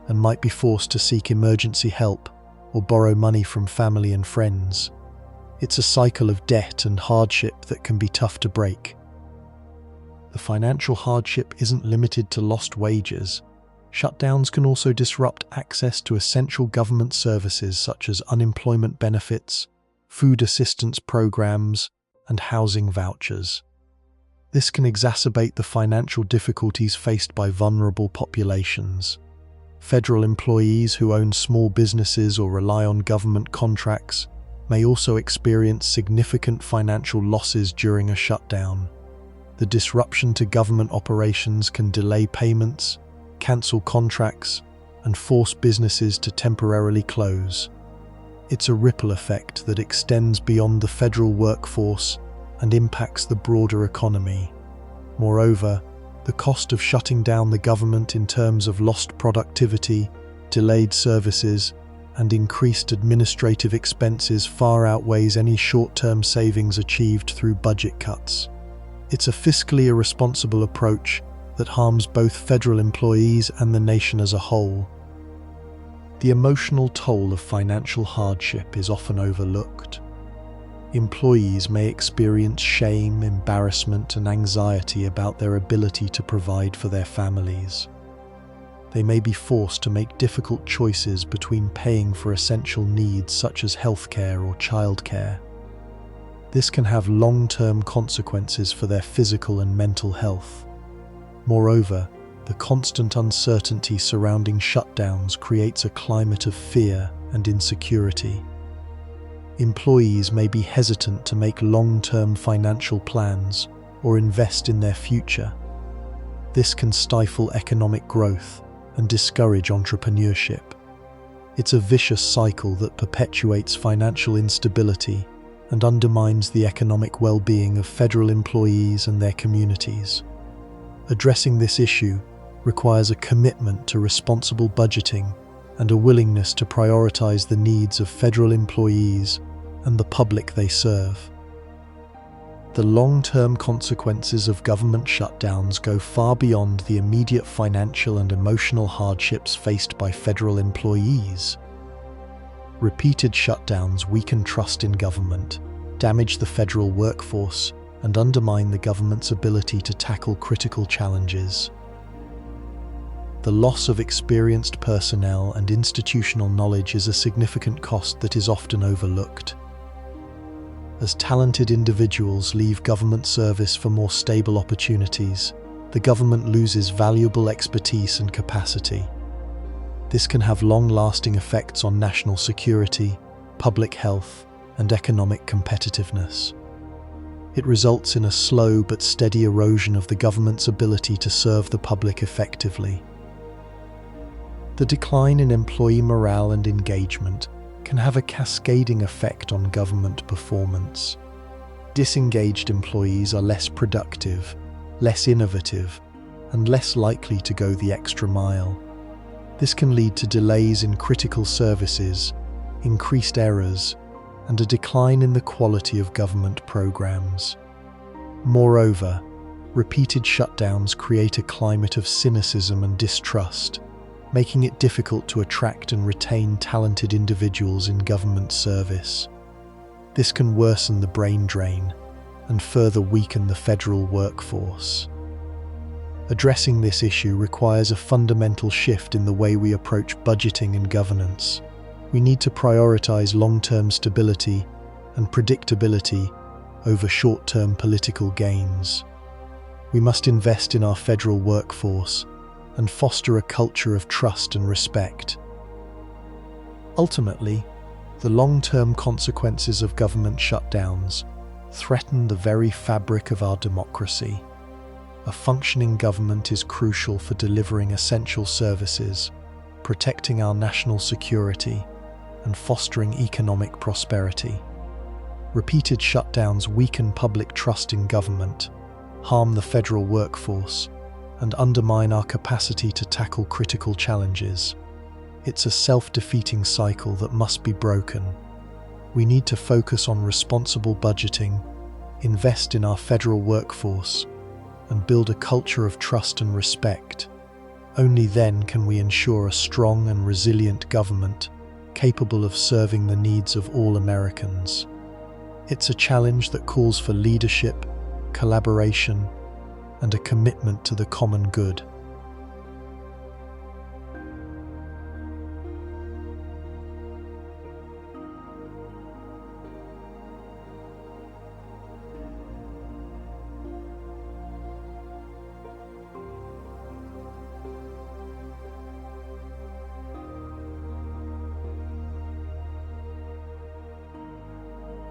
and might be forced to seek emergency help or borrow money from family and friends. It's a cycle of debt and hardship that can be tough to break. The financial hardship isn't limited to lost wages. Shutdowns can also disrupt access to essential government services such as unemployment benefits, food assistance programs, and housing vouchers. This can exacerbate the financial difficulties faced by vulnerable populations. Federal employees who own small businesses or rely on government contracts may also experience significant financial losses during a shutdown. The disruption to government operations can delay payments, cancel contracts, and force businesses to temporarily close. It's a ripple effect that extends beyond the federal workforce and impacts the broader economy. Moreover, the cost of shutting down the government in terms of lost productivity, delayed services, and increased administrative expenses far outweighs any short-term savings achieved through budget cuts. It's a fiscally irresponsible approach that harms both federal employees and the nation as a whole. The emotional toll of financial hardship is often overlooked. Employees may experience shame, embarrassment, and anxiety about their ability to provide for their families. They may be forced to make difficult choices between paying for essential needs such as healthcare or childcare. This can have long-term consequences for their physical and mental health. Moreover, the constant uncertainty surrounding shutdowns creates a climate of fear and insecurity. Employees may be hesitant to make long-term financial plans or invest in their future. This can stifle economic growth and discourage entrepreneurship. It's a vicious cycle that perpetuates financial instability and undermines the economic well-being of federal employees and their communities. Addressing this issue requires a commitment to responsible budgeting and a willingness to prioritize the needs of federal employees and the public they serve. The long-term consequences of government shutdowns go far beyond the immediate financial and emotional hardships faced by federal employees. Repeated shutdowns weaken trust in government, damage the federal workforce, and undermine the government's ability to tackle critical challenges. The loss of experienced personnel and institutional knowledge is a significant cost that is often overlooked. As talented individuals leave government service for more stable opportunities, the government loses valuable expertise and capacity. This can have long-lasting effects on national security, public health, and economic competitiveness. It results in a slow but steady erosion of the government's ability to serve the public effectively. The decline in employee morale and engagement can have a cascading effect on government performance. Disengaged employees are less productive, less innovative, and less likely to go the extra mile. This can lead to delays in critical services, increased errors, and a decline in the quality of government programs. Moreover, repeated shutdowns create a climate of cynicism and distrust, making it difficult to attract and retain talented individuals in government service. This can worsen the brain drain and further weaken the federal workforce. Addressing this issue requires a fundamental shift in the way we approach budgeting and governance. We need to prioritize long-term stability and predictability over short-term political gains. We must invest in our federal workforce and foster a culture of trust and respect. Ultimately, the long-term consequences of government shutdowns threaten the very fabric of our democracy. A functioning government is crucial for delivering essential services, protecting our national security, and fostering economic prosperity. Repeated shutdowns weaken public trust in government, harm the federal workforce, and undermine our capacity to tackle critical challenges. It's a self-defeating cycle that must be broken. We need to focus on responsible budgeting, invest in our federal workforce, and build a culture of trust and respect. Only then can we ensure a strong and resilient government capable of serving the needs of all Americans. It's a challenge that calls for leadership, collaboration, and a commitment to the common good.